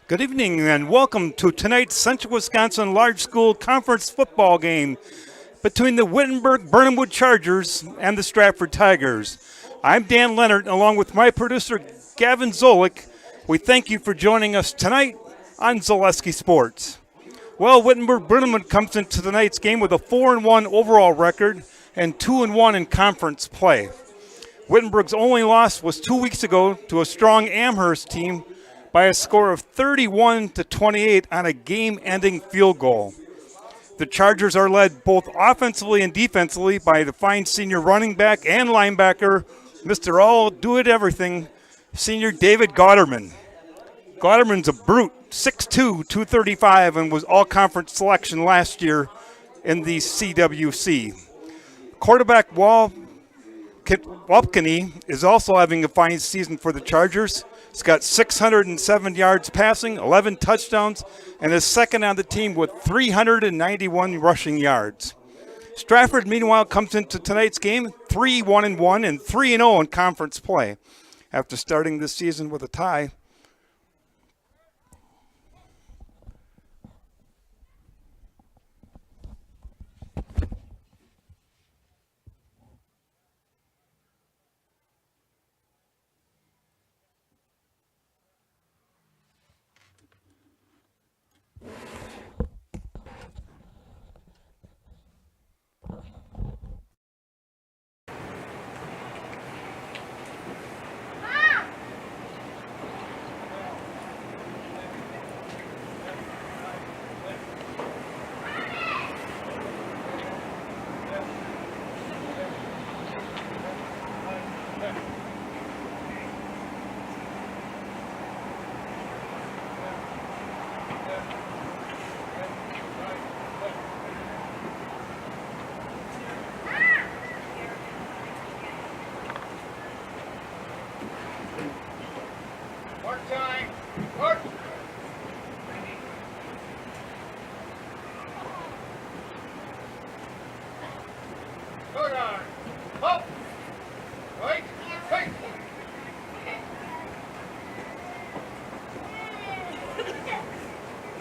Good evening and welcome to tonight's Central Wisconsin Large School Conference football game between the Wittenberg-Birnamwood Chargers and the Stratford Tigers. I'm Dan Leonard along with my producer Gavin Zolik. We thank you for joining us tonight on Zaleski Sports. Well, Wittenberg-Birnamwood comes into tonight's game with a 4-1 overall record and 2-1 in conference play. Wittenberg's only loss was 2 weeks ago to a strong Amherst team by a score of 31-28 on a game-ending field goal. The Chargers are led both offensively and defensively by the fine senior running back and linebacker, Mr. All-Do-It-Everything, senior David Gauderman. Gauderman's a brute, 6'2", 235, and was all-conference selection last year in the CWC. Quarterback Wapkany is also having a fine season for the Chargers. He's got 607 yards passing, 11 touchdowns, and is second on the team with 391 rushing yards. Stratford, meanwhile, comes into tonight's game 3-1-1 and 3-0 in conference play after starting this season with a tie.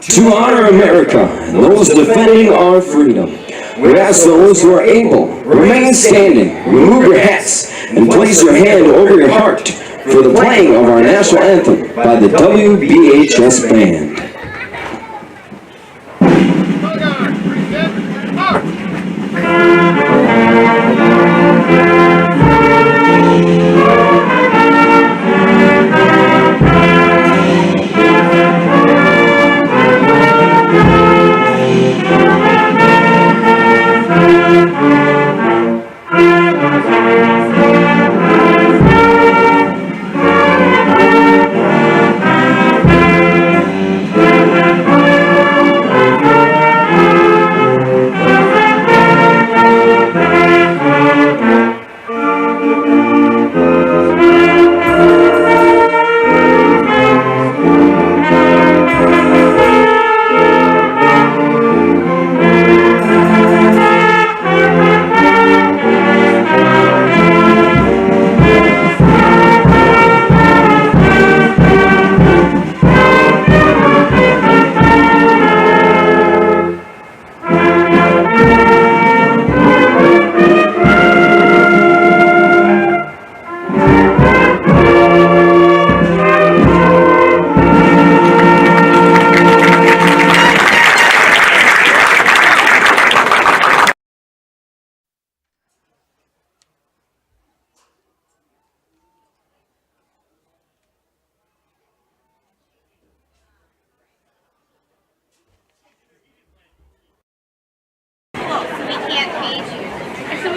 To honor America and those defending our freedom, we ask those who are able, remain standing, remove your hats, and place your hand over your heart for the playing of our national anthem by the WBHS Band.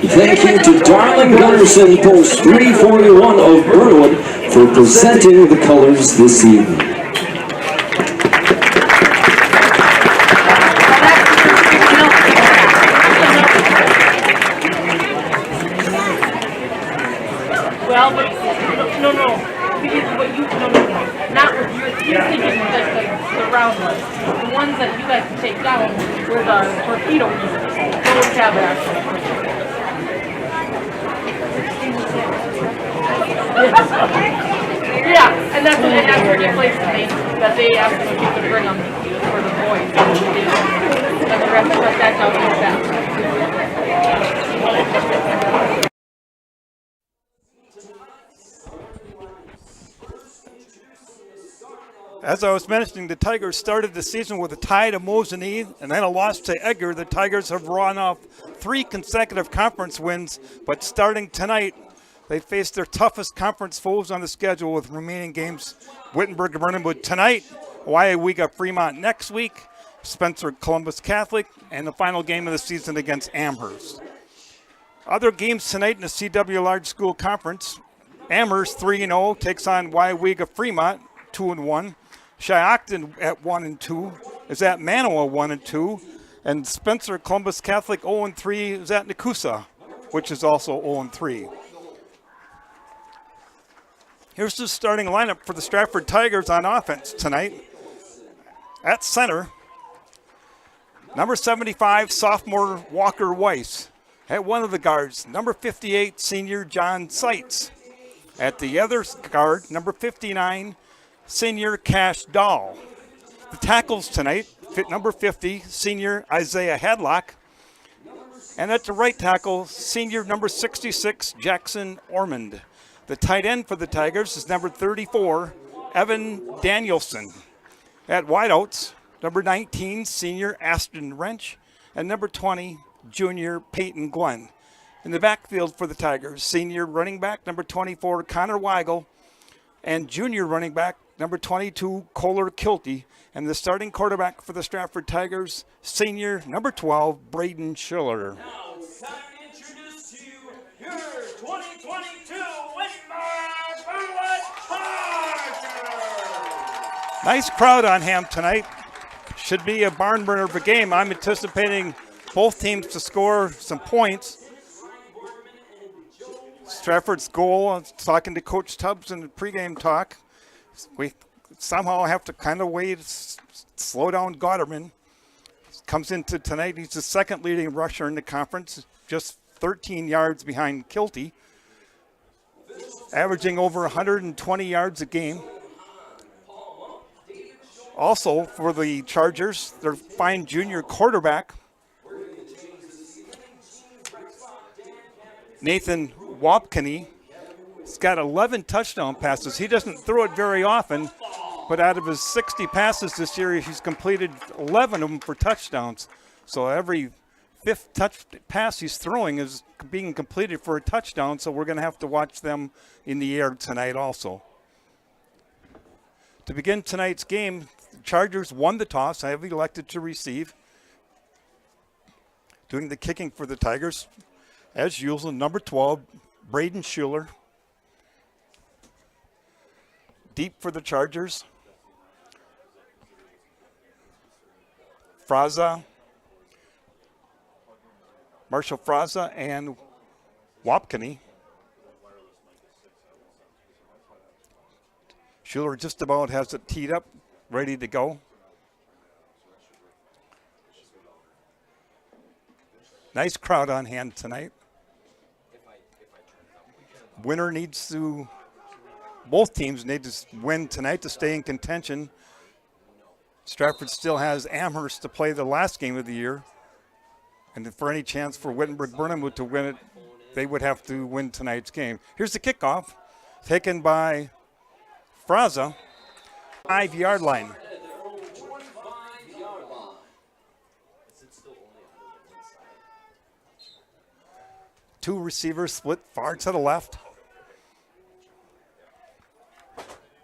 Thank you to Darling Gunderson, Post 341 of Birnamwood, for presenting the colors this evening. Well, but no. Not with your thinking the round ones. The ones that you guys can take down were the torpedo pieces. Those have actually. Yeah. And that's what they have pretty places that they ask them if you could bring them for the boys. And the rest of us, that's how we do that. As I was mentioning, the Tigers started the season with a tie to Mosinee and then a loss to Edgar. The Tigers have run off 3 consecutive conference wins, but starting tonight, they face their toughest conference foes on the schedule with remaining games. Wittenberg-Birnamwood tonight, WIAA Fremont next week, Spencer Columbus Catholic, and the final game of the season against Amherst. Other games tonight in the CW Large School Conference. Amherst 3-0 takes on WIAA Fremont 2-1. Shiocton at 1-2 is at Manoa 1-2, and Spencer Columbus Catholic 0-3 is at Nakusa, which is also 0-3. Here's the starting lineup for the Stratford Tigers on offense tonight. At center, number 75, sophomore Walker Weiss. At one of the guards, number 58, senior John Seitz. At the other guard, number 59, senior Cash Dahl. The tackles tonight, number 50, senior Isaiah Hadlock. And at the right tackle, senior number 66, Jackson Ormond. The tight end for the Tigers is number 34, Evan Danielson. At wideouts, number 19, senior Aston Wrench. And number 20, junior Peyton Glenn. In the backfield for the Tigers, senior running back, number 24, Connor Weigel. And junior running back, number 22, Kohler Kilty. And the starting quarterback for the Stratford Tigers, senior, number 12, Braden Schiller. Now it's time to introduce to you your 2022 Wittenberg-Birnamwood Tigers! Nice crowd on hand tonight. Should be a barn burner of a game. I'm anticipating both teams to score some points. Stratford's goal, I was talking to Coach Tubbs in the pregame talk, we somehow have to kind of slow down Gotterman. Comes into tonight, he's the second leading rusher in the conference, just 13 yards behind Kilty, averaging over 120 yards a game. Also for the Chargers, their fine junior quarterback, Nathan Wapkany. He's got 11 touchdown passes. He doesn't throw it very often, but out of his 60 passes this year, he's completed 11 of them for touchdowns. So every 5th pass he's throwing is being completed for a touchdown, so we're going to have to watch them in the air tonight also. To begin tonight's game, the Chargers won the toss. I have elected to receive. Doing the kicking for the Tigers, as usual, number 12, Braden Schuler. Deep for the Chargers. Fraza, Marshall Fraza, and Wapkany. Schuler just about has it teed up, ready to go. Nice crowd on hand tonight. Winner needs to, both teams need to win tonight to stay in contention. Stratford still has Amherst to play the last game of the year. And for any chance for Wittenberg-Birnamwood to win it, they would have to win tonight's game. Here's the kickoff, taken by Fraza, 5-yard line. Two receivers split far to the left.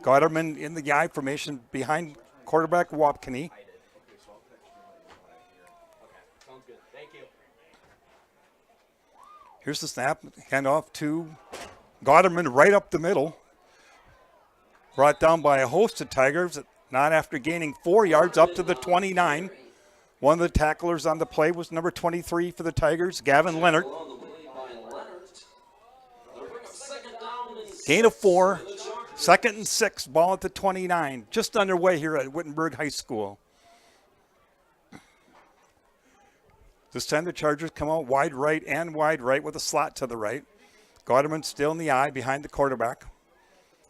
Gotterman in the I formation behind quarterback Wapkany. Here's the snap, handoff to Gotterman right up the middle. Brought down by a host of Tigers, not after gaining 4 yards up to the 29. One of the tacklers on the play was number 23 for the Tigers, Gavin Leonard. Gain of 4, 2nd and 6, ball at the 29. Just underway here at Wittenberg High School. This time the Chargers come out wide right and wide right with a slot to the right. Gotterman still in the I behind the quarterback.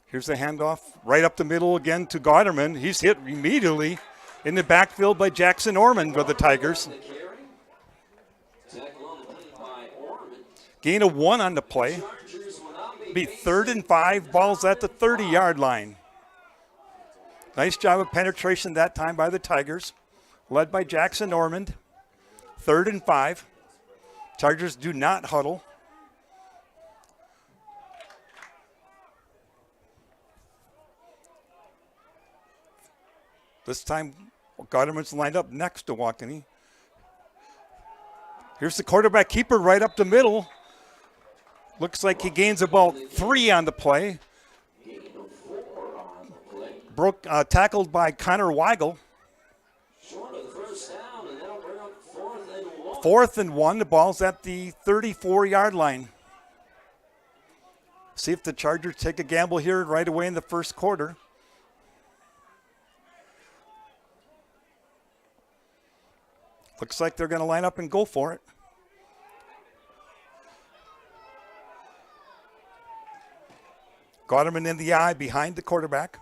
Here's the handoff right up the middle again to Gotterman. He's hit immediately in the backfield by Jackson Orman for the Tigers. Gain of 1 on the play. Be 3rd and 5, balls at the 30-yard line. Nice job of penetration that time by the Tigers, led by Jackson Ormond. 3rd and 5. Chargers do not huddle. This time, Gotterman's lined up next to Waukene. Here's the quarterback keeper right up the middle. Looks like he gains about 3 on the play. Tackled by Connor Weigel. 4th and 1. The ball's at the 34-yard line. See if the Chargers take a gamble here right away in the first quarter. Looks like they're going to line up and go for it. Gotterman in the eye behind the quarterback.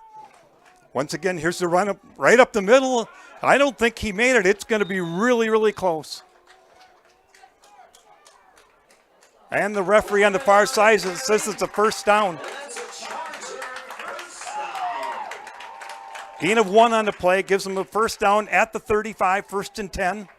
Once again, here's the run up right up the middle. I don't think he made it. It's going to be really, really close. And the referee on the far side says it's a first down. Gain of 1 on the play gives them a first down at the 35, 1st and 10.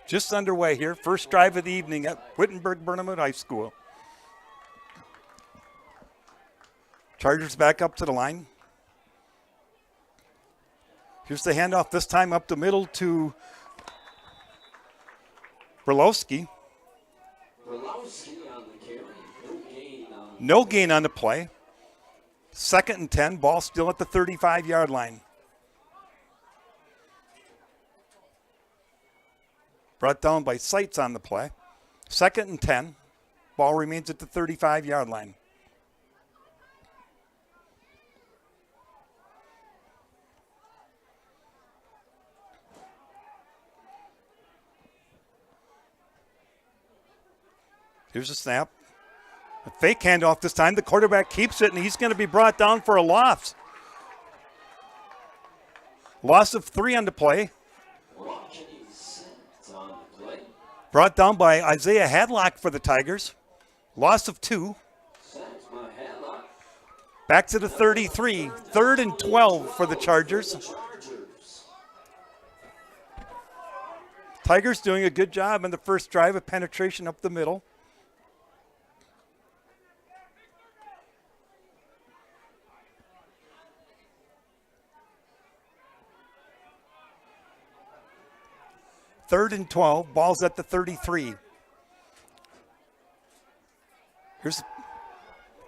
Just underway here, first drive of the evening at Wittenberg-Birnamwood High School. Chargers back up to the line. Here's the handoff, this time up the middle to Berlowski. No gain on the play. 2nd and 10, ball still at the 35-yard line. Brought down by Seitz on the play. 2nd and 10. Ball remains at the 35-yard line. Here's a snap. A fake handoff this time. The quarterback keeps it, and he's going to be brought down for a loss. Loss of 3 on the play. Brought down by Isaiah Hadlock for the Tigers. Loss of 2. Back to the 33. 3rd and 12 for the Chargers. Tigers doing a good job in the first drive of penetration up the middle. Third and 12, ball's at the 33. Here's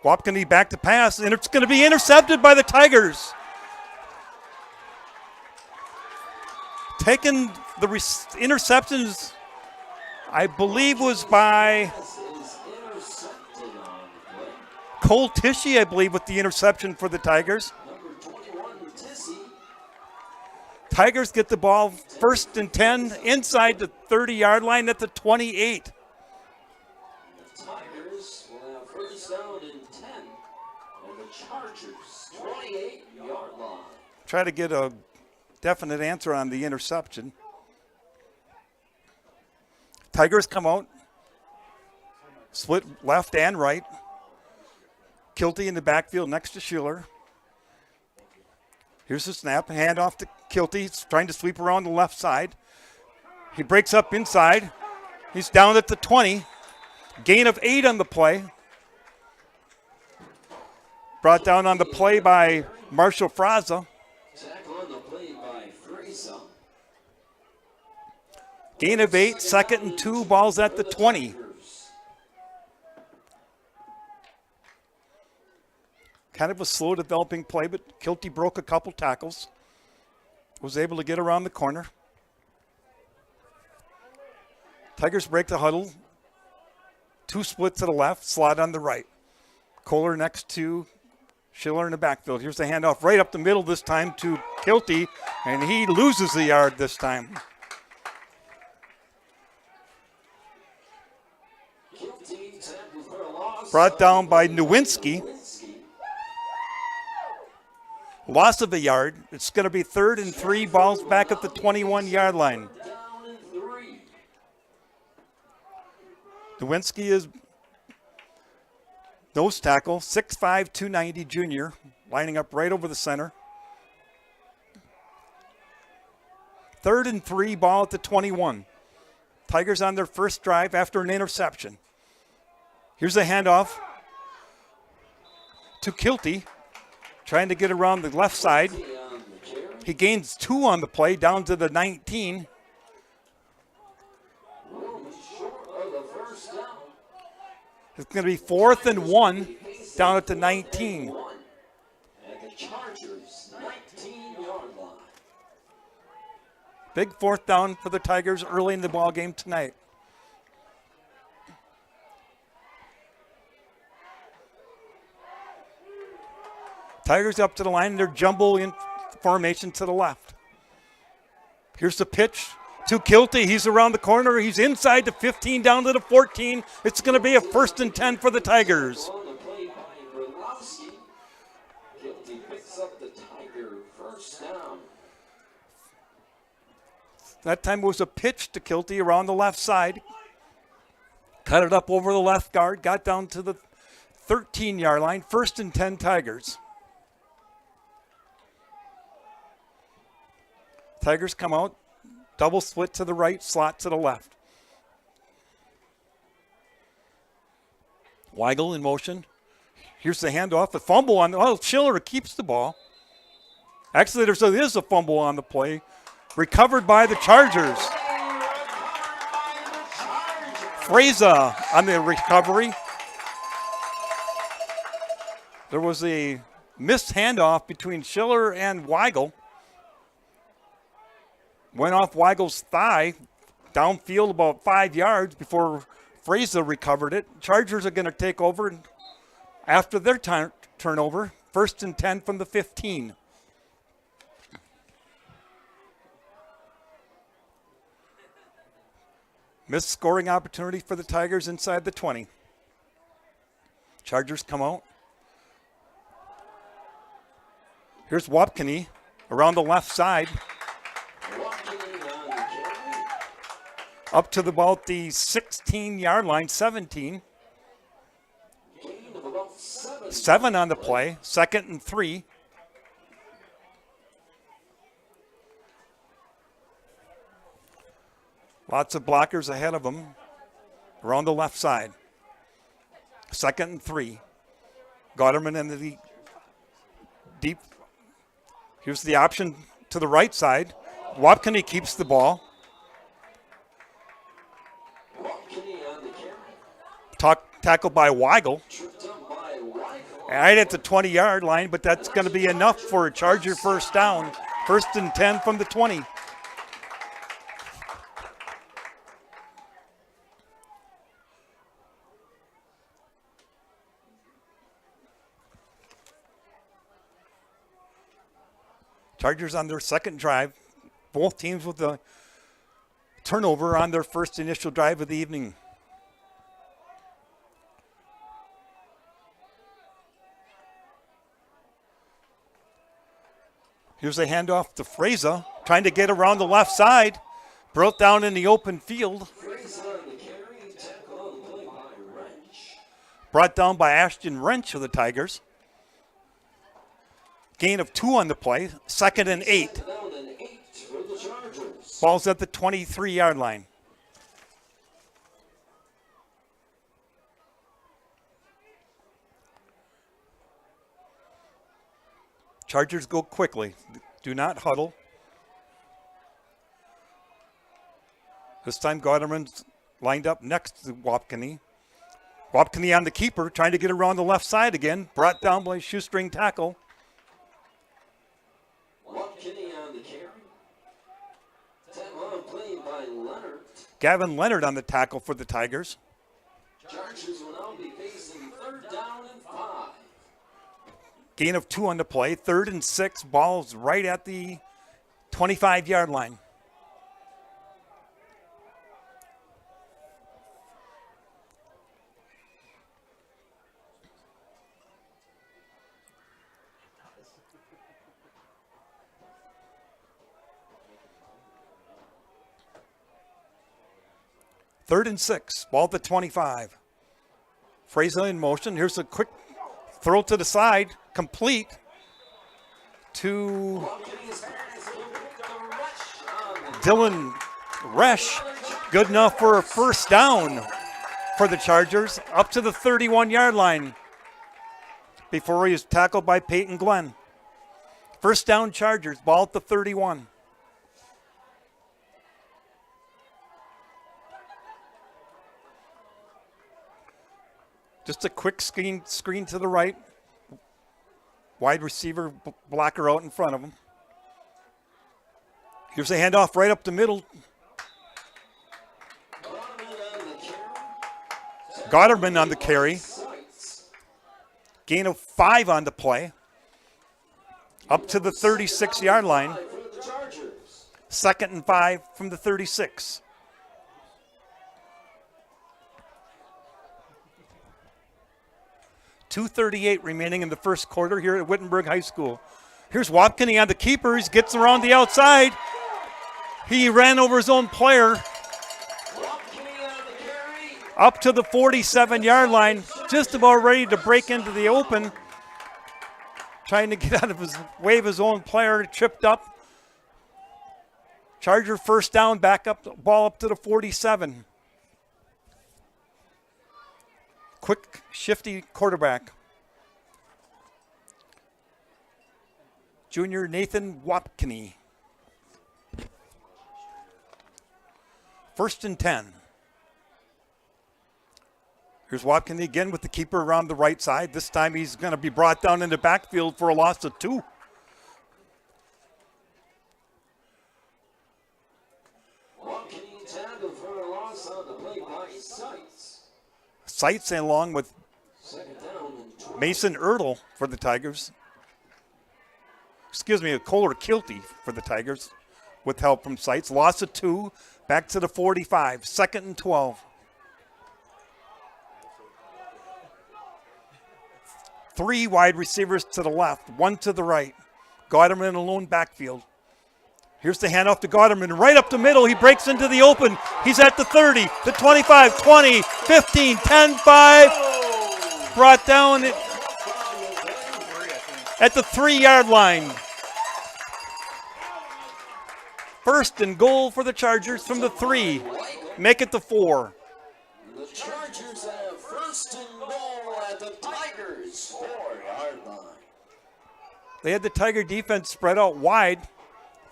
Waukene back to pass, and it's going to be intercepted by the Tigers. Taking the interceptions, I believe, was by Cole Tishy, I believe, with the interception for the Tigers. Tigers get the ball 1st and 10 inside the 30-yard line at the 28. The Tigers will have first down and 10 on the Chargers' 28-yard line. Try to get a definite answer on the interception. Tigers come out, split left and right. Kilty in the backfield next to Schuler. Here's the snap, handoff to Kilty. He's trying to sweep around the left side. He breaks up inside. He's down at the 20. Gain of 8 on the play. Brought down on the play by Marshall Fraza. Tackle on the play by Fraza. Gain of 8, 2nd and 2, balls at the 20. Kind of a slow developing play, but Kilty broke a couple tackles. Was able to get around the corner. Tigers break the huddle. 2 splits to the left, slot on the right. Kohler next to Schiller in the backfield. Here's the handoff right up the middle this time to Kilty, and he loses the yard this time. Brought down by Nowinski. Loss of a yard. It's going to be 3rd and 3, balls back at the 21-yard line. Nowinski is nose tackle, 6'5", 290 junior, lining up right over the center. 3rd and 3, ball at the 21. Tigers on their first drive after an interception. Here's a handoff to Kilty, trying to get around the left side. He gains 2 on the play, down to the 19. It's going to be 4th and 1, down at the 19. Big 4th down for the Tigers early in the ball game tonight. Tigers up to the line. They're jumbo in formation to the left. Here's the pitch to Kilty. He's around the corner. He's inside the 15, down to the 14. It's going to be a 1st and 10 for the Tigers. That time it was a pitch to Kilty around the left side. Cut it up over the left guard. Got down to the 13-yard line. 1st and 10 Tigers. Tigers come out. Double split to the right, slot to the left. Weigel in motion. Here's the handoff. The fumble on Schiller keeps the ball. Actually, there is a fumble on the play. Recovered by the Chargers. Fraza on the recovery. There was a missed handoff between Schiller and Weigel. Went off Weigel's thigh, downfield about 5 yards before Fraza recovered it. Chargers are going to take over after their turnover. 1st and 10 from the 15. Missed scoring opportunity for the Tigers inside the 20. Chargers come out. Here's Wapkini around the left side. Up to about the 16-yard line, 17. 7 on the play, 2nd and 3. Lots of blockers ahead of them around the left side. 2nd and 3. Gotterman in the deep. Here's the option to the right side. Wapkini keeps the ball. Tackled by Weigel. Right at the 20-yard line, but that's going to be enough for a Charger 1st down. 1st and 10 from the 20. Chargers on their 2nd drive. Both teams with the turnover on their 1st initial drive of the evening. Here's a handoff to Fraza, trying to get around the left side. Broke down in the open field. Brought down by Ashton Wrench of the Tigers. Gain of 2 on the play, 2nd and 8. Ball's at the 23-yard line. Chargers go quickly. Do not huddle. This time Gotterman's lined up next to Wapkini. Wapkini on the keeper, trying to get around the left side again. Brought down by a shoestring tackle. Wapkini on the carry. Tackle play by Leonard. Gavin Leonard on the tackle for the Tigers. Chargers will now be facing 3rd down and 5. Gain of 2 on the play, 3rd and 6. Ball's right at the 25-yard line. 3rd and 6, ball at the 25. Fraser in motion. Here's a quick throw to the side, complete to Dylan Resch. Good enough for a first down for the Chargers, up to the 31-yard line before he was tackled by Peyton Glenn. First down Chargers, ball at the 31. Just a quick screen to the right. Wide receiver blocker out in front of him. Here's a handoff right up the middle. Gotterman on the carry. Gain of 5 on the play. Up to the 36-yard line. 2nd and 5 from the 36. .238 remaining in the first quarter here at Wittenberg High School. Here's Wapkinney on the keeper. He gets around the outside. He ran over his own player. Up to the 47-yard line. Just about ready to break into the open. Trying to get out of his way of his own player. Tripped up. Charger first down. Back up. Ball up to the 47. Quick, shifty quarterback. Junior Nathan Wapkinney. 1st and 10. Here's Wapkinney again with the keeper around the right side. This time he's going to be brought down in the backfield for a loss of 2. Wapkinney tackled for a loss on the play by Sights along with Mason Ertl for the Tigers. Excuse me, Kohler Kilty for the Tigers with help from Sights. Loss of 2, back to the 45, 2nd and 12. 3 wide receivers to the left, 1 to the right. Gotterman alone backfield. Here's the handoff to Gotterman, right up the middle. He breaks into the open. He's at the 30, the 25, 20, 15, 10, 5. Brought down at the 3-yard line. First and goal for the Chargers from the 3. Make it the 4. The Chargers have first and goal at the Tigers' 4-yard line. They had the Tiger defense spread out wide.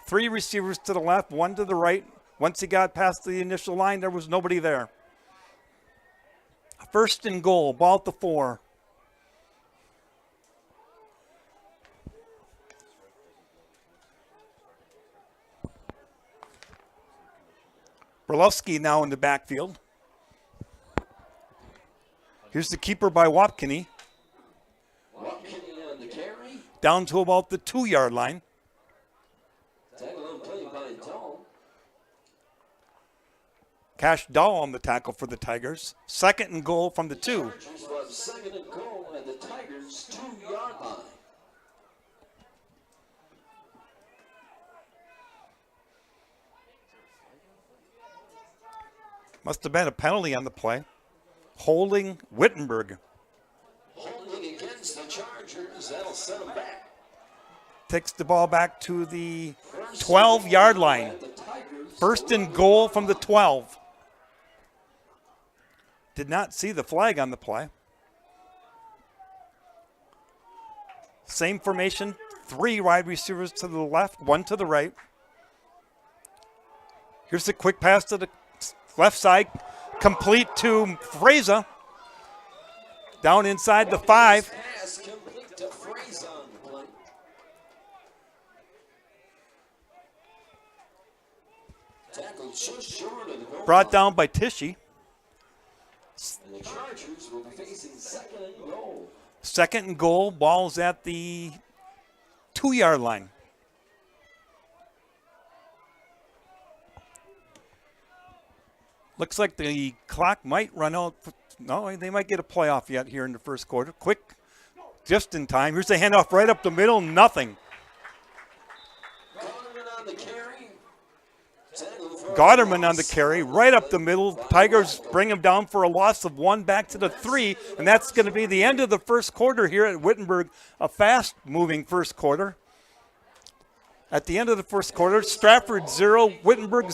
3 receivers to the left, 1 to the right. Once he got past the initial line, there was nobody there. First and goal, ball at the 4. Berlowski now in the backfield. Here's the keeper by Wapkinney. Wapkinney on the carry. Down to about the 2-yard line. Tackle on play by Dahl. Cash Dahl on the tackle for the Tigers. 2nd and goal from the 2. Chargers have second and goal at the Tigers' 2-yard line. Must have been a penalty on the play. Holding Wittenberg. Holding against the Chargers, that'll set them back. Takes the ball back to the 12-yard line. First and goal from the 12. Did not see the flag on the play. Same formation, 3 wide receivers to the left, 1 to the right. Here's the quick pass to the left side, complete to Fraser. Down inside the 5. Pass complete to Fraser on the play. Tackled just short of the goal. Brought down by Tishy. And the Chargers will be facing second and goal. 2nd and goal, ball's at the 2-yard line. Looks like the clock might run out. No, they might get a playoff yet here in the first quarter. Quick, just in time. Here's a handoff right up the middle, nothing. Gotterman on the carry, right up the middle. Tigers bring him down for a loss of 1 back to the 3, and that's going to be the end of the first quarter here at Wittenberg, a fast-moving first quarter. At the end of the first quarter, Stratford 0, Wittenberg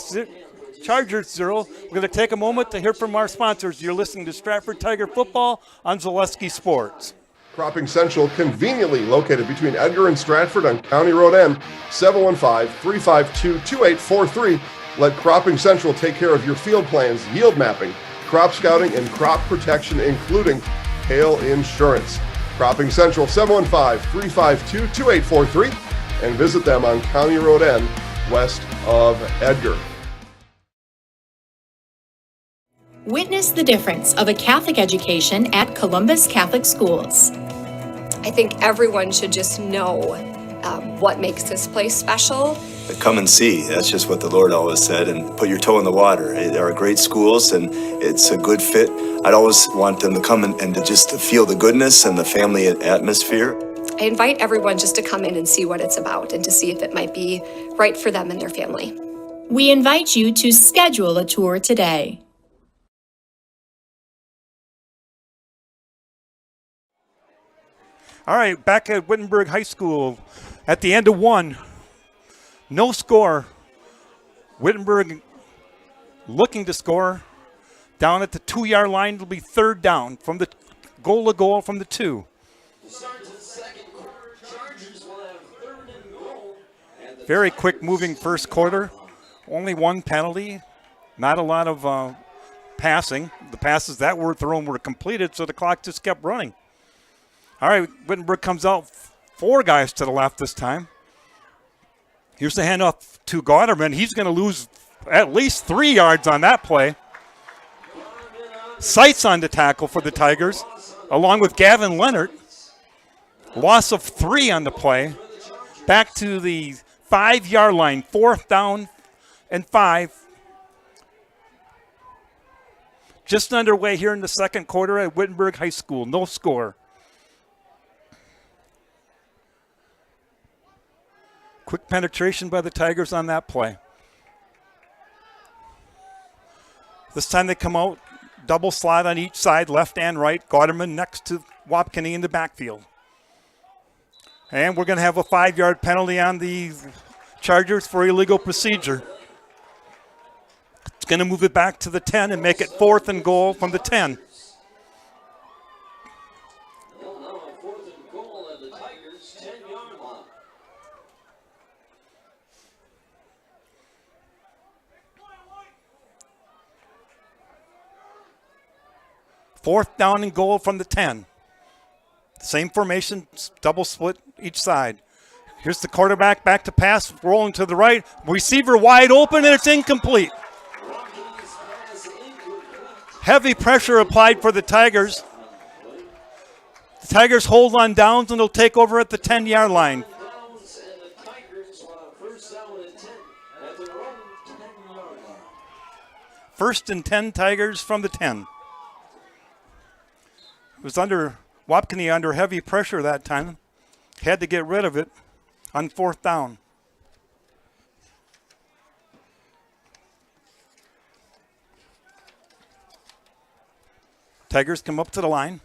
Chargers 0. We're going to take a moment to hear from our sponsors. You're listening to Stratford Tiger Football on Zaleski Sports. Cropping Central, conveniently located between Edgar and Stratford on County Road N, 715-352-2843. Let Cropping Central take care of your field plans, yield mapping, crop scouting, and crop protection, including hail insurance. Cropping Central, 715-352-2843, and visit them on County Road N, west of Edgar. Witness the difference of a Catholic education at Columbus Catholic Schools. I think everyone should just know what makes this place special. Come and see. That's just what the Lord always said, and put your toe in the water. They are great schools, and it's a good fit. I'd always want them to come and to just feel the goodness and the family atmosphere. I invite everyone just to come in and see what it's about and to see if it might be right for them and their family. We invite you to schedule a tour today. All right, back at Wittenberg High School at the end of 1. No score. Wittenberg looking to score. Down at the 2-yard line, it'll be 3rd down from the goal to goal from the 2. Very quick moving first quarter. Only 1 penalty. Not a lot of passing. The passes that were thrown were completed, so the clock just kept running. All right, Wittenberg comes out 4 guys to the left this time. Here's the handoff to Gotterman. He's going to lose at least 3 yards on that play. Sights on the tackle for the Tigers, along with Gavin Leonard. Loss of 3 on the play. Back to the 5-yard line, 4th down and 5. Just underway here in the second quarter at Wittenberg High School. No score. Quick penetration by the Tigers on that play. This time they come out, double slot on each side, left and right. Gotterman next to Wapkinney in the backfield. And we're going to have a 5-yard penalty on the Chargers for illegal procedure. It's going to move it back to the 10 and make it 4th and goal from the 10. 4th down and goal from the 10. Same formation, double split each side. Here's the quarterback back to pass, rolling to the right. Receiver wide open, and it's incomplete. Heavy pressure applied for the Tigers. The Tigers hold on downs, and they'll take over at the 10-yard line. First and 10 Tigers from the 10. It was Wapkinney under heavy pressure that time. Had to get rid of it on 4th down. Tigers come up to the line.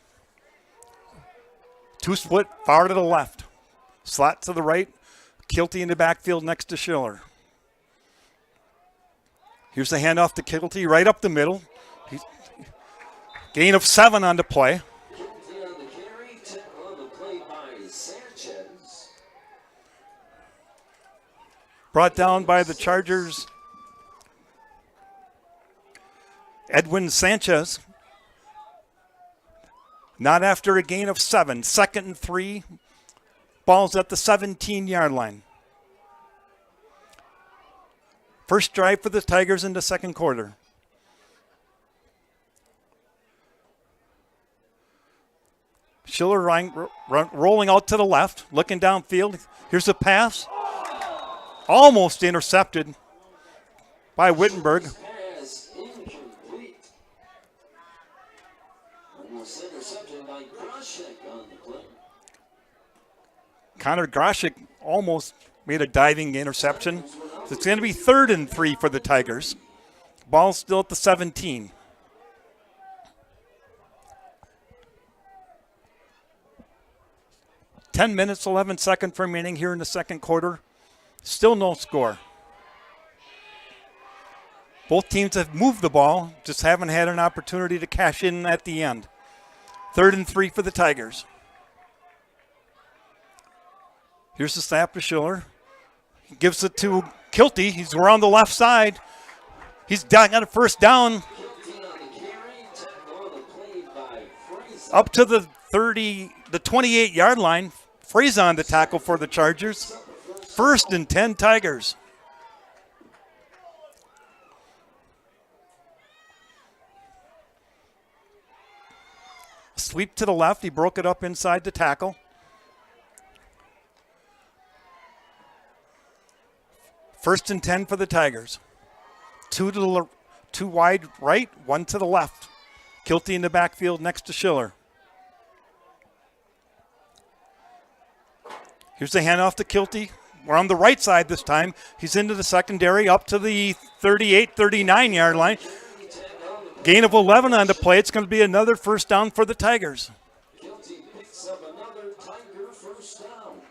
2 split, far to the left. Slot to the right. Kilty in the backfield next to Schiller. Here's the handoff to Kilty right up the middle. Gain of 7 on the play. Brought down by the Chargers, Edwin Sanchez. Not after a gain of 7. 2nd and 3. Ball's at the 17-yard line. First drive for the Tigers in the second quarter. Schiller rolling out to the left, looking downfield. Here's a pass. Almost intercepted by Wittenberg. Connor Groshek almost made a diving interception. So it's going to be 3rd and 3 for the Tigers. Ball's still at the 17. Ten minutes, 11 seconds remaining here in the second quarter. Still no score. Both teams have moved the ball, just haven't had an opportunity to cash in at the end. 3rd and 3 for the Tigers. Here's the snap to Schiller. He gives it to Kilty. He's around the left side. He's got a first down. Up to the 28-yard line. Fraser on the tackle for the Chargers. 1st and 10 Tigers. Sweep to the left. He broke it up inside the tackle. 1st and 10 for the Tigers. 2 wide right, 1 to the left. Kilty in the backfield next to Schiller. Here's the handoff to Kilty. We're on the right side this time. He's into the secondary up to the 38, 39-yard line. Gain of 11 on the play. It's going to be another first down for the Tigers. Picks up another Tiger first down.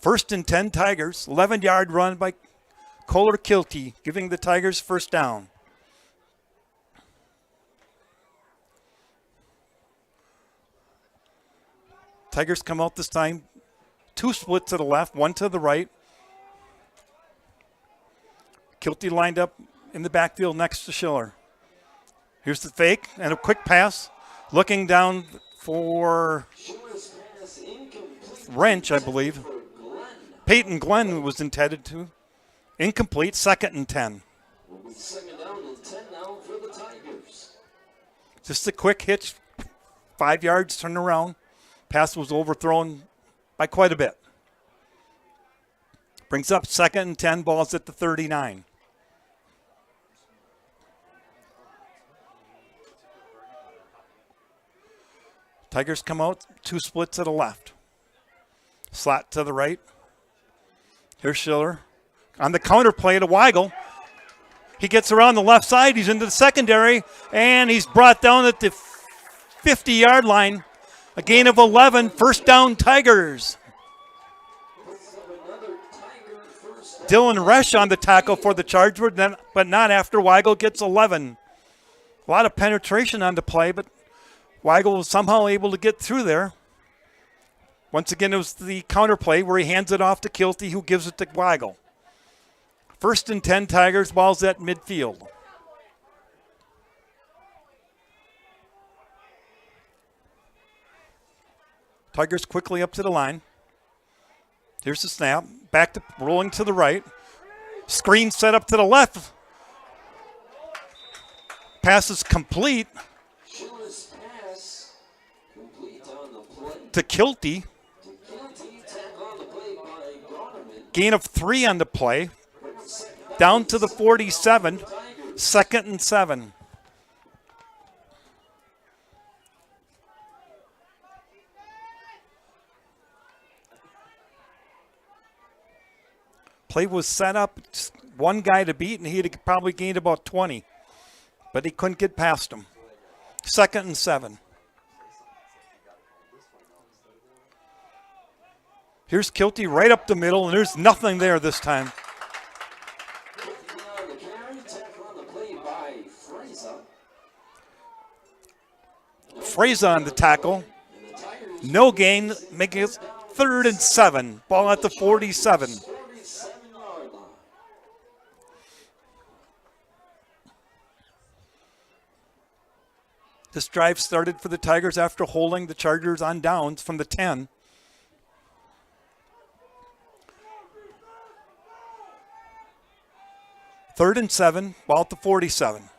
1st and 10 Tigers. 11-yard run by Kohler Kilty, giving the Tigers first down. Tigers come out this time. 2 split to the left, 1 to the right. Kilty lined up in the backfield next to Schiller. Here's the fake and a quick pass. Looking down for Wrench, I believe. Peyton Glenn was intended to. Incomplete, 2nd and 10. Second down and 10 now for the Tigers. Just a quick hitch, 5 yards, turn around. Pass was overthrown by quite a bit. Brings up 2nd and 10, ball's at the 39. Tigers come out, 2 splits to the left. Slot to the right. Here's Schiller. On the counter play to Weigel. He gets around the left side, he's into the secondary, and he's brought down at the 50-yard line. A gain of 11, first down Tigers. Dylan Resch on the tackle for the Chargers, but not after Weigel gets 11. A lot of penetration on the play, but Weigel was somehow able to get through there. Once again, it was the counter play where he hands it off to Kilty, who gives it to Weigel. 1st and 10 Tigers, ball's at midfield. Tigers quickly up to the line. Here's the snap. Back to rolling to the right. Screen set up to the left. Pass is complete to Kilty. Gain of 3 on the play. Down to the 47. 2nd and 7. Play was set up, just one guy to beat, and he'd probably gained about 20. But he couldn't get past him. 2nd and 7. Here's Kilty right up the middle, and there's nothing there this time. Fraser on the tackle. No gain, making it 3rd and 7. Ball at the 47. This drive started for the Tigers after holding the Chargers on downs from the 10. Third and 7, ball at the 47.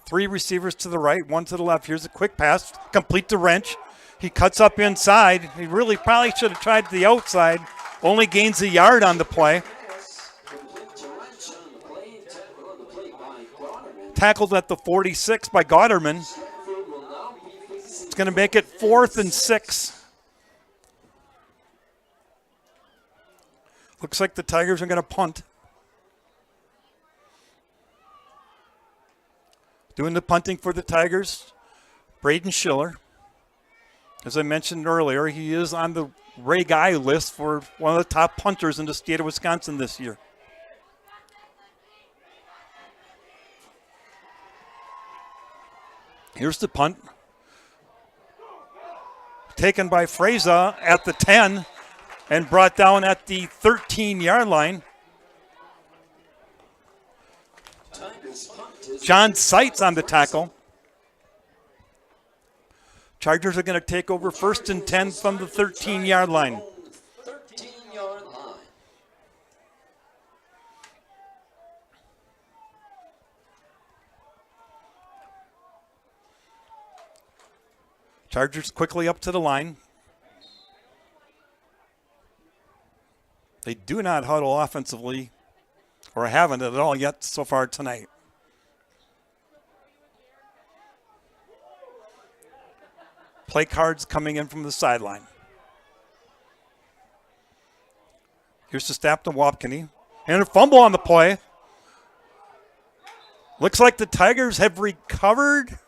3 receivers to the right, 1 to the left. Here's a quick pass, complete to Wrench. He cuts up inside. He really probably should have tried the outside. Only gains a yard on the play. Tackled at the 46 by Gotterman. It's going to make it 4th and 6. Looks like the Tigers are going to punt. Doing the punting for the Tigers, Braden Schiller. As I mentioned earlier, he is on the Ray Guy list for one of the top punters in the state of Wisconsin this year. Here's the punt. Taken by Freza at the 10 and brought down at the 13-yard line. John Seitz on the tackle. Chargers are going to take over 1st and 10 from the 13-yard line. 13-yard line. Chargers quickly up to the line. They do not huddle offensively, or haven't at all yet so far tonight. Play cards coming in from the sideline. Here's the snap to Wapkini. And a fumble on the play. Looks like the Tigers have recovered.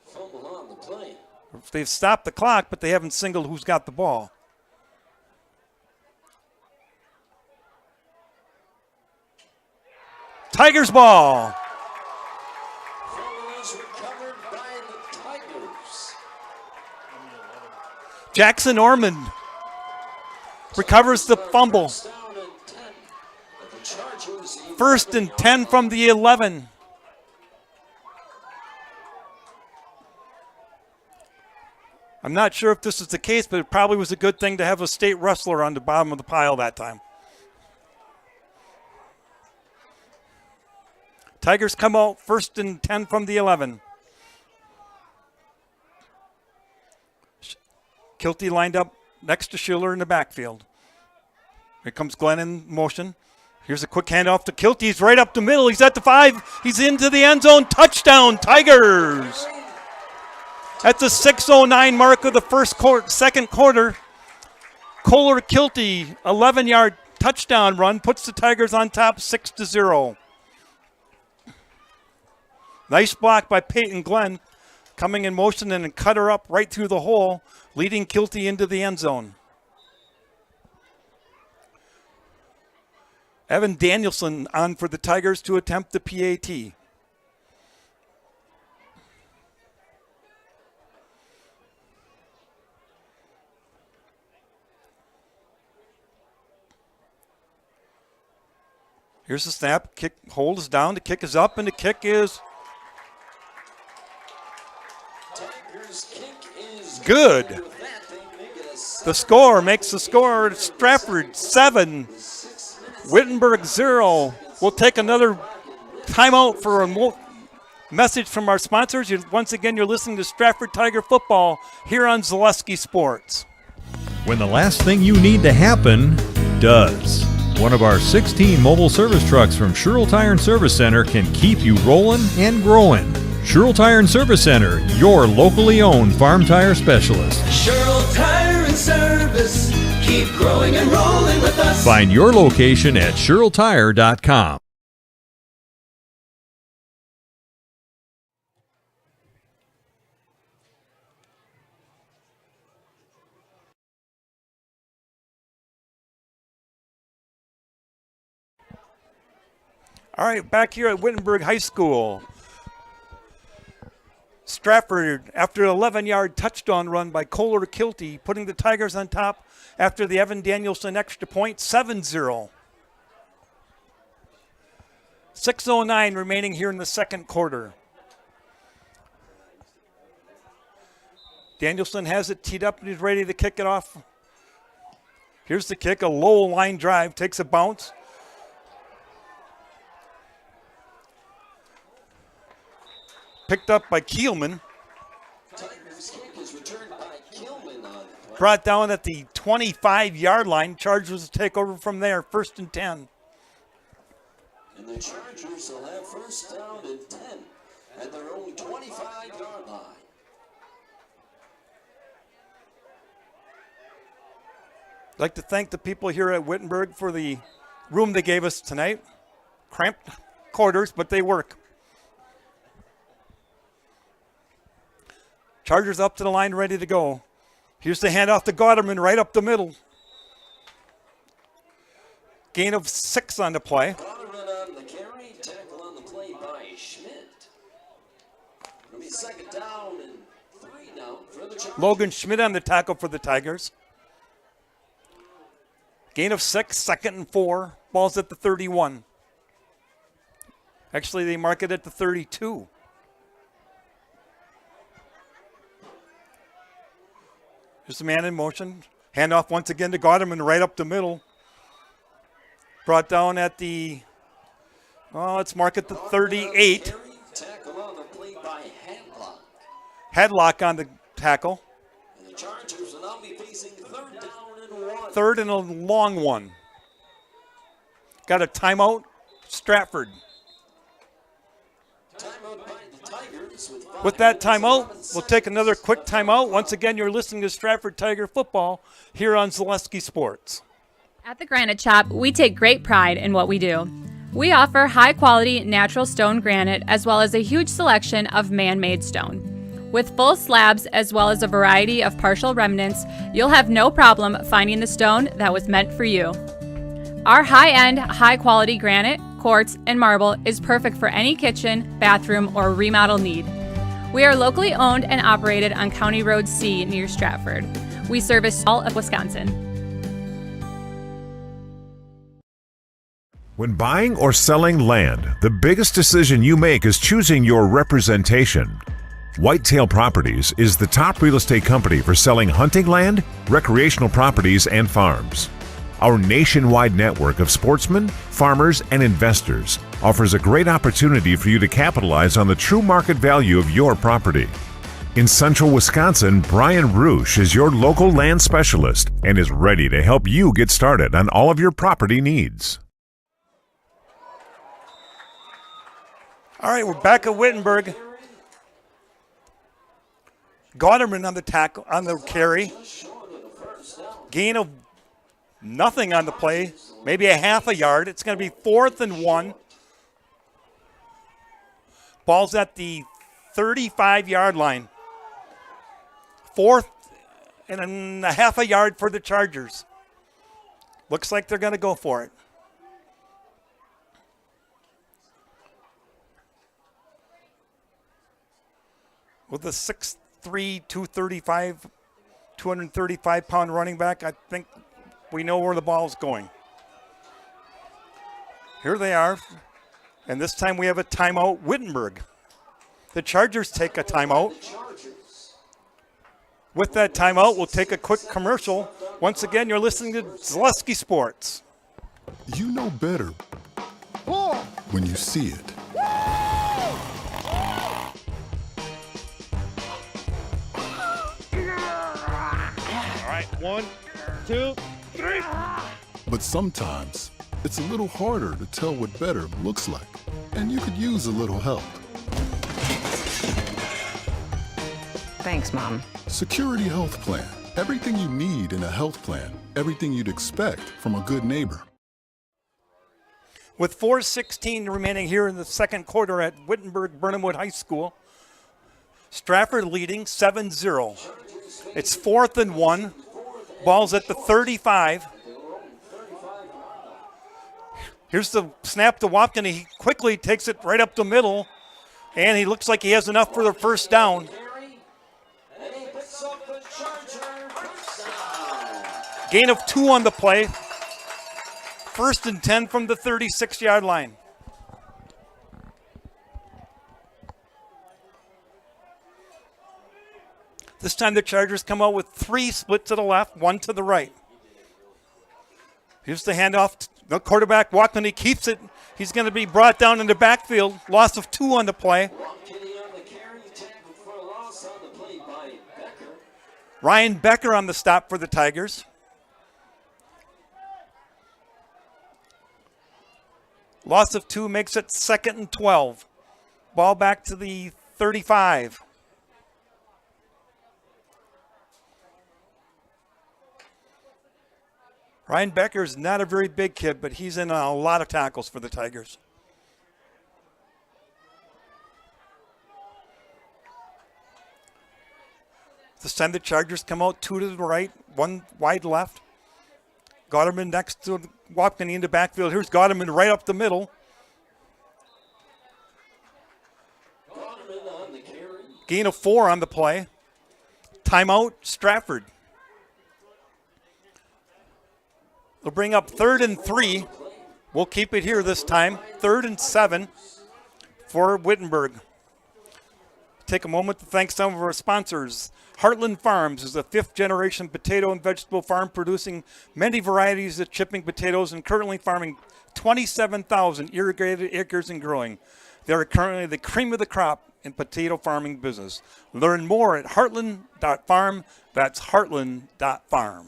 Fumble on the play. They've stopped the clock, but they haven't singled who's got the ball. Tigers ball. Fumble is recovered by the Tigers. Jackson Ormond recovers the fumble. First down and 10. But the Chargers 1st and 10 from the 11. I'm not sure if this is the case, but it probably was a good thing to have a state wrestler on the bottom of the pile that time. Tigers come out 1st and 10 from the 11. Kilty lined up next to Schiller in the backfield. Here comes Glenn in motion. Here's a quick handoff to Kilty. He's right up the middle. He's at the 5. He's into the end zone. Touchdown, Tigers! At the 6:09 mark of the second quarter, Kohler Kilty, 11-yard touchdown run, puts the Tigers on top 6-0. Nice block by Peyton Glenn, coming in motion and cut her up right through the hole, leading Kilty into the end zone. Evan Danielson on for the Tigers to attempt the PAT. Here's the snap. Kick, hold is down. The kick is up, and the kick is good. The score makes the score Stratford 7, Wittenberg 0. We'll take another timeout for a message from our sponsors. Once again, you're listening to Stratford Tiger Football here on Zaleski Sports. When the last thing you need to happen does. One of our 16 mobile service trucks from Sherrill Tire and Service Center can keep you rolling and growing. Sherrill Tire and Service Center, your locally owned farm tire specialist. Sherrill Tire and Service, keep growing and rolling with us. Find your location at SherrillTire.com. All right, back here at Wittenberg High School. Stratford, after an 11-yard touchdown run by Kohler Kilty, putting the Tigers on top after the Evan Danielson extra point, 7-0. 6:09 remaining here in the second quarter. Danielson has it teed up and he's ready to kick it off. Here's the kick, a low line drive, takes a bounce. Picked up by Kielman. Brought down at the 25-yard line. Chargers will take over from there, 1st and 10. And the Chargers will have 1st down and 10 at their own 25-yard line. I'd like to thank the people here at Wittenberg for the room they gave us tonight. Cramped quarters, but they work. Chargers up to the line, ready to go. Here's the handoff to Gauderman, right up the middle. Gain of 6 on the play. Gauderman on the carry, tackle on the play by Schmidt. It'll be second down and 3 now for the Chargers. Logan Schmidt on the tackle for the Tigers. Gain of 6, second and 4. Ball's at the 31. Actually, they mark it at the 32. Here's a man in motion. Handoff once again to Gauderman right up the middle. Brought down at the, let's mark it the 38. Tackle on the play by Hadlock. Hadlock on the tackle. And the Chargers will now be facing 3rd down and 1. Third and a long one. Got a timeout, Stratford. Timeout by the Tigers With that timeout, we'll take another quick timeout. Once again, you're listening to Stratford Tiger football here on Zaleski Sports. At the Granite Shop, we take great pride in what we do. We offer high-quality natural stone granite as well as a huge selection of man-made stone. With full slabs as well as a variety of partial remnants, you'll have no problem finding the stone that was meant for you. Our high-end, high-quality granite, quartz, and marble is perfect for any kitchen, bathroom, or remodel need. We are locally owned and operated on County Road C near Stratford. We service all of Wisconsin. When buying or selling land, the biggest decision you make is choosing your representation. Whitetail Properties is the top real estate company for selling hunting land, recreational properties, and farms. Our nationwide network of sportsmen, farmers, and investors offers a great opportunity for you to capitalize on the true market value of your property. In central Wisconsin, Brian Roosh is your local land specialist and is ready to help you get started on all of your property needs. All right, we're back at Wittenberg. Gauderman on the tackle, on the carry. Gain of nothing on the play, maybe a half a yard. It's going to be 4th and 1. Ball's at the 35-yard line. 4th and a half a yard for the Chargers. Looks like they're going to go for it. With a 6'3", 235-pound running back, I think we know where the ball's going. Here they are. And this time we have a timeout, Wittenberg. The Chargers take a timeout. With that timeout, we'll take a quick commercial. Once again, you're listening to Zaleski Sports. You know better when you see it. All right, 1, 2, 3. But sometimes it's a little harder to tell what better looks like, and you could use a little help. Thanks, Mom. Security Health Plan. Everything you need in a health plan. Everything you'd expect from a good neighbor. With 4:16 remaining here in the second quarter at Wittenberg-Birnamwood High School, Stratford leading 7-0. It's 4th and 1. Ball's at the 35. Here's the snap to Wapton. He quickly takes it right up the middle, and he looks like he has enough for the first down. Gain of 2 on the play. 1st and 10 from the 36-yard line. This time the Chargers come out with 3 split to the left, 1 to the right. Here's the handoff. The quarterback, Walkman, he keeps it. He's going to be brought down in the backfield. Loss of 2 on the play. Ryan Becker on the stop for the Tigers. Loss of 2 makes it 2nd and 12. Ball back to the 35. Ryan Becker is not a very big kid, but he's in a lot of tackles for the Tigers. This time the Chargers come out 2 to the right, 1 wide left. Gotterman next to Wapkany in the backfield. Here's Gotterman right up the middle. Gain of 4 on the play. Timeout, Stratford. They'll bring up 3rd and 3. We'll keep it here this time. 3rd and 7 for Wittenberg. Take a moment to thank some of our sponsors. Heartland Farms is a 5th-generation potato and vegetable farm producing many varieties of chipping potatoes and currently farming 27,000 irrigated acres and growing. They are currently the cream of the crop in potato farming business. Learn more at heartland.farm. That's heartland.farm.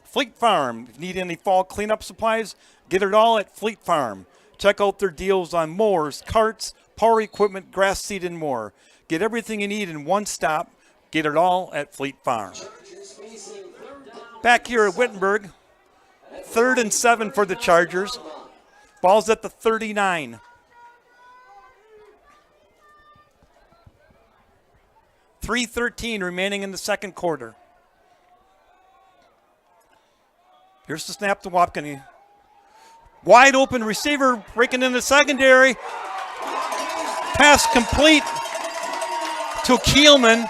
Fleet Farm. If you need any fall cleanup supplies, get it all at Fleet Farm. Check out their deals on mowers, carts, power equipment, grass seed, and more. Get everything you need in one stop. Get it all at Fleet Farm. Back here at Wittenberg, 3rd and 7 for the Chargers. Ball's at the 39. .3:13 remaining in the second quarter. Here's the snap to Wapkany. Wide open receiver breaking in the secondary. Pass complete to Kielman.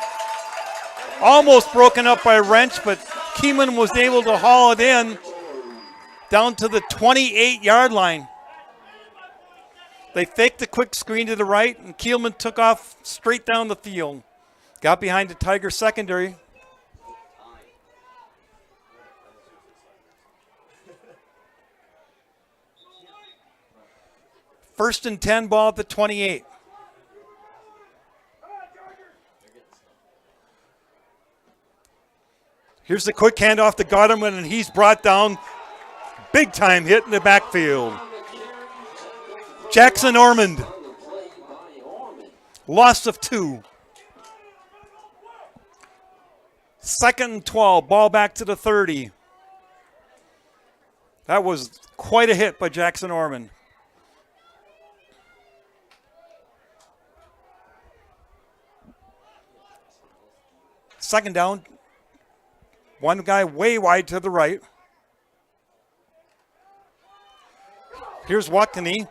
Almost broken up by Wrench, but Kielman was able to haul it in down to the 28-yard line. They faked a quick screen to the right, and Kielman took off straight down the field. Got behind the Tiger secondary. First and 10, ball at the 28. Here's the quick handoff to Gotterman, and he's brought down. Big time hit in the backfield. Jackson Ormond. Loss of 2. 2nd and 12, ball back to the 30. That was quite a hit by Jackson Ormond. Second down. One guy way wide to the right. Here's Wapkany.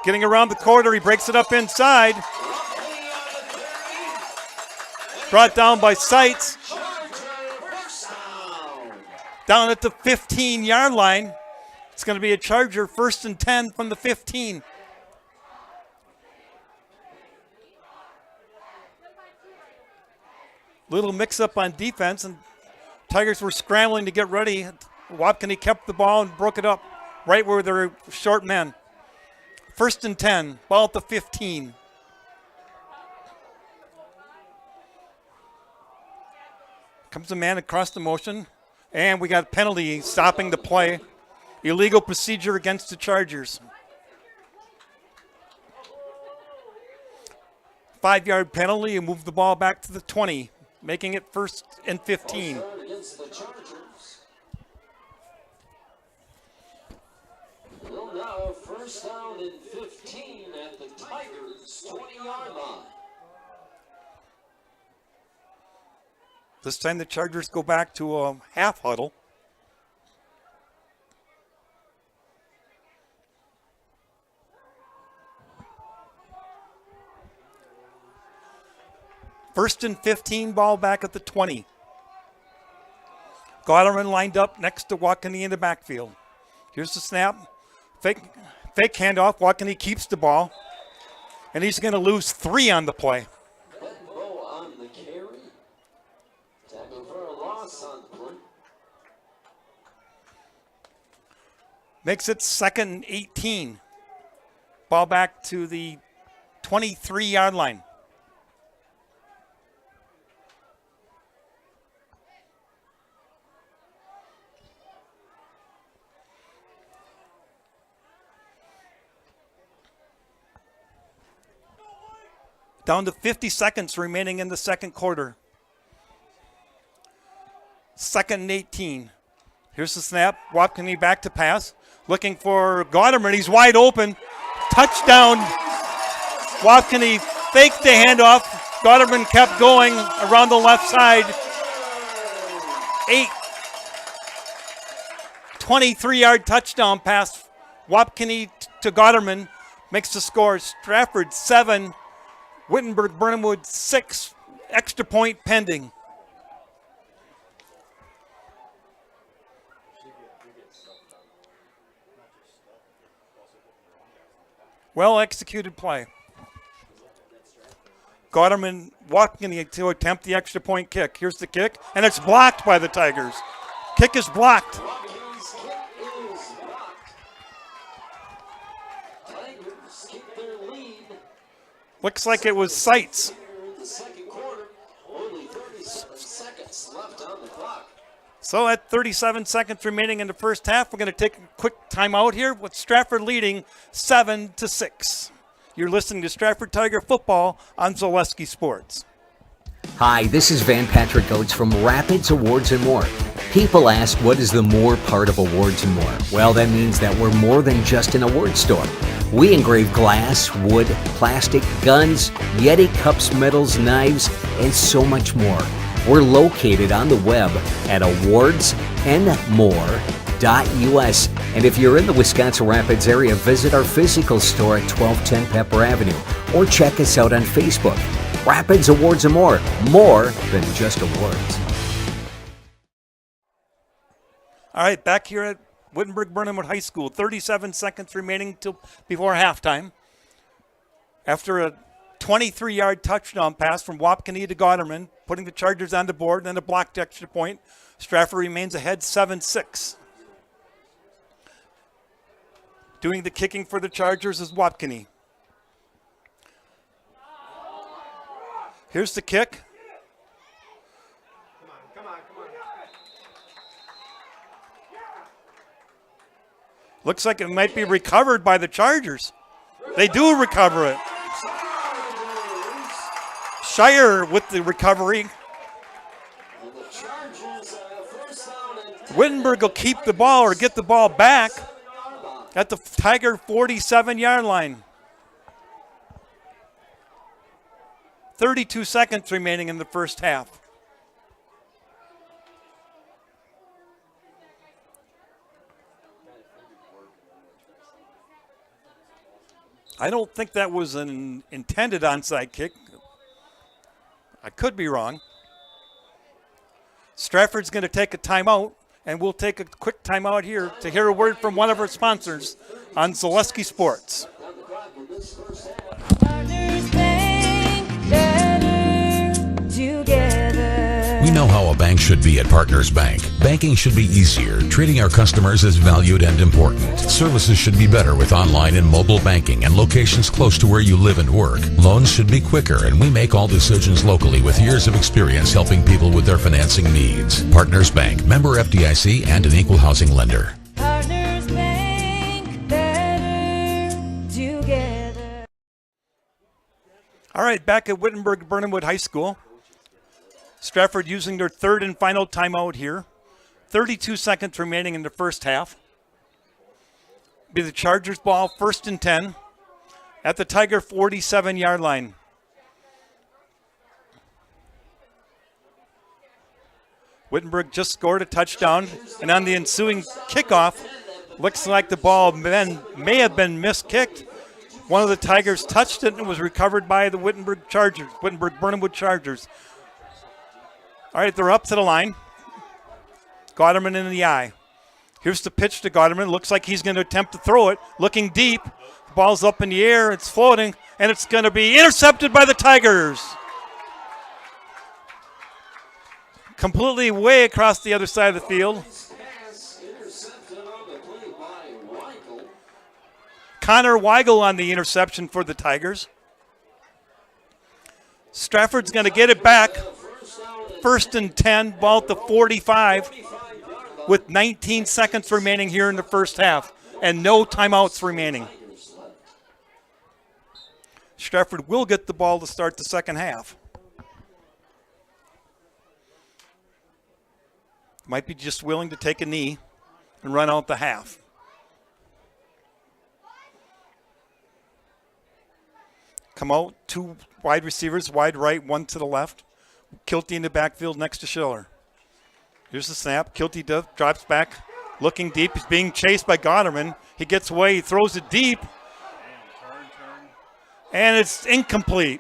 Getting around the corner, he breaks it up inside. Brought down by Seitz. Down at the 15-yard line. It's going to be a Charger 1st and 10 from the 15. Little mix-up on defense, and Tigers were scrambling to get ready. Wapkany kept the ball and broke it up right where their short men. 1st and 10, ball at the 15. Comes a man across the motion, and we got a penalty stopping the play. Illegal procedure against the Chargers. 5-yard penalty and move the ball back to the 20. Making it 1st and 15. Well, now 1st down and 15 at the Tigers' 20-yard line. This time the Chargers go back to a half huddle. First and 15, ball back at the 20. Gotterman lined up next to Wapkany in the backfield. Here's the snap. Fake handoff. Wapkany keeps the ball. And he's going to lose 3 on the play. On the carry. Tackle for a loss on the play. Makes it 2nd and 18. Ball back to the 23-yard line. Down to 50 seconds remaining in the second quarter. 2nd and 18. Here's the snap. Wapkini back to pass. Looking for Gauderman. He's wide open. Touchdown. Wapkini faked the handoff. Gauderman kept going around the left side. 23-yard touchdown pass. Wapkini to Gauderman makes the score. Stratford 7, Wittenberg-Birnamwood 6. Extra point pending. Well executed play. Gauderman Wapkini to attempt the extra point kick. Here's the kick, and it's blocked by the Tigers. Kick is blocked. Looks like it was Seitz. So at 37 seconds remaining in the first half, we're going to take a quick timeout here with Stratford leading 7-6. You're listening to Stratford Tiger football on Zaleski Sports. Hi, this is Van Patrick Oates from Rapids Awards and More. People ask, what is the more part of Awards and More? Well, that means that we're more than just an award store. We engrave glass, wood, plastic, guns, Yeti cups, medals, knives, and so much more. We're located on the web at awardsandmore.us. And if you're in the Wisconsin Rapids area, visit our physical store at 1210 Pepper Avenue or check us out on Facebook. Rapids Awards and More than just awards. All right, back here at Wittenberg-Birnamwood High School, 37 seconds remaining till before halftime. After a 23-yard touchdown pass from Wapkini to Gauderman, putting the Chargers on the board, and then a blocked extra point, Stratford remains ahead 7-6. Doing the kicking for the Chargers is Wapkini. Here's the kick. Looks like it might be recovered by the Chargers. They do recover it. Shire with the recovery. Wittenberg will keep the ball or get the ball back at the Tiger 47-yard line. 32 seconds remaining in the first half. I don't think that was an intended onside kick. I could be wrong. Stratford's going to take a timeout, and we'll take a quick timeout here to hear a word from one of our sponsors on Zaleski Sports. We know how a bank should be at Partners Bank. Banking should be easier, treating our customers as valued and important. Services should be better with online and mobile banking and locations close to where you live and work. Loans should be quicker, and we make all decisions locally with years of experience helping people with their financing needs. Partners Bank, member FDIC, and an equal housing lender. Partners Bank, better together. All right, back at Wittenberg-Birnamwood High School. Stratford using their third and final timeout here. 32 seconds remaining in the first half. Be the Chargers ball, 1st and 10 at the Tiger 47-yard line. Wittenberg just scored a touchdown, and on the ensuing kickoff, looks like the ball may have been miskicked. One of the Tigers touched it and was recovered by the Wittenberg-Birnamwood Chargers. All right, they're up to the line. Gauderman in the eye. Here's the pitch to Gauderman. Looks like he's going to attempt to throw it. Looking deep. The ball's up in the air. It's floating, and it's going to be intercepted by the Tigers. Completely way across the other side of the field. Connor Weigel on the interception for the Tigers. Stratford's going to get it back. 1st and 10, ball at the 45 with 19 seconds remaining here in the first half and no timeouts remaining. Stratford will get the ball to start the second half. Might be just willing to take a knee and run out the half. Come out, 2 wide receivers, wide right, 1 to the left. Kilty in the backfield next to Schiller. Here's the snap. Kilty drops back, looking deep. He's being chased by Goderman. He gets away. He throws it deep. And it's incomplete.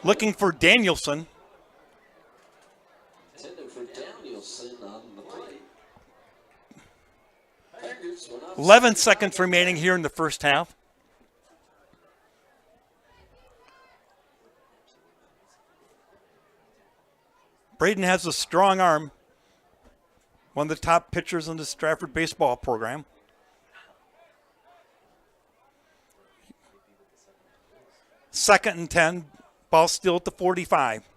Looking for Danielson. 11 seconds remaining here in the first half. Braden has a strong arm. One of the top pitchers in the Stratford baseball program. Second and 10. Ball still at the 45.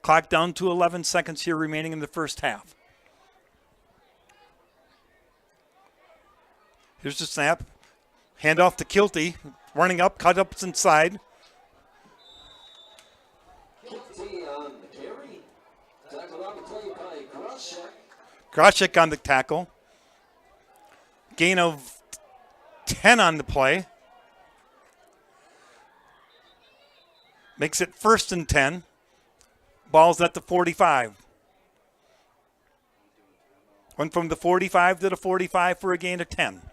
Clock down to 11 seconds here remaining in the first half. Here's the snap. Hand off to Kilty. Running up, cut up inside. Groshek on the tackle. Gain of 10 on the play. Makes it 1st and 10. Ball's at the 45. Went from the 45 to the 45 for a gain of 10.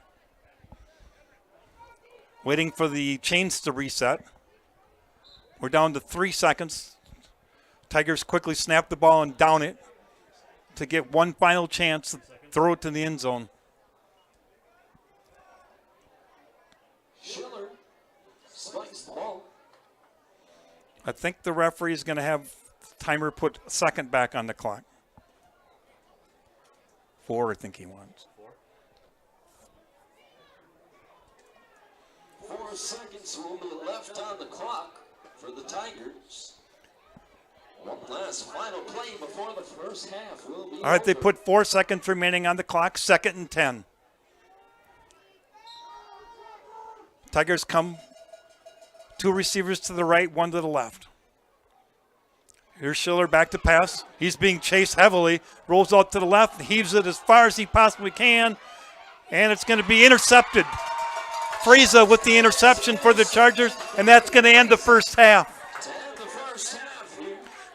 Waiting for the chains to reset. We're down to 3 seconds. Tigers quickly snap the ball and down it to get one final chance to throw it to the end zone. Schiller spikes the ball. I think the referee is going to have timer put a second back on the clock. 4, I think he wants. 4 seconds will be left on the clock for the Tigers. One last final play before the first half will be All right, they over. put 4 seconds remaining on the clock, 2nd and 10. Tigers come 2 receivers to the right, 1 to the left. Here's Schiller back to pass. He's being chased heavily, rolls out to the left, heaves it as far as he possibly can, and it's going to be intercepted. Frieza with the interception for the Chargers, and that's going to end the first half.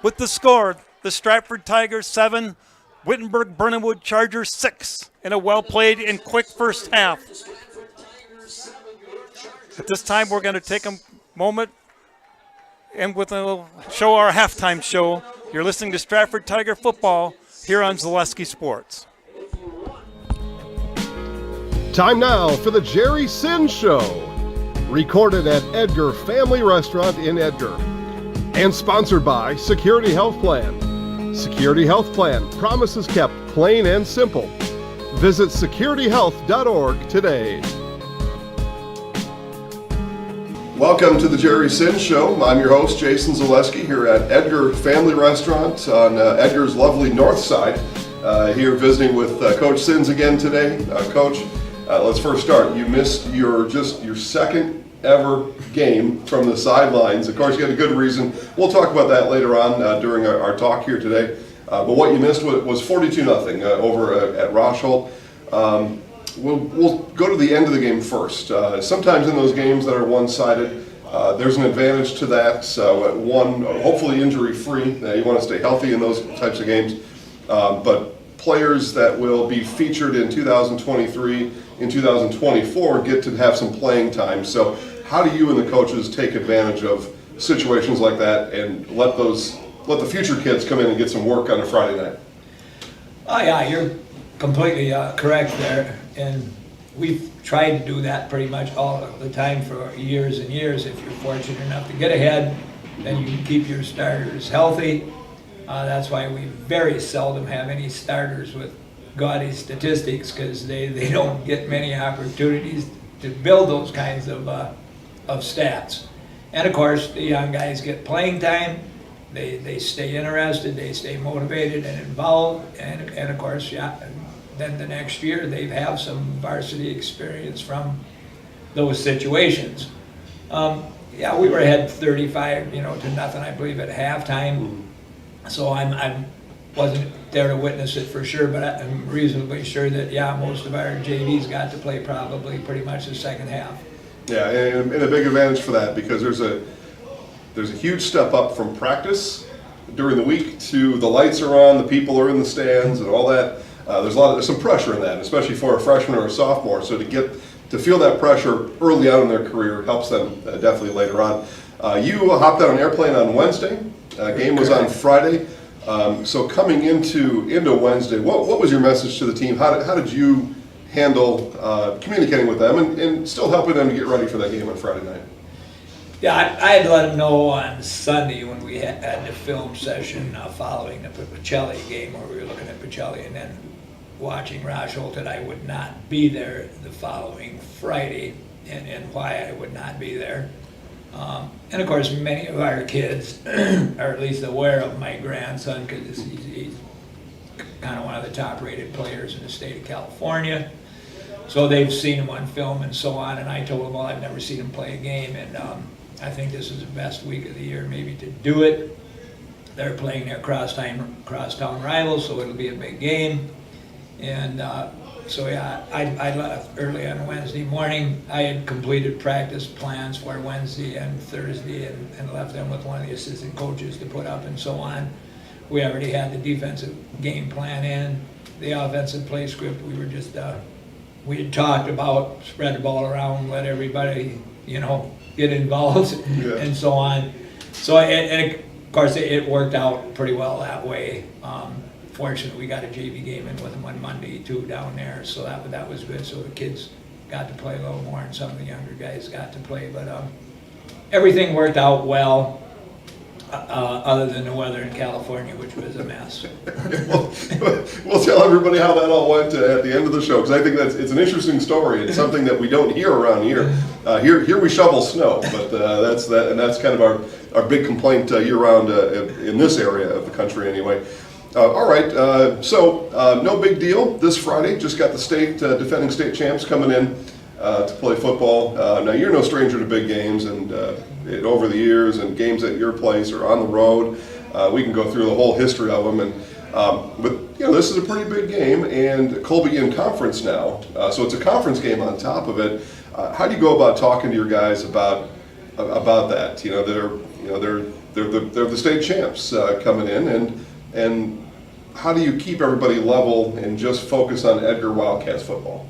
With the score, the Stratford Tigers 7, Wittenberg-Birnamwood Chargers 6, in a well-played and quick first half. At this time, we're going to take a moment and show our halftime show. You're listening to Stratford Tiger Football here on Zaleski Sports. Time now for the Jerry Sin Show, recorded at Edgar Family Restaurant in Edgar, and sponsored by Security Health Plan. Security Health Plan, promises kept, plain and simple. Visit securityhealth.org today. Welcome to the Jerry Sin Show. I'm your host, Jason Zaleski, here at Edgar Family Restaurant on Edgar's lovely north side. Here visiting with Coach Sins again today. Coach, let's first start. You missed your second ever game from the sidelines. Of course, you had a good reason. We'll talk about that later on during our talk here today. But what you missed was 42-0 over at Rosholt. We'll go to the end of the game first. Sometimes in those games that are one-sided, there's an advantage to that. One, hopefully injury-free. You want to stay healthy in those types of games. But players that will be featured in 2023, in 2024 get to have some playing time. So how do you and the coaches take advantage of situations like that and let the future kids come in and get some work on a Friday night? Oh yeah, you're completely correct there. And we've tried to do that pretty much all the time for years and years. If you're fortunate enough to get ahead, then you can keep your starters healthy. That's why we very seldom have any starters with gaudy statistics, because they don't get many opportunities to build those kinds of stats. And of course, the young guys get playing time. They stay interested, they stay motivated and involved, and of course, yeah, then the next year they have some varsity experience from those situations. Yeah, we were ahead 35, to nothing, I believe, at halftime. So I wasn't there to witness it for sure, but I'm reasonably sure that, yeah, most of our JVs got to play probably pretty much the second half. Yeah, and a big advantage for that because there's a huge step up from practice during the week to the lights are on, the people are in the stands, and all that. There's some pressure in that, especially for a freshman or a sophomore. So to feel that pressure early on in their career helps them definitely later on. You hopped on an airplane on Wednesday. Game was on Friday. So coming into Wednesday, what was your message to the team? How did you handle communicating with them and still helping them to get ready for that game on Friday night? Yeah, I had let them know on Sunday when we had the film session following the Pacelli game where we were looking at Pacelli and then watching Rajholt that I would not be there the following Friday and why I would not be there. And of course, many of our kids are at least aware of my grandson because he's kind of one of the top-rated players in the state of California. So they've seen him on film and so on, and I told them, well, I've never seen him play a game, and I think this is the best week of the year maybe to do it. They're playing their crosstown rivals, so it'll be a big game. And so yeah, I left early on Wednesday morning. I had completed practice plans for Wednesday and Thursday and left them with one of the assistant coaches to put up and so on. We already had the defensive game plan in, the offensive play script. We were just, we had talked about spread the ball around, let everybody, get involved and so on. So, and of course, it worked out pretty well that way. Fortunately, we got a JV game in with them on Monday too down there, so that was good. So the kids got to play a little more, and some of the younger guys got to play. But everything worked out well, other than the weather in California, which was a mess. We'll tell everybody how that all went at the end of the show, because I think it's an interesting story. It's something that we don't hear around here. Here we shovel snow, but that's kind of our big complaint year-round in this area of the country anyway. All right, so no big deal this Friday. Just got the defending state champs coming in to play football. Now you're no stranger to big games, and over the years and games at your place or on the road, we can go through the whole history of them. But this is a pretty big game, and Colby in conference now, so it's a conference game on top of it. How do you go about talking to your guys about that? They're the state champs coming in, and how do you keep everybody level and just focus on Edgar Wildcats football?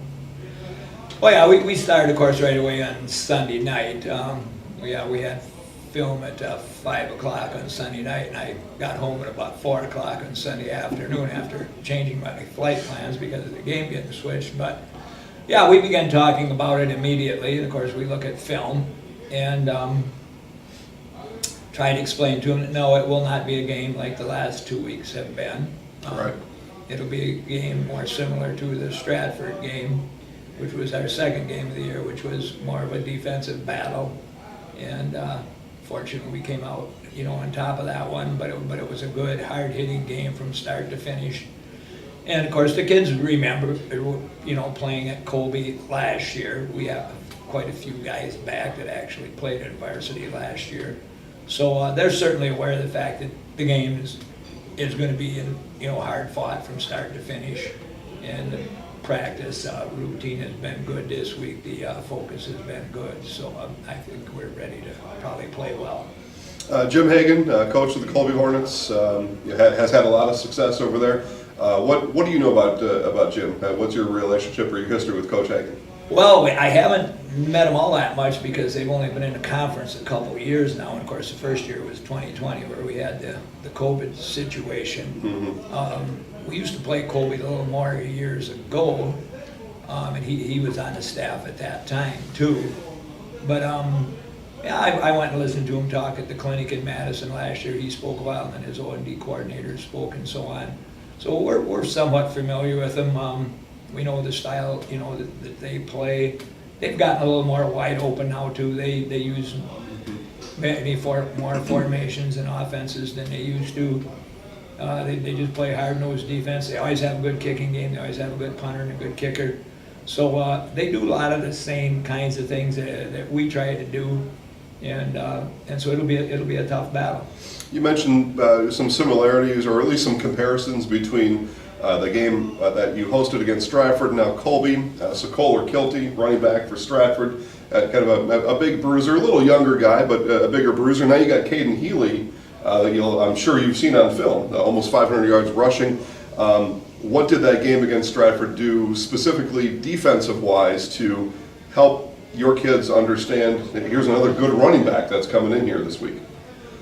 Well, yeah, we started, of course, right away on Sunday night. We had film at 5 o'clock on Sunday night, and I got home at about 4 o'clock on Sunday afternoon after changing my flight plans because of the game getting switched. But yeah, we began talking about it immediately, and of course we look at film and try to explain to them that no, it will not be a game like the last 2 weeks have been. Right. It'll be a game more similar to the Stratford game, which was our second game of the year, which was more of a defensive battle. And fortunately, we came out, on top of that one. But it was a good, hard-hitting game from start to finish. And of course, the kids remember, playing at Colby last year. We have quite a few guys back that actually played at varsity last year. So they're certainly aware of the fact that the game is going to be hard fought from start to finish. And the practice routine has been good this week. The focus has been good. So I think we're ready to probably play well. Jim Hagan, coach of the Colby Hornets, has had a lot of success over there. What do you know about Jim? What's your relationship or your history with Coach Hagan? Well, I haven't met them all that much because they've only been in the conference a couple of years now. And of course, the first year was 2020 where we had the COVID situation. Mm-hmm. We used to play Colby a little more years ago, and he was on the staff at that time too. But yeah, I went and listened to him talk at the clinic in Madison last year. He spoke a while, and then his O&D coordinator spoke and so on. So we're somewhat familiar with him. We know the style, that they play. They've gotten a little more wide open now too. They use many more formations and offenses than they used to. They just play hard-nosed defense. They always have a good kicking game. They always have a good punter and a good kicker. So they do a lot of the same kinds of things that we try to do. and so it'll be a tough battle. You mentioned some similarities, or at least some comparisons between the game that you hosted against Stratford, now Colby, Sokol or Kilty, running back for Stratford, kind of a big bruiser, a little younger guy, but a bigger bruiser. Now you got Caden Healy, that I'm sure you've seen on film, almost 500 yards rushing. What did that game against Stratford do specifically defensive-wise to help your kids understand that here's another good running back that's coming in here this week?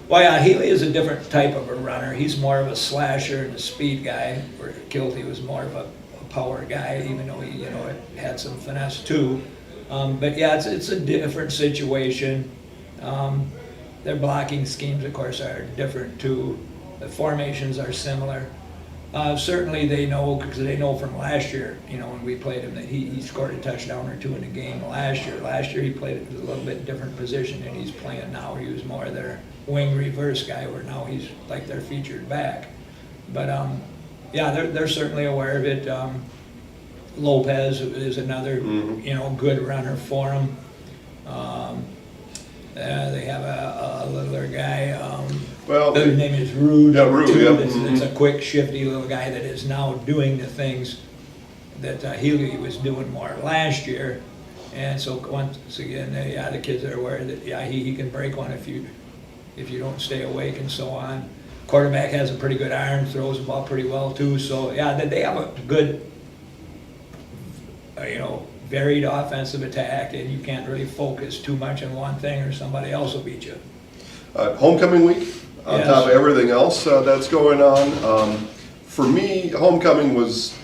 Well, yeah, Healy is a different type of a runner. He's more of a slasher and a speed guy, where Kilty was more of a power guy, even though he, had some finesse too. But yeah, it's a different situation. Their blocking schemes, of course, are different too. The formations are similar. Certainly they know, because they know from last year, when we played him, that he scored a touchdown or two in a game last year. Last year he played a little bit different position than he's playing now. He was more their wing reverse guy, where now he's like their featured back. But yeah, they're certainly aware of it. Lopez is another, good runner for them. They have a littler guy. His name is Rude. Yeah, Rude. It's a quick, shifty little guy that is now doing the things that Healy was doing more last year. And so once again, the kids are aware that he can break one if you don't stay awake and so on. Quarterback has a pretty good arm, throws the ball pretty well too. So yeah, they have a good, varied offensive attack, and you can't really focus too much on one thing or somebody else will beat you. Homecoming week, on top of everything else that's going on. For me, homecoming was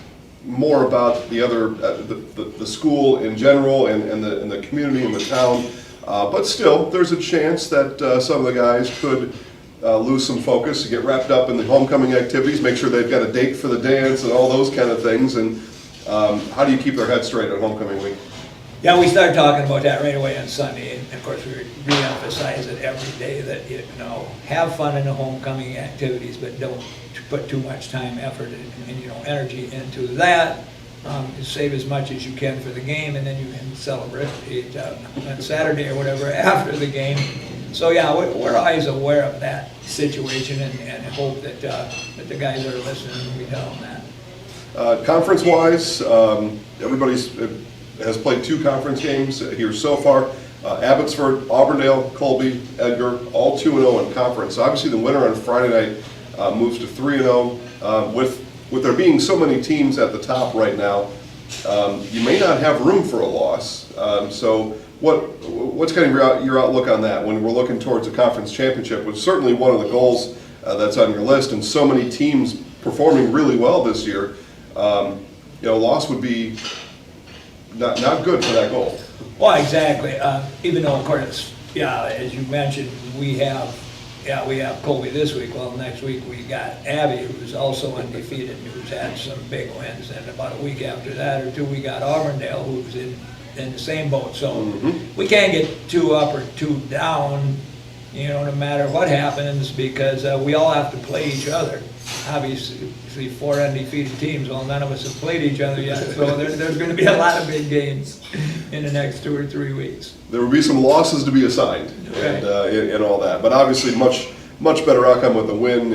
more about the other, the school in general and the community and the town. But still, there's a chance that some of the guys could lose some focus, get wrapped up in the homecoming activities, make sure they've got a date for the dance and all those kind of things. And how do you keep their head straight on homecoming week? Yeah, we started talking about that right away on Sunday, and of course we re-emphasize it every day that, have fun in the homecoming activities, but don't put too much time, effort, and energy into that. Save as much as you can for the game, and then you can celebrate it on Saturday or whatever after the game. So yeah, we're always aware of that situation, and hope that the guys are listening when we tell them that. Conference-wise, everybody has played 2 conference games here so far. Abbotsford, Auburndale, Colby, Edgar, all 2-0 in conference. Obviously, the winner on Friday night moves to 3-0. With there being so many teams at the top right now, you may not have room for a loss. So what's kind of your outlook on that when we're looking towards a conference championship, which is certainly one of the goals that's on your list, and so many teams performing really well this year. Loss would be not good for that goal. Well, exactly. Even though, of course, as you mentioned, we have Colby this week. Well, next week we got Abby, who's also undefeated, who's had some big wins. And about a week after that or 2, we got Auburndale, who's in the same boat. So we can't get too up or too down, no matter what happens, because we all have to play each other. Obviously, 4 undefeated teams. Well, none of us have played each other yet, so there's going to be a lot of big games in the next 2 or 3 weeks. There will be some losses to be assigned, and all that. But obviously, much better outcome with the win.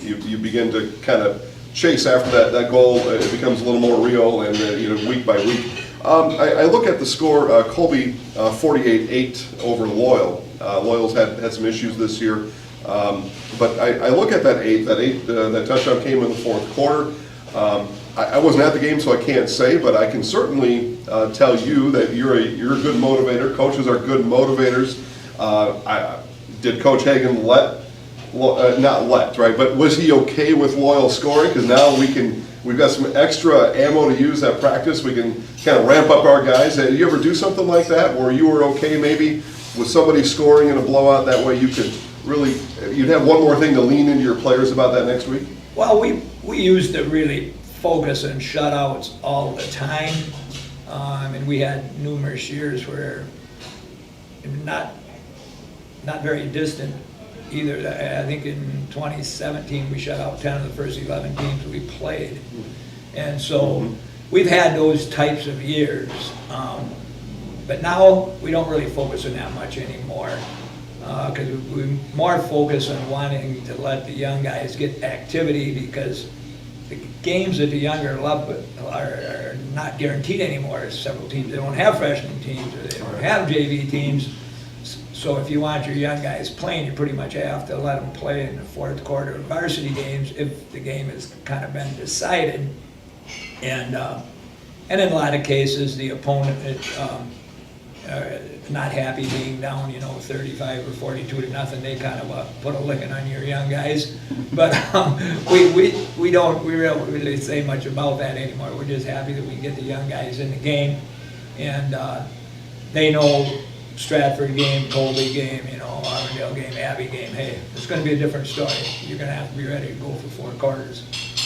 You begin to kind of chase after that goal. It becomes a little more real, and week by week. I look at the score. Colby 48-8 over Loyal. Loyal's had some issues this year. But I look at that touchdown came in the 4th quarter. I wasn't at the game, so I can't say, but I can certainly tell you that you're a good motivator. Coaches are good motivators. Did Coach Hagan not let, right? But was he okay with Loyal scoring? Because now we've got some extra ammo to use at practice. We can kind of ramp up our guys. Did you ever do something like that where you were okay maybe with somebody scoring in a blowout? That way you could really, you'd have one more thing to lean into your players about that next week? Well, we used to really focus on shutouts all the time. And we had numerous years where not very distant either. I think in 2017 we shut out 10 of the first 11 teams we played. And so we've had those types of years. But now we don't really focus on that much anymore. because we're more focused on wanting to let the young guys get activity, because the games that the younger love are not guaranteed anymore. Several teams, they don't have freshman teams, or they don't have JV teams. So if you want your young guys playing, you pretty much have to let them play in the fourth quarter of varsity games if the game has kind of been decided. And in a lot of cases, the opponent not happy being down, 35 or 42 to nothing. They kind of put a licking on your young guys. But we don't really say much about that anymore. We're just happy that we get the young guys in the game, and they know Stratford game, Colby game, Armendale game, Abbey game. Hey, it's going to be a different story. You're going to have to be ready to go for 4 quarters.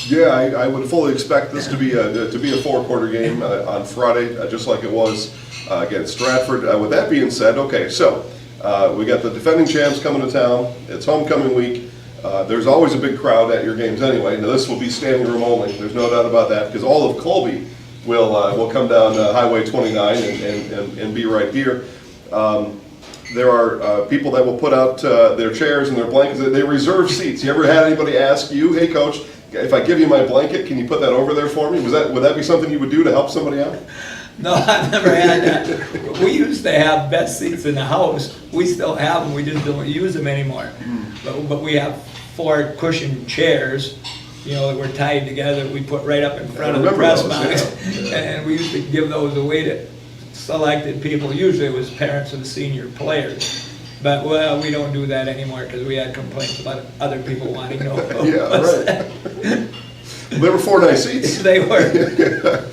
Yeah, I would fully expect this to be a 4-quarter game on Friday, just like it was against Stratford. With that being said, okay, so we got the defending champs coming to town. It's homecoming week. There's always a big crowd at your games anyway. Now this will be standing room only. There's no doubt about that, because all of Colby will come down Highway 29 and be right here. There are people that will put out their chairs and their blankets. They reserve seats. You ever had anybody ask you, "Hey, coach, if I give you my blanket, can you put that over there for me?" Would that be something you would do to help somebody out? No, I've never had that. We used to have best seats in the house. We still have them. We just don't use them anymore. But we have 4 cushioned chairs, that were tied together. We put right up in front of the press box, and we used to give those away to selected people. Usually it was parents of the senior players. But, well, we don't do that anymore because we had complaints about other people wanting to know. Yeah, right. They were 4 nice seats. They were.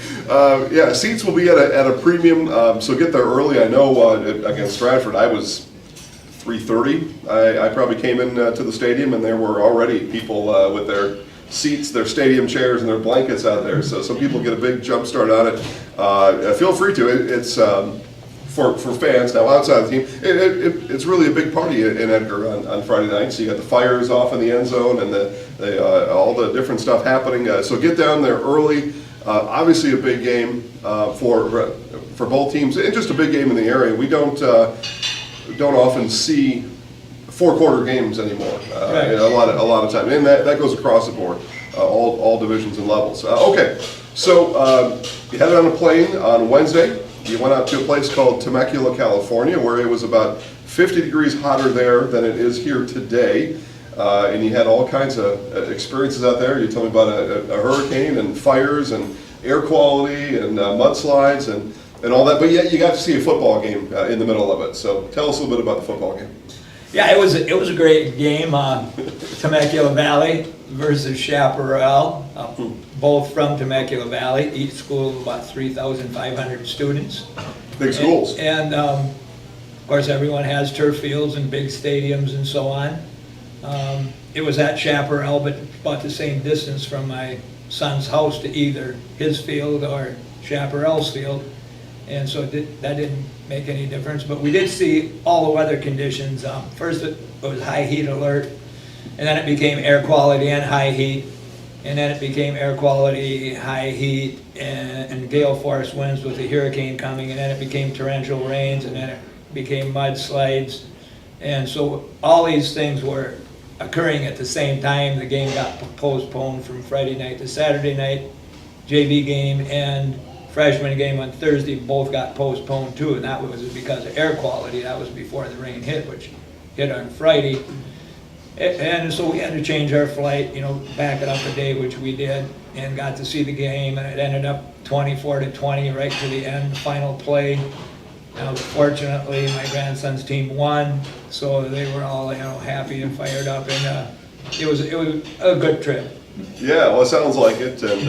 Yeah, seats will be at a premium, so get there early. I know against Stratford, I was 3:30. I probably came in to the stadium, and there were already people with their seats, their stadium chairs, and their blankets out there. So some people get a big jump start on it. Feel free to. It's for fans. Now outside the team, it's really a big party in Edgar on Friday night. So you got the fires off in the end zone, and all the different stuff happening. So get down there early. Obviously a big game for both teams, and just a big game in the area. We don't often see 4-quarter games anymore. Right. A lot of time, and that goes across the board, all divisions and levels. Okay, so you headed on a plane on Wednesday. You went out to a place called Temecula, California, where it was about 50 degrees hotter there than it is here today. And you had all kinds of experiences out there. You told me about a hurricane and fires and air quality and mudslides and all that. But yet you got to see a football game in the middle of it. So tell us a little bit about the football game. Yeah, it was a great game. Temecula Valley versus Chaparral, both from Temecula Valley. Each school of about 3,500 students. Big schools. And of course, everyone has turf fields and big stadiums and so on. It was at Chaparral, but about the same distance from my son's house to either his field or Chaparral's field. And so that didn't make any difference. But we did see all the weather conditions. First it was high heat alert, and then it became air quality and high heat, and then it became air quality, high heat, and gale force winds with the hurricane coming, and then it became torrential rains, and then it became mudslides. And so all these things were occurring at the same time. The game got postponed from Friday night to Saturday night. JV game and freshman game on Thursday both got postponed too, and that was because of air quality. That was before the rain hit, which hit on Friday. And so we had to change our flight, back it up a day, which we did, and got to see the game, and it ended up 24-20 right to the end, the final play. Fortunately, my grandson's team won, so they were all happy and fired up, and it was a good trip. Yeah, well, it sounds like it, and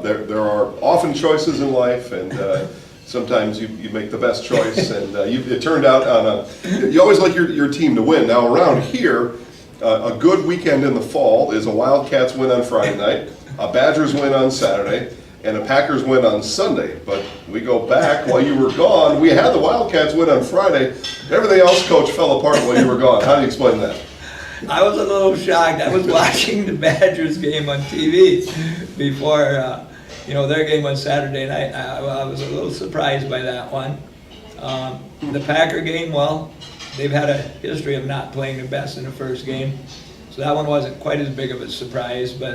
there are often choices in life, and sometimes you make the best choice, and it turned out on you always like your team to win. Now around here, a good weekend in the fall is a Wildcats win on Friday night, a Badgers win on Saturday, and a Packers win on Sunday. But we go back, while you were gone, we had the Wildcats win on Friday. Everything else, Coach, fell apart while you were gone. How do you explain that? I was a little shocked. I was watching the Badgers game on TV before, their game on Saturday night. I was a little surprised by that one. The Packer game, well, they've had a history of not playing their best in the first game. So that one wasn't quite as big of a surprise, but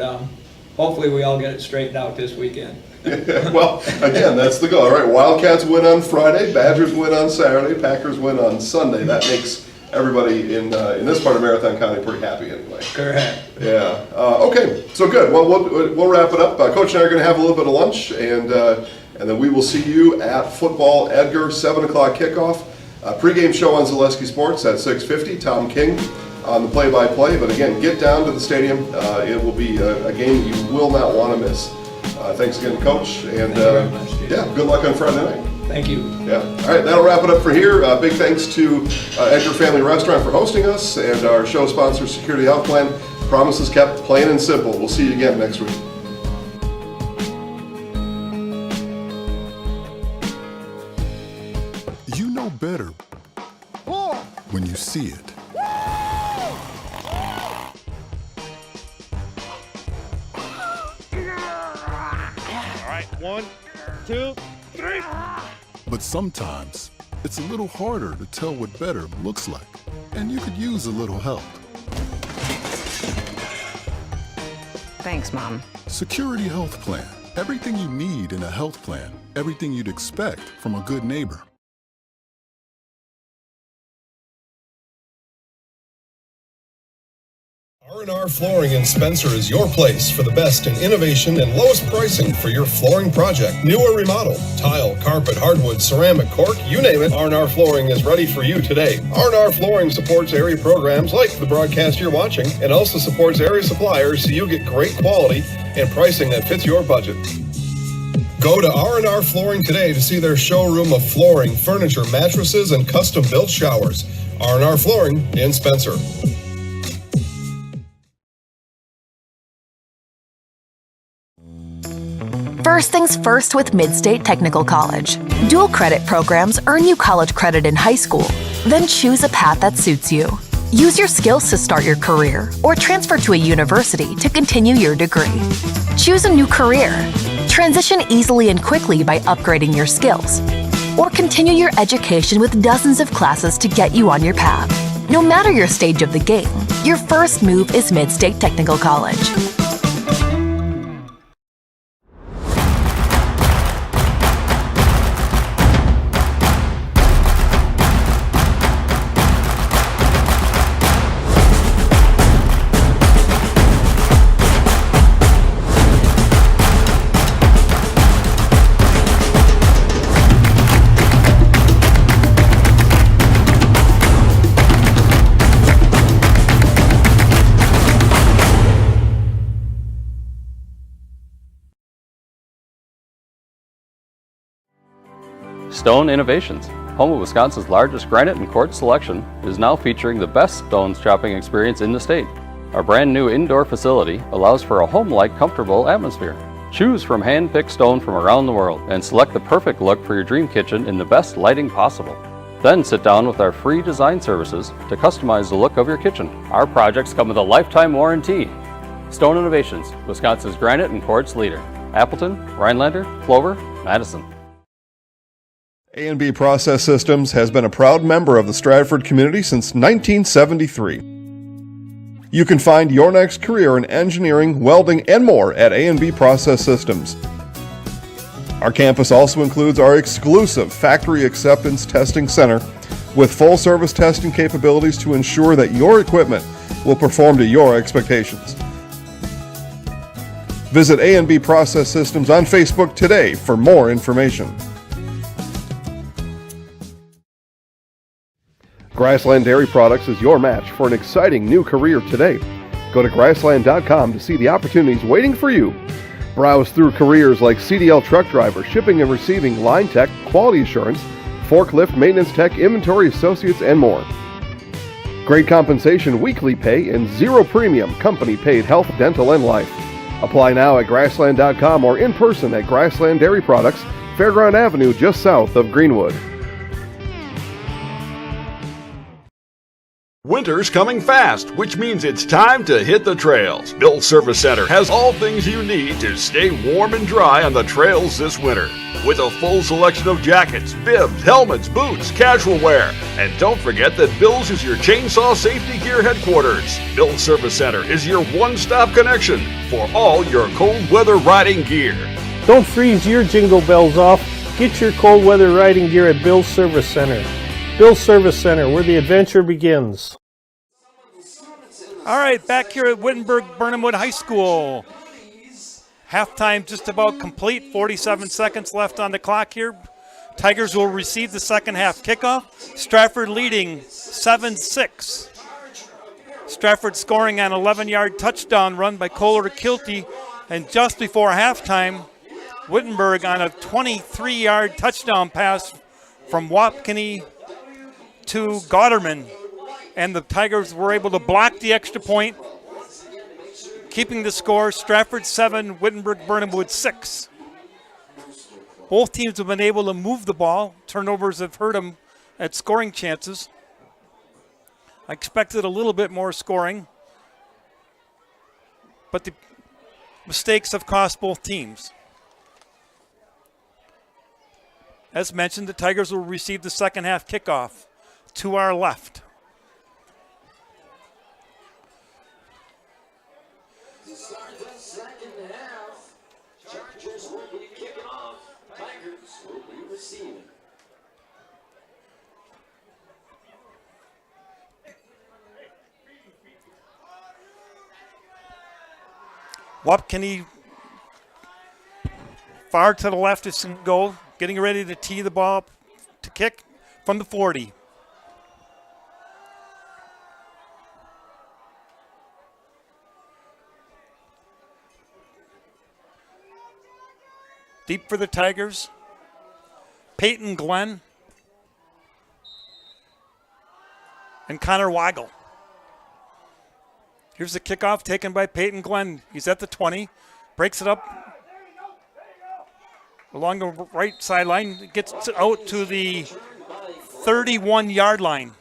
hopefully we all get it straightened out this weekend. Well, again, that's the goal. All right, Wildcats win on Friday, Badgers win on Saturday, Packers win on Sunday. That makes everybody in this part of Marathon County pretty happy anyway. Correct. Yeah. Okay, so good. Well, we'll wrap it up. Coach and I are going to have a little bit of lunch, and then we will see you at Football Edgar, 7 o'clock kickoff. Pre-game show on Zaleski Sports at 6:50. Tom King on the play-by-play. But again, get down to the stadium. It will be a game you will not want to miss. Thanks again, Coach, and yeah, good luck on Friday night. Thank you. Yeah. All right, that'll wrap it up for here. Big thanks to Edgar Family Restaurant for hosting us, and our show sponsor, Security Health Plan. Promises kept, plain and simple. We'll see you again next week. You know better when you see it. All right, 1, 2, 3. But sometimes it's a little harder to tell what better looks like, and you could use a little help. Thanks, Mom. Security Health Plan. Everything you need in a health plan. Everything you'd expect from a good neighbor. R&R Flooring in Spencer is your place for the best in innovation and lowest pricing for your flooring project. New or remodel, tile, carpet, hardwood, ceramic, cork, you name it, R&R Flooring is ready for you today. R&R Flooring supports area programs like the broadcast you're watching and also supports area suppliers so you get great quality and pricing that fits your budget. Go to R&R Flooring today to see their showroom of flooring, furniture, mattresses, and custom-built showers. R&R Flooring in Spencer. First things first with Mid-State Technical College. Dual credit programs earn you college credit in high school. Then choose a path that suits you. Use your skills to start your career or transfer to a university to continue your degree. Choose a new career. Transition easily and quickly by upgrading your skills. Or continue your education with dozens of classes to get you on your path. No matter your stage of the game, your first move is Mid-State Technical College. Stone Innovations, home of Wisconsin's largest granite and quartz selection, is now featuring the best stone shopping experience in the state. Our brand new indoor facility allows for a home-like, comfortable atmosphere. Choose from hand-picked stone from around the world and select the perfect look for your dream kitchen in the best lighting possible. Then sit down with our free design services to customize the look of your kitchen. Our projects come with a lifetime warranty. Stone Innovations, Wisconsin's granite and quartz leader. Appleton, Rhinelander, Clover, Madison. A&B Process Systems has been a proud member of the Stratford community since 1973. You can find your next career in engineering, welding, and more at A&B Process Systems. Our campus also includes our exclusive Factory Acceptance Testing Center with full-service testing capabilities to ensure that your equipment will perform to your expectations. Visit A&B Process Systems on Facebook today for more information. Grassland Dairy Products is your match for an exciting new career today. Go to grassland.com to see the opportunities waiting for you. Browse through careers like CDL truck driver, shipping and receiving, line tech, quality assurance, forklift, maintenance tech, inventory associates, and more. Great compensation, weekly pay, and zero premium company paid health, dental, and life. Apply now at grassland.com or in person at Grassland Dairy Products, Fairground Avenue, just south of Greenwood. Winter's coming fast, which means it's time to hit the trails. Bill's Service Center has all things you need to stay warm and dry on the trails this winter. With a full selection of jackets, bibs, helmets, boots, casual wear. And don't forget that Bill's is your chainsaw safety gear headquarters. Bill's Service Center is your one-stop connection for all your cold weather riding gear. Don't freeze your jingle bells off. Get your cold weather riding gear at Bill's Service Center. Bill's Service Center, where the adventure begins. All right, back here at Wittenberg-Birnamwood High School. Halftime just about complete, 47 seconds left on the clock here. Tigers will receive the second half kickoff. Stratford leading 7-6. Stratford scoring an 11-yard touchdown run by Kohler Kilty. And just before halftime, Wittenberg on a 23-yard touchdown pass from Wapkini to Gotterman, and the Tigers were able to block the extra point, keeping the score Stratford 7, Wittenberg-Birnamwood 6. Both teams have been able to move the ball. Turnovers have hurt them at scoring chances. I expected a little bit more scoring, but the mistakes have cost both teams. As mentioned, the Tigers will receive the second half kickoff to our left. To start the second half, Chargers will be kicking off. Tigers will be receiving. Wapkini far to the left is in goal, getting ready to tee the ball up to kick from the 40. Deep for the Tigers. Peyton Glenn and Connor Weigel. Here's the kickoff taken by Peyton Glenn. He's at the 20, breaks it up along the right sideline, gets out to the 31-yard line.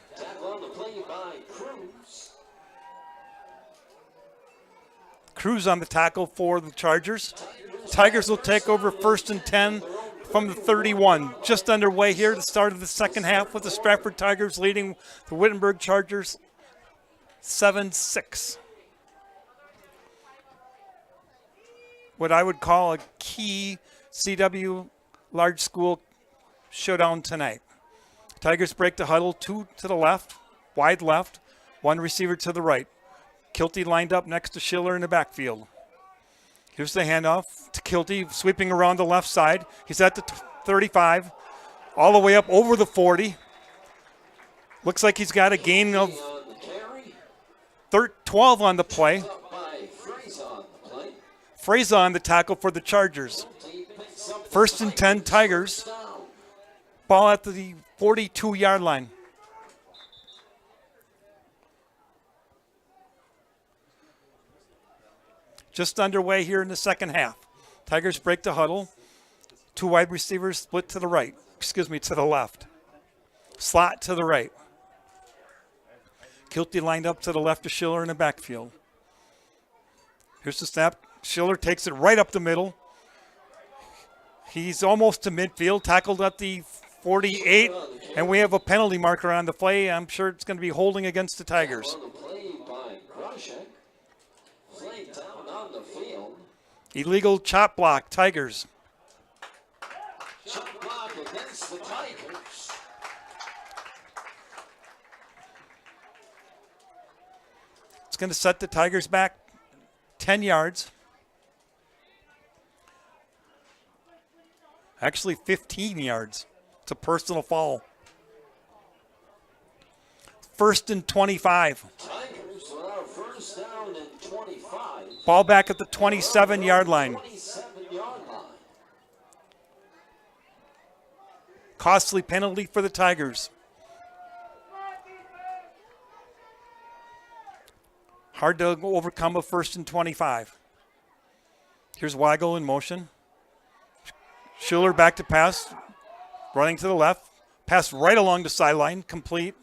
Cruz on the tackle for the Chargers. Tigers will take over 1st and 10 from the 31. Just underway here, the start of the second half with the Stratford Tigers leading the Wittenberg Chargers 7-6. What I would call a key CW large school showdown tonight. Tigers break the huddle, 2 to the left, wide left, 1 receiver to the right. Kilty lined up next to Schiller in the backfield. Here's the handoff to Kilty, sweeping around the left side. He's at the 35, all the way up over the 40. Looks like he's got a gain of 12 on the play. Fraser on the tackle for the Chargers. 1st and 10 Tigers. Ball at the 42-yard line. Just underway here in the second half. Tigers break the huddle. 2 wide receivers split to the right. To the left. Slot to the right. Kilty lined up to the left of Schiller in the backfield. Here's the snap. Schiller takes it right up the middle. He's almost to midfield, tackled at the 48, and we have a penalty marker on the play. I'm sure it's going to be holding against the Tigers. Illegal chop block, Tigers. Chop block against the Tigers. It's going to set the Tigers back 10 yards. Actually 15 yards. It's a personal foul. 1st and 25. Tigers without first down and 25. Ball back at the 27-yard line. 27-yard line. Costly penalty for the Tigers. Hard to overcome a 1st and 25. Here's Weigel in motion. Schiller back to pass, running to the left. Pass right along the sideline, complete.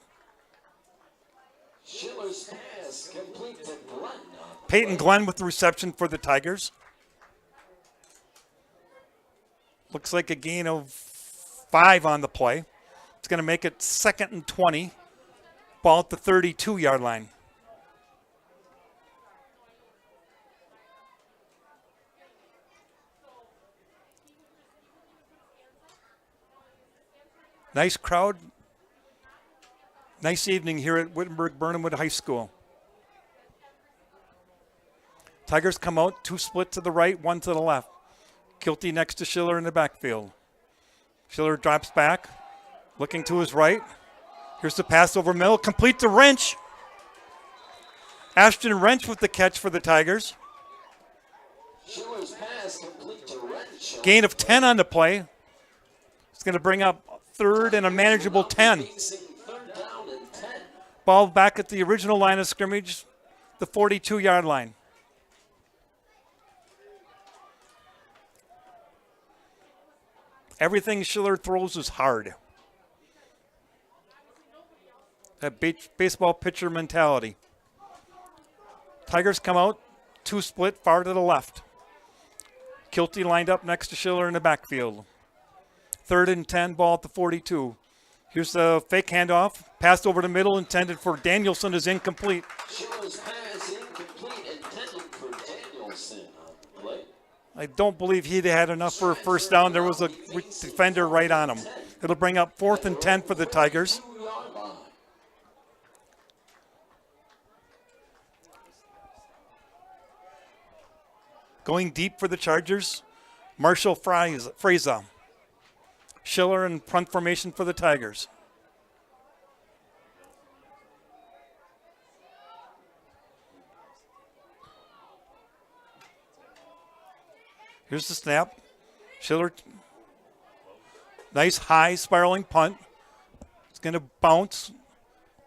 Peyton Glenn with the reception for the Tigers. Looks like a gain of 5 on the play. It's going to make it 2nd and 20. Ball at the 32-yard line. Nice crowd. Nice evening here at Wittenberg-Birnamwood High School. Tigers come out, 2 split to the right, 1 to the left. Kilty next to Schiller in the backfield. Schiller drops back, looking to his right. Here's the pass over middle, complete to Wrench. Ashton Wrench with the catch for the Tigers. Gain of 10 on the play. It's going to bring up 3rd and a manageable 10. Ball back at the original line of scrimmage, the 42-yard line. Everything Schiller throws is hard. That baseball pitcher mentality. Tigers come out, 2 split, far to the left. Kilty lined up next to Schiller in the backfield. 3rd and 10, ball at the 42. Here's the fake handoff. Passed over the middle, intended for Danielson, is incomplete. I don't believe he'd had enough for a first down. There was a defender right on him. It'll bring up 4th and 10 for the Tigers. Going deep for the Chargers, Marshall Fraser. Schiller in front formation for the Tigers. Here's the snap. Schiller, nice high spiraling punt. It's going to bounce.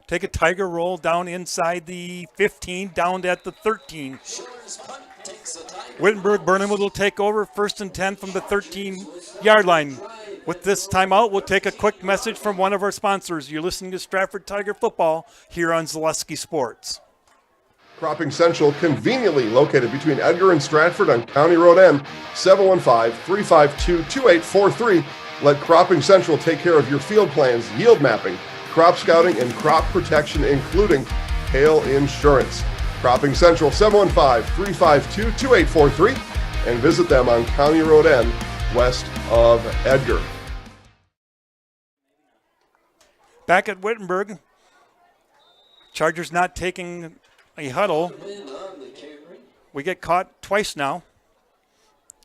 Take a Tiger roll down inside the 15, down at the 13. Wittenberg-Birnamwood will take over, 1st and 10 from the 13-yard line. With this timeout, we'll take a quick message from one of our sponsors. You're listening to Stratford Tiger Football here on Zaleski Sports. Cropping Central, conveniently located between Edgar and Stratford on County Road N, 715-352-2843. Let Cropping Central take care of your field plans, yield mapping, crop scouting, and crop protection, including hail insurance. Cropping Central, 715-352-2843, and visit them on County Road N, west of Edgar. Back at Wittenberg, Chargers not taking a huddle. We get caught twice now.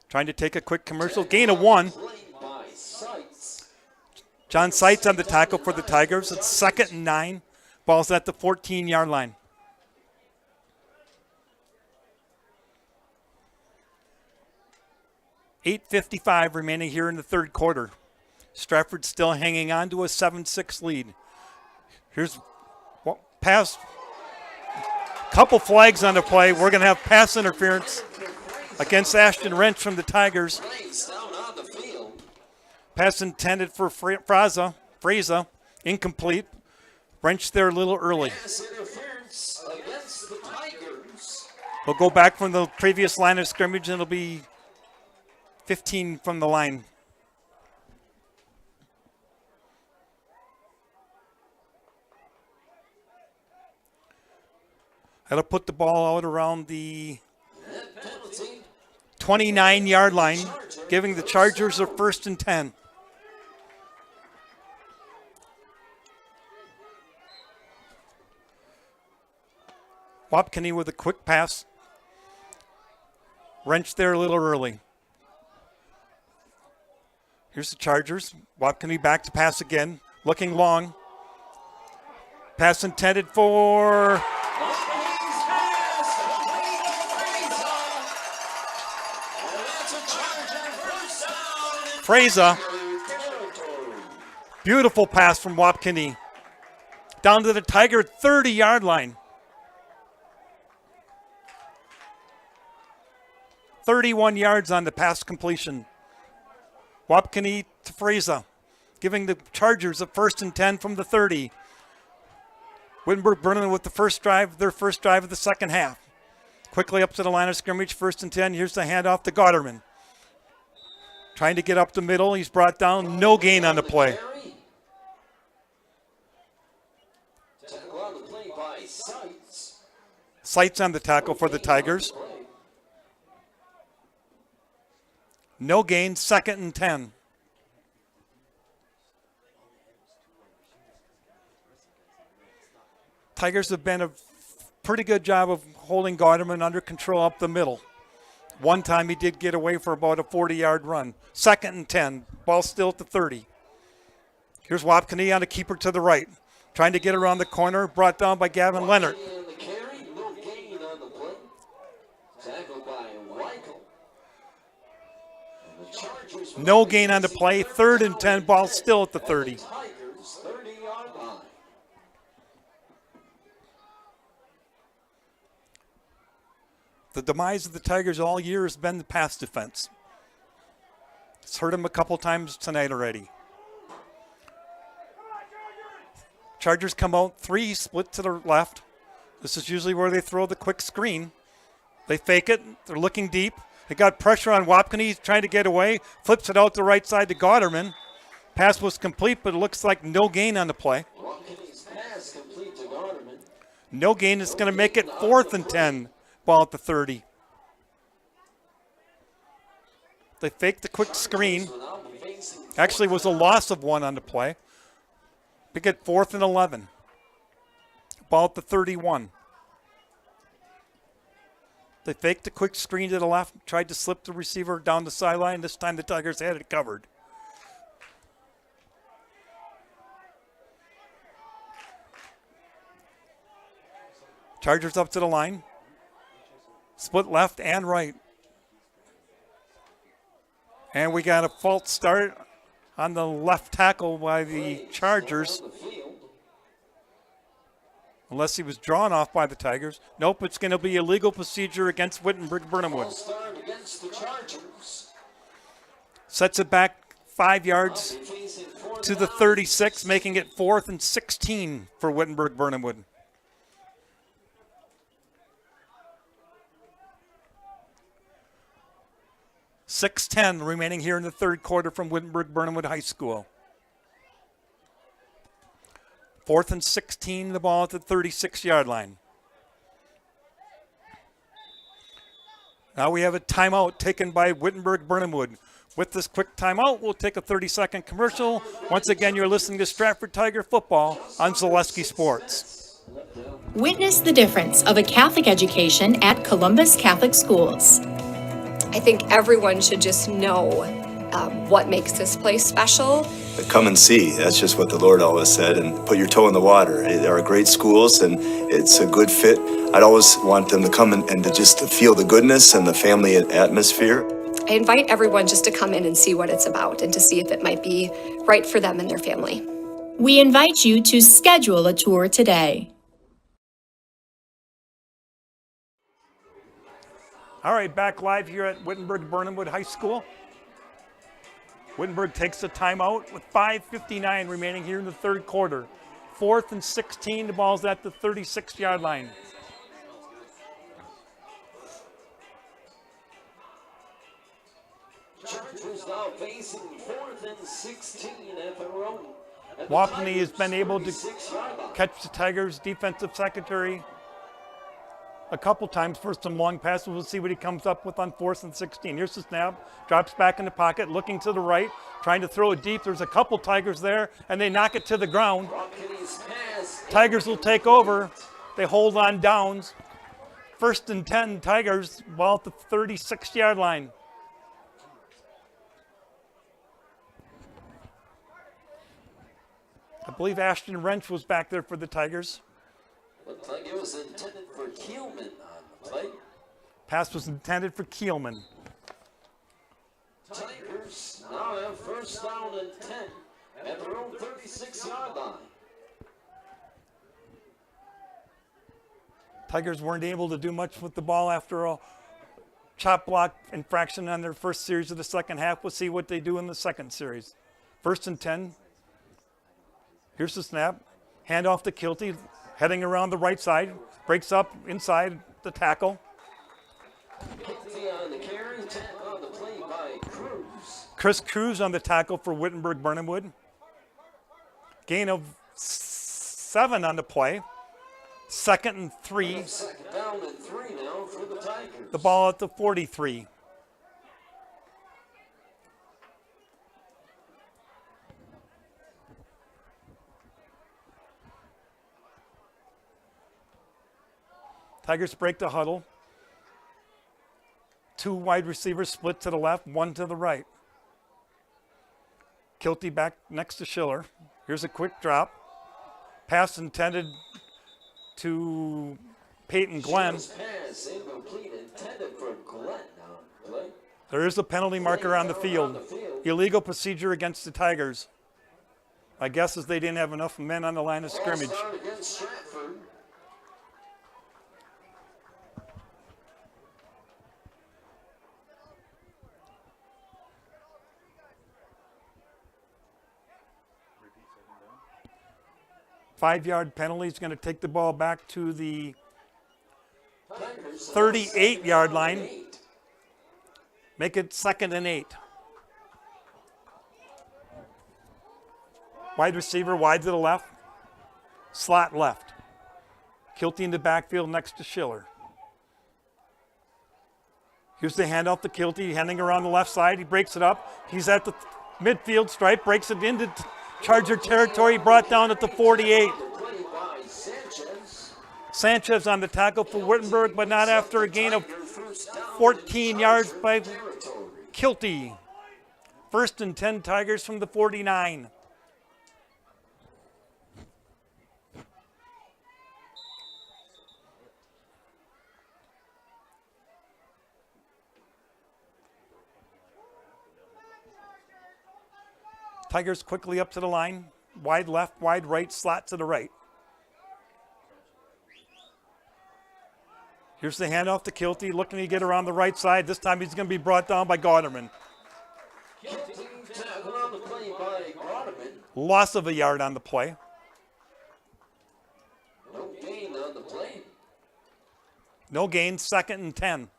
Trying to take a quick commercial. Gain of 1. John Seitz on the tackle for the Tigers. It's 2nd and 9. Ball's at the 14-yard line. $8:55 remaining here in the 3rd quarter. Stratford still hanging on to a 7-6 lead. Here's pass. Couple flags on the play. We're going to have pass interference against Ashton Wrench from the Tigers. Pass intended for Fraser. Incomplete. Wrench there a little early. We'll go back from the previous line of scrimmage, and it'll be 15 from the line. That'll put the ball out around the 29-yard line, giving the Chargers a 1st and 10. Wapkinney with a quick pass. Wrench there a little early. Here's the Chargers. Wapkinney back to pass again, looking long. Pass intended for Fraser. Beautiful pass from Wapkinney. Down to the Tiger 30-yard line. 31 yards on the pass completion. Wapkinney to Fraser, giving the Chargers a 1st and 10 from the 30. Wittenberg-Birnamwood with the first drive, their first drive of the second half. Quickly up to the line of scrimmage, 1st and 10. Here's the handoff to Gotterman. Trying to get up the middle. He's brought down. No gain on the play. Sights on the tackle for the Tigers. No gain, 2nd and 10. Tigers have been a pretty good job of holding Gotterman under control up the middle. One time he did get away for about a 40-yard run. 2nd and 10, ball still at the 30. Here's Wapkini on a keeper to the right. Trying to get around the corner, brought down by Gavin Leonard. No gain on the play, 3rd and 10, ball still at the 30. The demise of the Tigers all year has been the pass defense. It's hurt them a couple times tonight already. Chargers come out 3, split to the left. This is usually where they throw the quick screen. They fake it. They're looking deep. They got pressure on Wapkini. He's trying to get away. Flips it out the right side to Gotterman. Pass was complete, but it looks like no gain on the play. No gain. It's going to make it 4th and 10. Ball at the 30. They faked the quick screen. Actually was a loss of 1 on the play. They get 4th and 11. Ball at the 31. They faked the quick screen to the left, tried to slip the receiver down the sideline. This time the Tigers had it covered. Chargers up to the line. Split left and right. And we got a false start on the left tackle by the Chargers. Unless he was drawn off by the Tigers. Nope, it's going to be a legal procedure against Wittenberg-Birnamwood. Sets it back 5 yards to the 36, making it 4th and 16 for Wittenberg-Birnamwood. .6:10 remaining here in the third quarter from Wittenberg-Birnamwood High School. 4th and 16, the ball at the 36-yard line. Now we have a timeout taken by Wittenberg-Birnamwood. With this quick timeout, we'll take a 30-second commercial. Once again, you're listening to Stratford Tiger Football on Zaleski Sports. Witness the difference of a Catholic education at Columbus Catholic Schools. I think everyone should just know what makes this place special. Come and see. That's just what the Lord always said, and put your toe in the water. They are great schools, and it's a good fit. I'd always want them to come and to just to feel the goodness and the family atmosphere. I invite everyone just to come in and see what it's about and to see if it might be right for them and their family. We invite you to schedule a tour today. All right, back live here at Wittenberg-Birnamwood High School. Wittenberg takes a timeout with 5:59 remaining here in the third quarter. 4th and 16, the ball's at the 36-yard line. Chargers now facing 4th and 16 at their own. Wapney has been able to catch the Tigers' defensive secondary a couple times for some long passes. We'll see what he comes up with on 4th and 16. Here's the snap, drops back in the pocket, looking to the right, trying to throw it deep. There's a couple Tigers there, and they knock it to the ground. Tigers will take over. They hold on downs. 1st and 10, Tigers, ball at the 36-yard line. I believe Ashton Wrench was back there for the Tigers. Looked like it was intended for Kielman on the play. Pass was intended for Kielman. Tigers now have 1st down and 10 at their own 36-yard line. Tigers weren't able to do much with the ball after a chop block infraction on their first series of the second half. We'll see what they do in the second series. 1st and 10. Here's the snap. Hand off to Kilty. Heading around the right side, breaks up inside the tackle. Guilty on the carry, 10 on the play by Cruz. Chris Cruz on the tackle for Wittenberg-Birnamwood. Gain of 7 on the play. 2nd and 3. Second down and 3 now for the Tigers. The ball at the 43. Tigers break the huddle. 2 wide receivers split to the left, 1 to the right. Kilty back next to Schiller. Here's a quick drop. Pass intended to Peyton Glenn. Pass incomplete, intended for Glenn on play. There is a penalty marker on the field. Illegal procedure against the Tigers. My guess is they didn't have enough men on the line of scrimmage. False start against Stratford. Five-yard penalty is going to take the ball back to the 38-yard line. Make it 2nd and 8. Wide receiver wide to the left. Slot left. Kilty in the backfield next to Schiller. Here's the handoff to Kilty, handing around the left side. He breaks it up. He's at the midfield stripe, breaks it into Charger territory, brought down at the 48. Sanchez on the tackle for Wittenberg, but not after a gain of 14 yards by Kilty. 1st and 10 Tigers from the 49. Tigers quickly up to the line. Wide left, wide right, slot to the right. Here's the handoff to Kilty, looking to get around the right side. This time he's going to be brought down by Gauderman. Loss of a yard on the play. No gain on the play. No gain, 2nd and 10.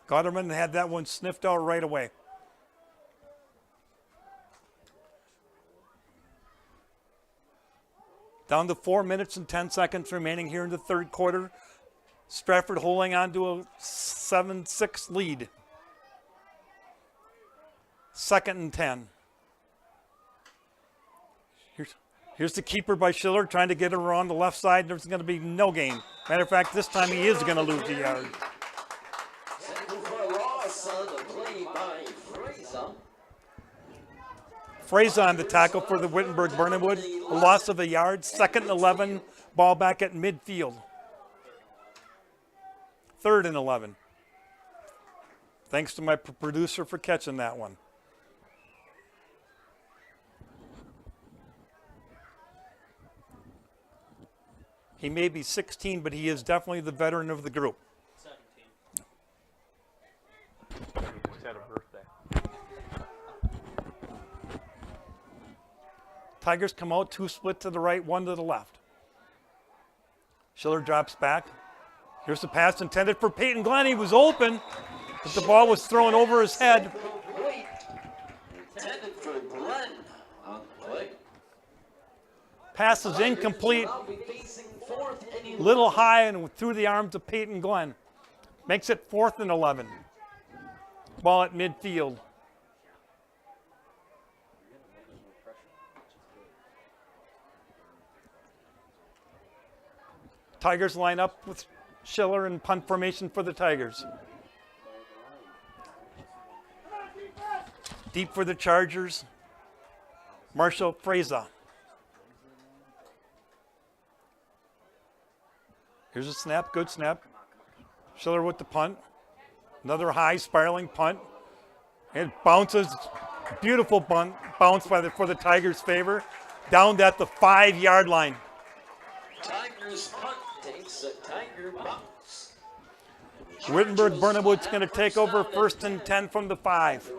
Gauderman had that one sniffed out right away. Down to 4 minutes and 10 seconds remaining here in the third quarter. Stratford holding on to a 7-6 lead. 2nd and 10. Here's the keeper by Schiller trying to get her on the left side. There's going to be no gain. Matter of fact, this time he is going to lose the yard. Fraser on the tackle for the Wittenberg-Birnamwood. A loss of a yard. 2nd and 11. Ball back at midfield. 3rd and 11. Thanks to my producer for catching that one. He may be 16, but he is definitely the veteran of the group. 17. Just had a birthday. Tigers come out, 2 split to the right, 1 to the left. Schiller drops back. Here's the pass intended for Peyton Glenn. He was open, but the ball was thrown over his head. Intended for Glenn on the play. Pass is incomplete. Little high and through the arms of Peyton Glenn. Makes it 4th and 11. Ball at midfield. Tigers line up with Schiller in punt formation for the Tigers. Deep for the Chargers. Marshall Fraser. Here's a snap, good snap. Schiller with the punt. Another high spiraling punt. It bounces, beautiful bounce for the Tigers' favor. Down at the 5-yard line. Tigers punt takes a Tiger bounce. Wittenberg-Birnamwood's going to take over 1st and 10 from the 5.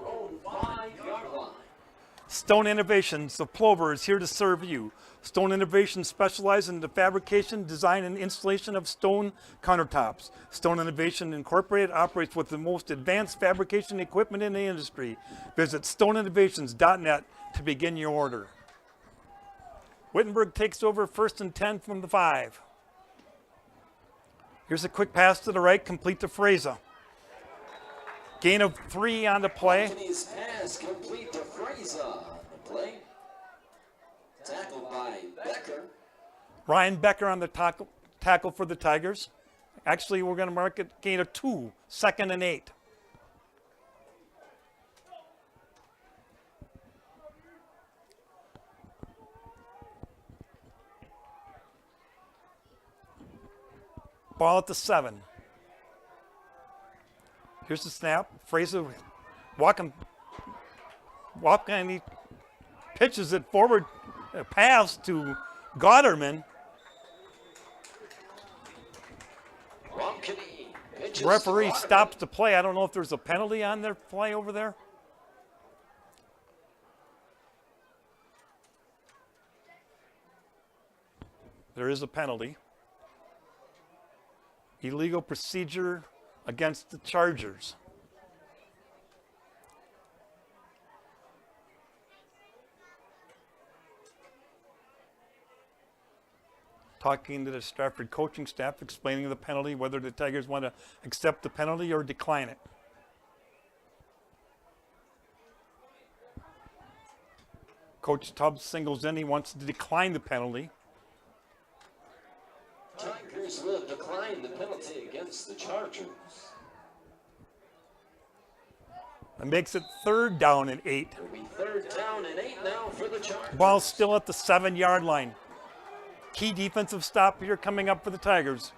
Stone Innovations of Plover is here to serve you. Stone Innovations specializes in the fabrication, design, and installation of stone countertops. Stone Innovation Incorporated operates with the most advanced fabrication equipment in the industry. Visit stoneinnovations.net to begin your order. Wittenberg takes over 1st and 10 from the 5. Here's a quick pass to the right, complete to Fraser. Gain of 3 on the play. Anthony's pass complete to Fraser on the play. Tackled by Becker. Ryan Becker on the tackle for the Tigers. Actually, we're going to mark it gain of 2, 2nd and 8. Ball at the 7. Here's the snap. Fraser walking, and he pitches it forward, a pass to Gotterman. Referee stops the play. I don't know if there's a penalty on their play over there. There is a penalty. Illegal procedure against the Chargers. Talking to the Stratford coaching staff, explaining the penalty, whether the Tigers want to accept the penalty or decline it. Coach Tubbs singles in. He wants to decline the penalty. Tigers will decline the penalty against the Chargers. It makes it 3rd down and 8. It'll be 3rd down and 8 now for the Chargers. Ball still at the 7-yard line. Key defensive stop here coming up for the Tigers.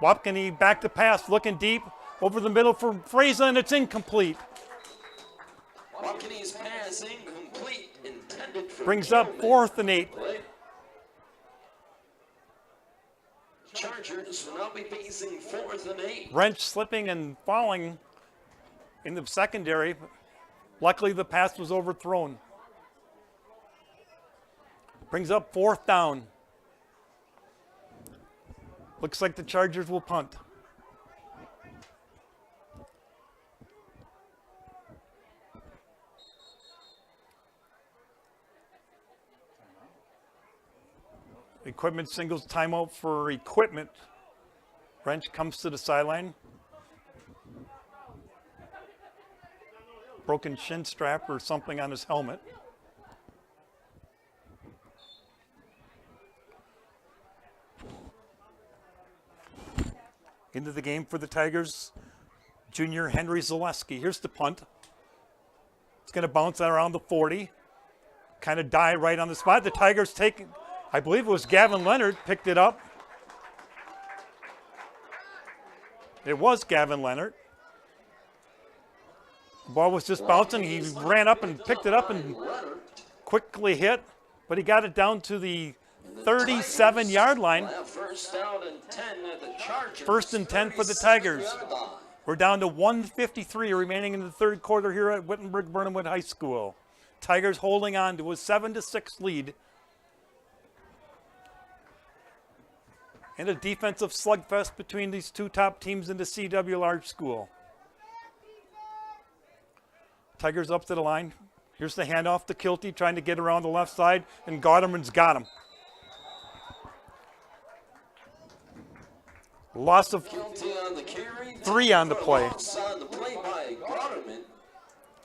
Wapkany back to pass, looking deep over the middle for Fraser, and it's incomplete. Wapkany's pass incomplete, intended for brings up 4th and 8. Chargers will now be facing 4th and 8. Wrench slipping and falling in the secondary. Luckily, the pass was overthrown. Brings up 4th down. Looks like the Chargers will punt. Equipment singles timeout for equipment. Wrench comes to the sideline. Broken shin strap or something on his helmet. Into the game for the Tigers, junior Henry Zaleski. Here's the punt. It's going to bounce around the 40. Kind of die right on the spot. The Tigers take, I believe it was Gavin Leonard, picked it up. It was Gavin Leonard. The ball was just bouncing. He ran up and picked it up and quickly hit, but he got it down to the 37-yard line. First down and 10 at the Chargers. 1st and 10 for the Tigers. We're down to 1:53 remaining in the 3rd quarter here at Wittenberg-Birnamwood High School. Tigers holding on to a 7-6 lead. And a defensive slugfest between these two top teams in the CW Large School. Tigers up to the line. Here's the handoff to Kilty, trying to get around the left side, and Gotterman's got him. Loss of 3 on the play.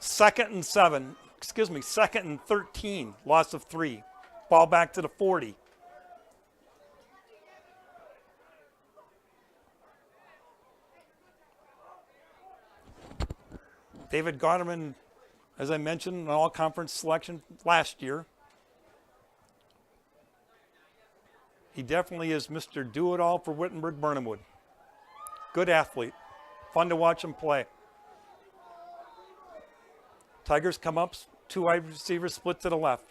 2nd and 7. Excuse me, 2nd and 13. Loss of 3. Ball back to the 40. David Gotterman, as I mentioned, an all-conference selection last year. He definitely is Mr. Do-It-All for Wittenberg-Birnamwood. Good athlete. Fun to watch him play. Tigers come up, 2 wide receivers split to the left.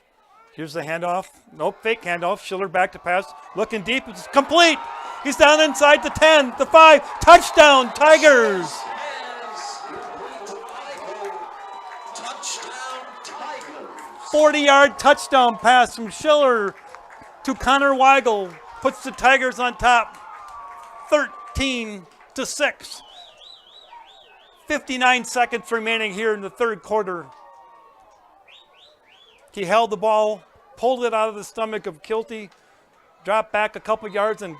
Here's the handoff. Nope, fake handoff. Schiller back to pass. Looking deep. It's complete. He's down inside the 10, the 5. Touchdown, Tigers. 40-yard touchdown pass from Schiller to Connor Weigel puts the Tigers on top 13-6. 59 seconds remaining here in the third quarter. He held the ball, pulled it out of the stomach of Kilty, dropped back a couple yards, and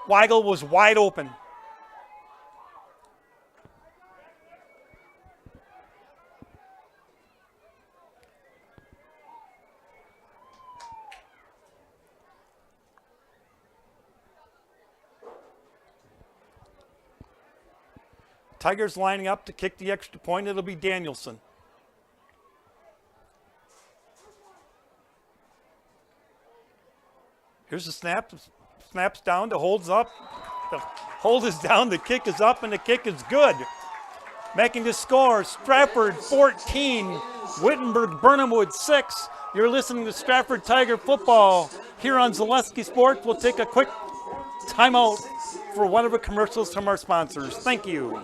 Weigel was wide open. Tigers lining up to kick the extra point. It'll be Danielson. Here's the snap. Snaps down to holds up. The hold is down. The kick is up, and the kick is good. Making the score, Stratford 14, Wittenberg-Birnamwood 6. You're listening to Stratford Tiger football here on Zaleski Sports. We'll take a quick timeout for one of the commercials from our sponsors. Thank you.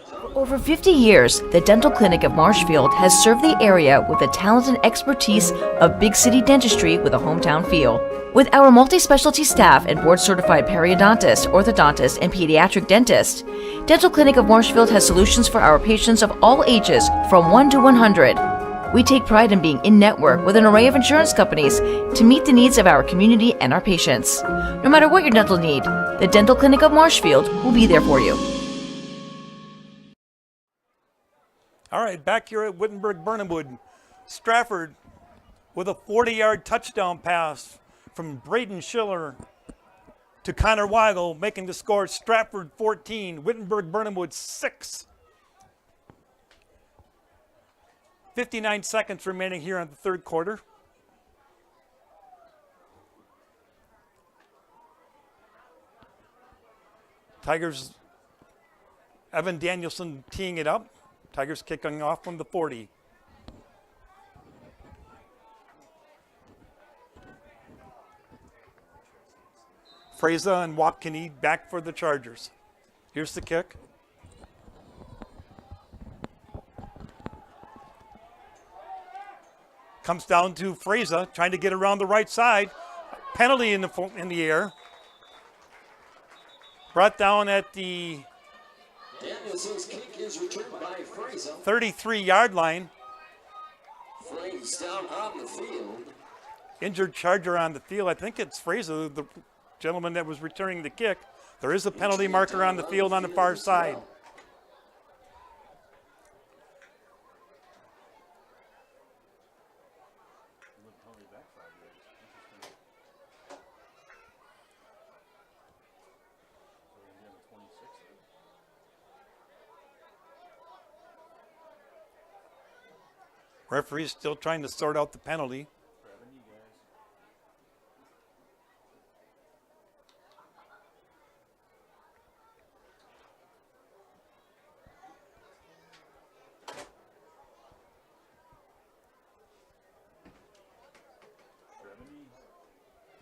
For over 50 years, the Dental Clinic of Marshfield has served the area with the talent and expertise of big city dentistry with a hometown feel. With our multi-specialty staff and board-certified periodontist, orthodontist, and pediatric dentist, Dental Clinic of Marshfield has solutions for our patients of all ages from 1 to 100. We take pride in being in-network with an array of insurance companies to meet the needs of our community and our patients. No matter what your dental need, the Dental Clinic of Marshfield will be there for you. All right, back here at Wittenberg-Birnamwood, Stratford with a 40-yard touchdown pass from Braden Schiller to Connor Weigel, making the score Stratford 14, Wittenberg-Birnamwood 6. 59 seconds remaining here in the third quarter. Tigers, Evan Danielson teeing it up. Tigers kicking off from the 40. Freza and Watkini back for the Chargers. Here's the kick. Comes down to Freza, trying to get around the right side. Penalty in the air. Brought down at the Danielson's kick is returned by Fraser. 33-yard line. Flags down on the field. Injured Charger on the field. I think it's Fraser, the gentleman that was returning the kick. There is a penalty marker on the field on the far side. Referee's still trying to sort out the penalty.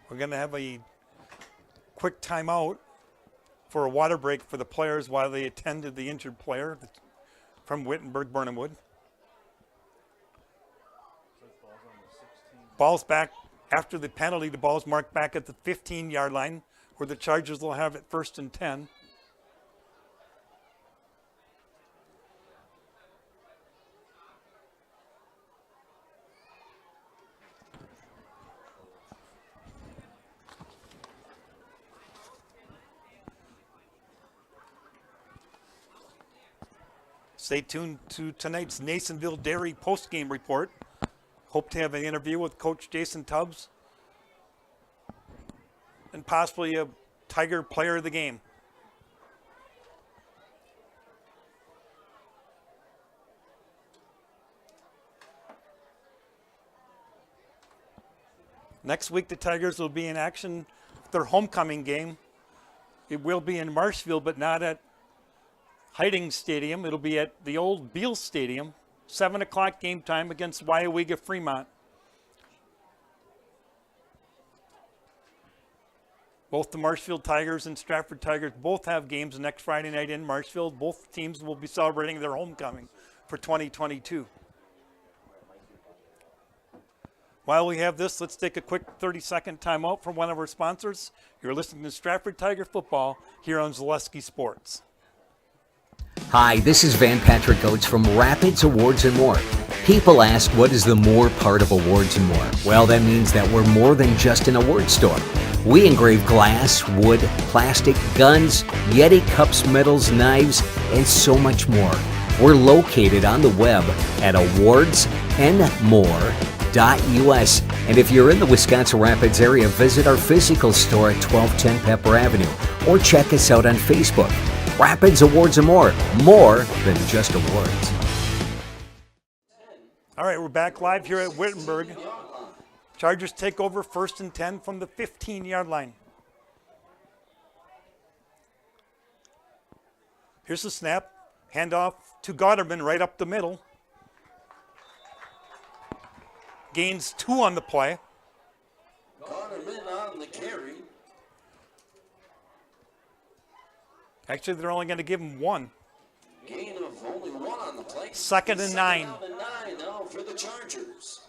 We're going to have a quick timeout for a water break for the players while they attend to the injured player from Wittenberg-Birnamwood. Ball's back after the penalty. The ball's marked back at the 15-yard line where the Chargers will have it 1st and 10. Stay tuned to tonight's Nasonville Dairy postgame report. Hope to have an interview with Coach Jason Tubbs and possibly a Tiger player of the game. Next week, the Tigers will be in action. Their homecoming game. It will be in Marshfield, but not at Hiding Stadium. It'll be at the old Beal Stadium. 7 o'clock game time against WIAA Fremont. Both the Marshfield Tigers and Stratford Tigers both have games next Friday night in Marshfield. Both teams will be celebrating their homecoming for 2022. While we have this, let's take a quick 30-second timeout from one of our sponsors. You're listening to Stratford Tiger Football here on Zaleski Sports. Hi, this is Van Patrick Oates from Rapids Awards and More. People ask, what is the more part of Awards and More? Well, that means that we're more than just an award store. We engrave glass, wood, plastic, guns, Yeti cups, medals, knives, and so much more. We're located on the web at awardsandmore.us. And if you're in the Wisconsin Rapids area, visit our physical store at 1210 Pepper Avenue or check us out on Facebook. Rapids Awards and More than just awards. All right, we're back live here at Wittenberg. Chargers take over 1st and 10 from the 15-yard line. Here's the snap. Handoff to Gotterman right up the middle. Gains 2 on the play. Gotterman on the carry. Actually, they're only going to give him 1. Gain of only 1 on the play. 2nd and 9. 2nd and 9 now for the Chargers.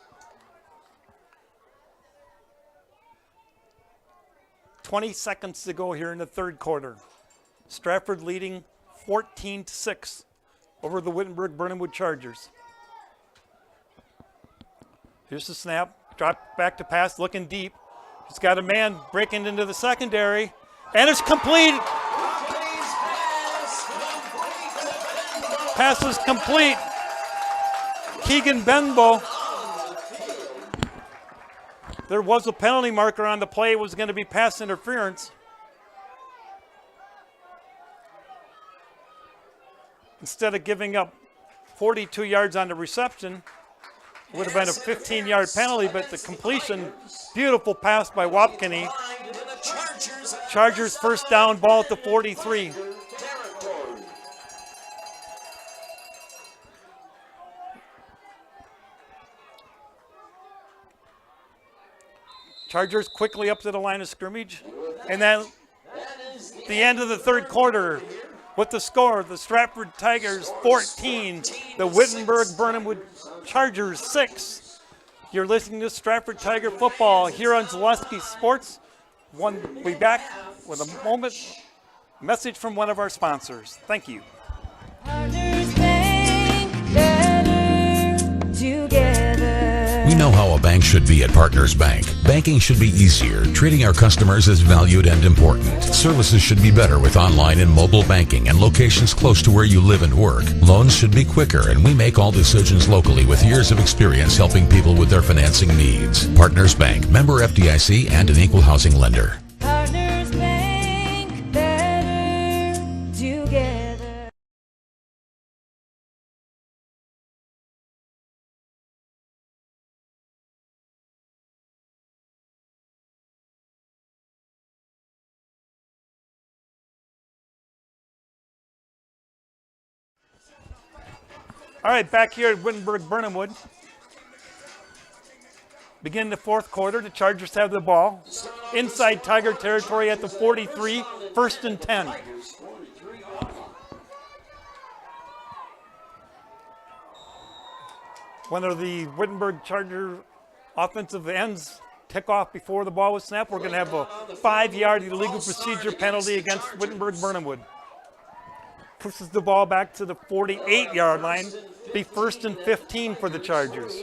20 seconds to go here in the 3rd quarter. Stratford leading 14-6 over the Wittenberg-Birnamwood Chargers. Here's the snap. Drop back to pass, looking deep. He's got a man breaking into the secondary, and it's complete. Pass is complete. Keegan Benbow. There was a penalty marker on the play. It was going to be pass interference. Instead of giving up 42 yards on the reception, it would have been a 15-yard penalty, but the completion, beautiful pass by Wapkini. Chargers first down, ball at the 43. Chargers quickly up to the line of scrimmage. And then the end of the 3rd quarter with the score, the Stratford Tigers 14, the Wittenberg-Birnamwood Chargers 6. You're listening to Stratford Tiger Football here on Zaleski Sports. We'll be back with a message from one of our sponsors. Thank you. Partners Bank, better together. We know how a bank should be at Partners Bank. Banking should be easier, treating our customers as valued and important. Services should be better with online and mobile banking and locations close to where you live and work. Loans should be quicker, and we make all decisions locally with years of experience helping people with their financing needs. Partners Bank, member FDIC, and an equal housing lender. Partners Bank, better together. All right, back here at Wittenberg-Birnamwood. Begin the 4th quarter. The Chargers have the ball. Inside Tiger territory at the 43, 1st and 10. One of the Wittenberg Charger offensive ends tick off before the ball was snapped. We're going to have a 5-yard illegal procedure penalty against Wittenberg-Birnamwood. Pushes the ball back to the 48-yard line. Be 1st and 15 for the Chargers.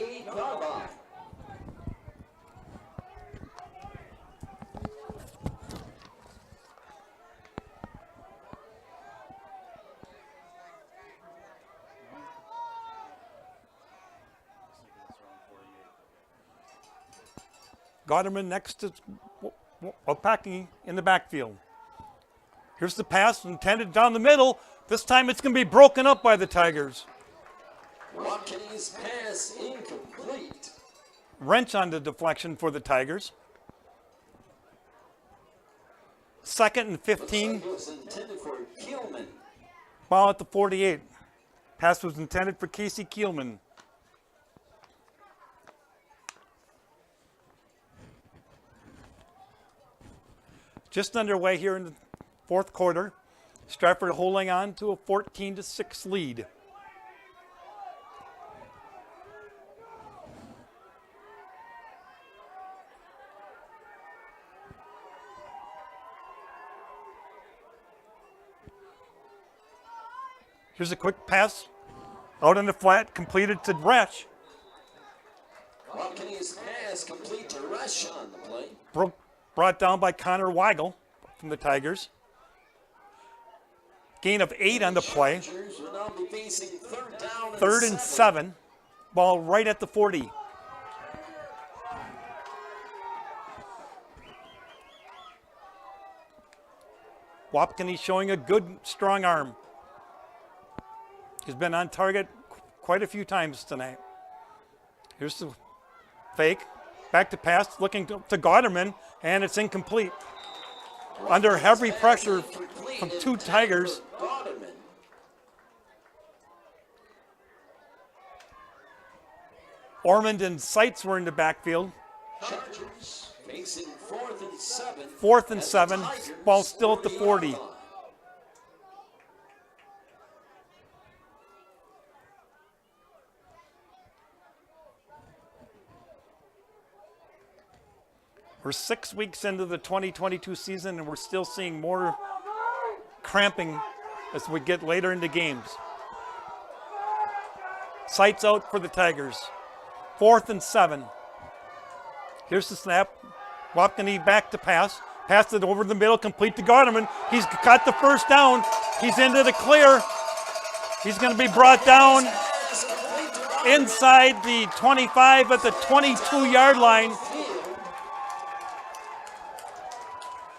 Gotterman next to Opaki in the backfield. Here's the pass intended down the middle. This time it's going to be broken up by the Tigers. Wapkini's pass incomplete. Wrench on the deflection for the Tigers. 2nd and 15. It was intended for Kielman. Ball at the 48. Pass was intended for Casey Kielman. Just underway here in the 4th quarter. Stratford holding on to a 14-6 lead. Here's a quick pass out in the flat, completed to Resch. Buccaneers pass complete to Resch on the play. Brought down by Connor Weigel from the Tigers. Gain of 8 on the play. Chargers will now be facing third down Third and 7. Ball right at the 40. Wapkini showing a good, strong arm. He's been on target quite a few times tonight. Here's the fake. Back to pass, looking to Gauderman, and it's incomplete. Under heavy pressure from 2 Tigers. Ormond and Seitz were in the backfield. Chargers facing 4th and 7. 4th and 7. Ball still at the 40. We're 6 weeks into the 2022 season, and we're still seeing more cramping as we get later into games. Sights out for the Tigers. 4th and 7. Here's the snap. Wapkini back to pass. Passed it over the middle, complete to Gauderman. He's got the first down. He's into the clear. He's going to be brought down inside the 25 at the 22-yard line.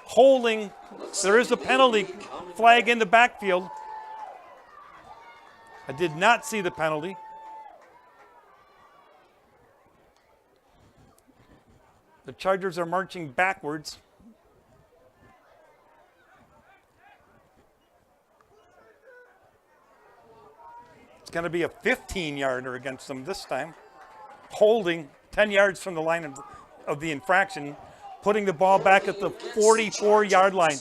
Holding. There is a penalty flag in the backfield. I did not see the penalty. The Chargers are marching backwards. It's going to be a 15-yarder against them this time. Holding 10 yards from the line of the infraction, putting the ball back at the 44-yard line.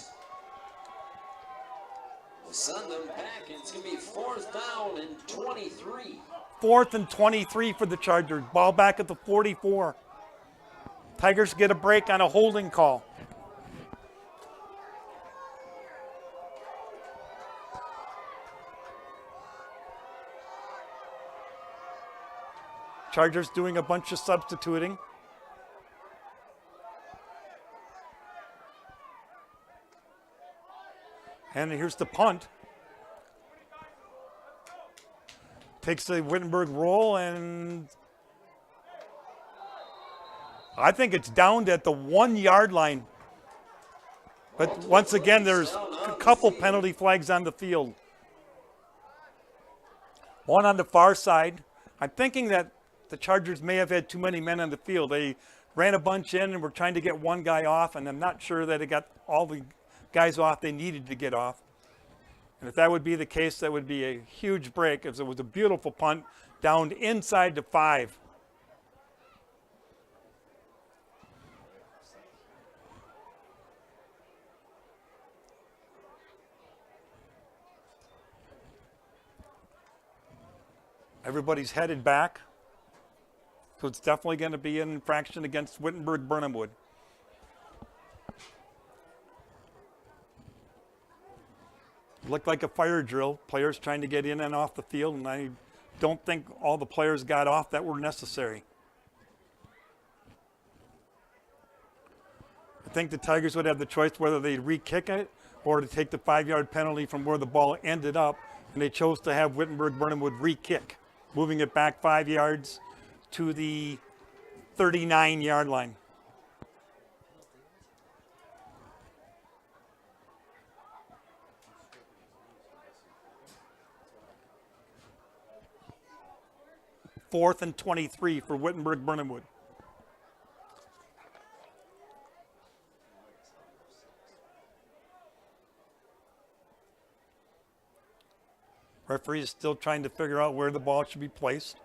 Send them back. It's going to be 4th down and 23. 4th and 23 for the Chargers. Ball back at the 44. Tigers get a break on a holding call. Chargers doing a bunch of substituting. And here's the punt. Takes the Wittenberg roll, and I think it's downed at the 1-yard line. But once again, there's a couple penalty flags on the field. One on the far side. I'm thinking that the Chargers may have had too many men on the field. They ran a bunch in and were trying to get one guy off, and I'm not sure that it got all the guys off they needed to get off. And if that would be the case, that would be a huge break, as it was a beautiful punt down inside the 5. Everybody's headed back. So it's definitely going to be an infraction against Wittenberg-Birnamwood. Looked like a fire drill. Players trying to get in and off the field, and I don't think all the players got off that were necessary. I think the Tigers would have the choice whether they'd re-kick it or to take the 5-yard penalty from where the ball ended up, and they chose to have Wittenberg-Birnamwood re-kick, moving it back 5 yards to the 39-yard line. Fourth and 23 for Wittenberg-Birnamwood. Referee is still trying to figure out where the ball should be placed.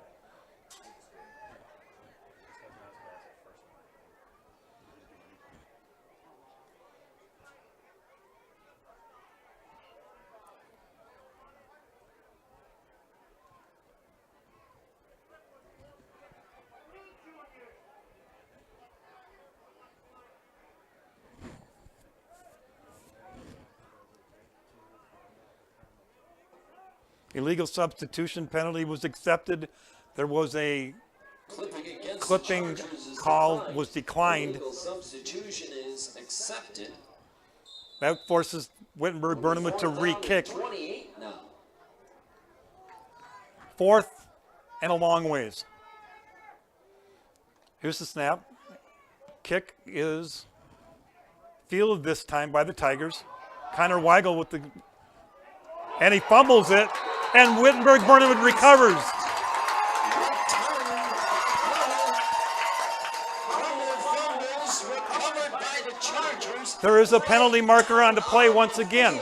Illegal substitution penalty was accepted. There was a clipping call was declined. Illegal substitution is accepted. That forces Wittenberg-Birnamwood to re-kick. 28 now. Fourth and a long ways. Here's the snap. Kick is fielded this time by the Tigers. Connor Weigel with the, and he fumbles it, and Wittenberg-Birnamwood recovers. There is a penalty marker on the play once again.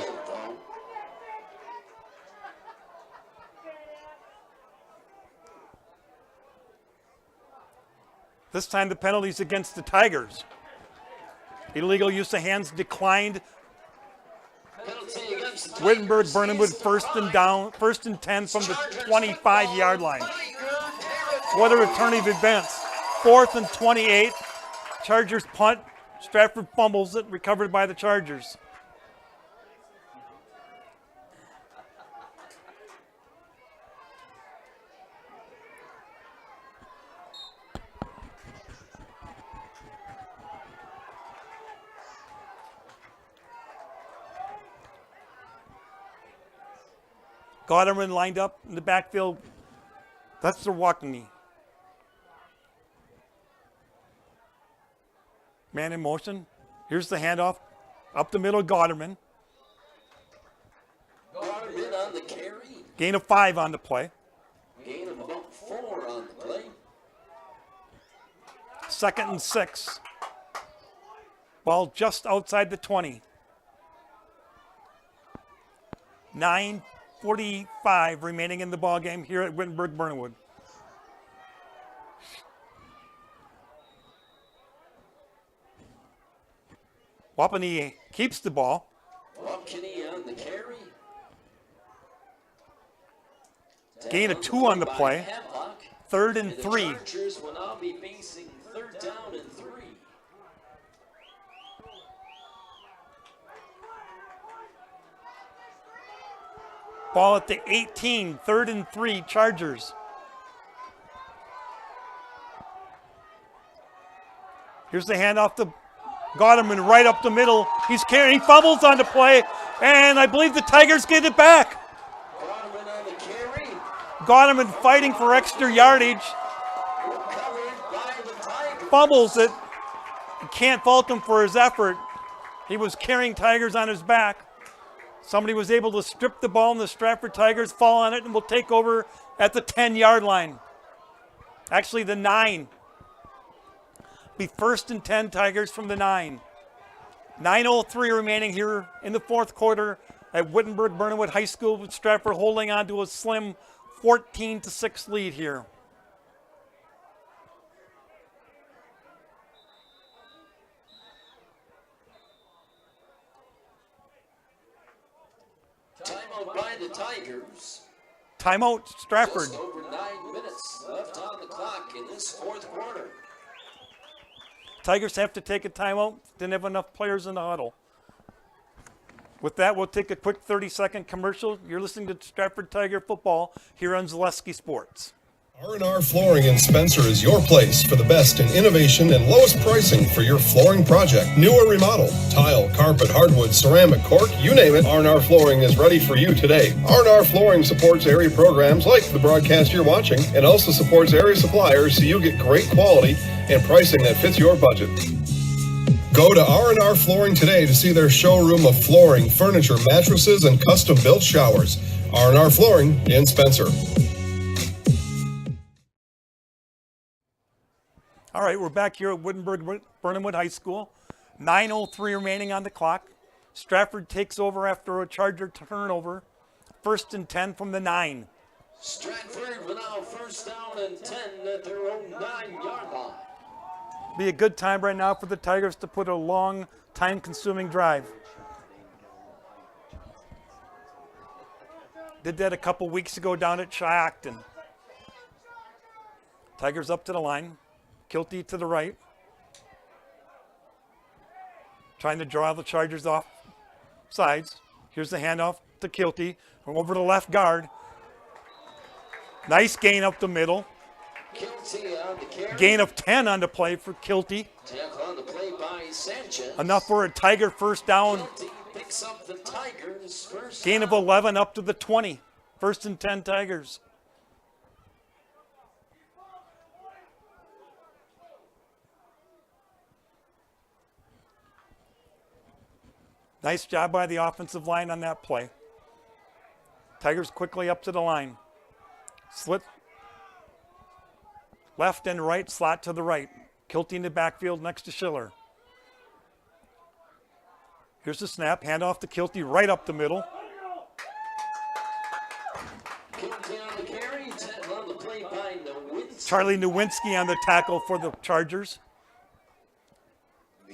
This time the penalty's against the Tigers. Illegal use of hands declined. Wittenberg-Birnamwood first and 10 from the 25-yard line. What a return of events. 4th and 28. Chargers punt. Stratford fumbles it, recovered by the Chargers. Goderman lined up in the backfield. That's the walking knee. Man in motion. Here's the handoff. Up the middle, Goderman. Goderman on the carry. Gain of 5 on the play. Gain of about 4 on the play. 2nd and 6. Ball just outside the 20. 9:45 remaining in the ball game here at Wittenberg-Birnamwood. Wapani keeps the ball. Wapani on the carry. Gain of 2 on the play. 3rd and 3. The Chargers will now be facing 3rd down and 3. Ball at the 18, 3rd and 3, Chargers. Here's the handoff to Goderman right up the middle. He's carrying, fumbles on the play, and I believe the Tigers get it back. Goderman on the carry. Goderman fighting for extra yardage. Fumbles it. You can't fault him for his effort. He was carrying Tigers on his back. Somebody was able to strip the ball, and the Stratford Tigers fall on it and will take over at the 10-yard line. Actually, the 9. Be 1st and 10 Tigers from the 9. 9:03 remaining here in the 4th quarter at Wittenberg-Birnamwood High School, with Stratford holding on to a slim 14-6 lead here. Timeout by the Tigers. Timeout, Stratford. Just over 9 minutes left on the clock in this 4th quarter. Tigers have to take a timeout. Didn't have enough players in the huddle. With that, we'll take a quick 30-second commercial. You're listening to Stratford Tiger football here on Zaleski Sports. R&R Flooring in Spencer is your place for the best in innovation and lowest pricing for your flooring project. New or remodel, tile, carpet, hardwood, ceramic, cork, you name it, R&R Flooring is ready for you today. R&R Flooring supports area programs like the broadcast you're watching, and also supports area suppliers so you get great quality and pricing that fits your budget. Go to R&R Flooring today to see their showroom of flooring, furniture, mattresses, and custom-built showers. R&R Flooring in Spencer. All right, we're back here at Wittenberg-Birnamwood High School. 9:03 remaining on the clock. Stratford takes over after a Charger turnover. 1st and 10 from the 9. Stratford will now 1st down and 10 at their own 9-yard line. Be a good time right now for the Tigers to put a long, time-consuming drive. Did that a couple weeks ago down at Shiocton. Tigers up to the line. Kilty to the right. Trying to draw the Chargers off sides. Here's the handoff to Kilty. Over the left guard. Nice gain up the middle. Kilty on the carry. Gain of 10 on the play for Kilty. Tackle on the play by Sanchez. Enough for a Tiger first down. Kilty picks up the Tigers first. Gain of 11 up to the 20. First and 10 Tigers. Nice job by the offensive line on that play. Tigers quickly up to the line. Slit left and right, slot to the right. Kilty in the backfield next to Schiller. Here's the snap, handoff to Kilty right up the middle. Kilty on the carry. Tackle on the play by Nowinski. Charlie Nowinski on the tackle for the Chargers.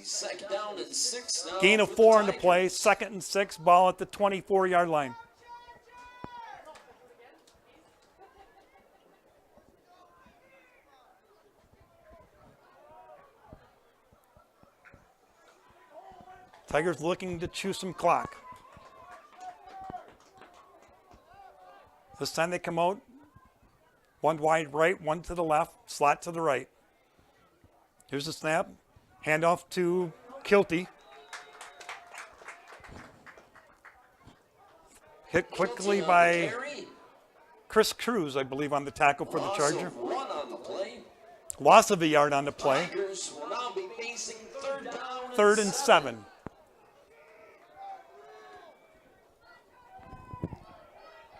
Second down and 6 now. Gain of 4 on the play, 2nd and 6, ball at the 24-yard line. Tigers looking to chew some clock. This time they come out, one wide right, one to the left, slot to the right. Here's the snap. Handoff to Kilty. Hit quickly by Chris Cruz, I believe, on the tackle for the Charger. One on the play. Loss of a yard on the play. Tigers will now be facing third down. 3rd and 7.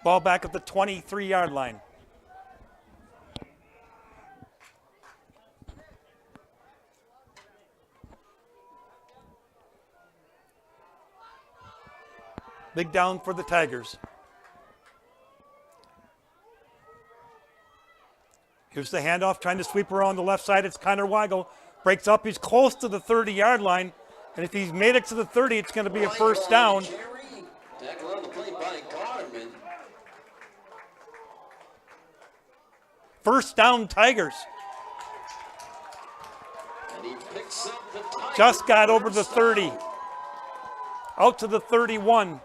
Ball back at the 23-yard line. Big down for the Tigers. Here's the handoff, trying to sweep around the left side. It's Connor Weigel. Breaks up. He's close to the 30-yard line. And if he's made it to the 30, it's going to be a first down. Tackle on the play by Garman. First down, Tigers. And he picks up the Tigers. Just got over the 30. Out to the 31.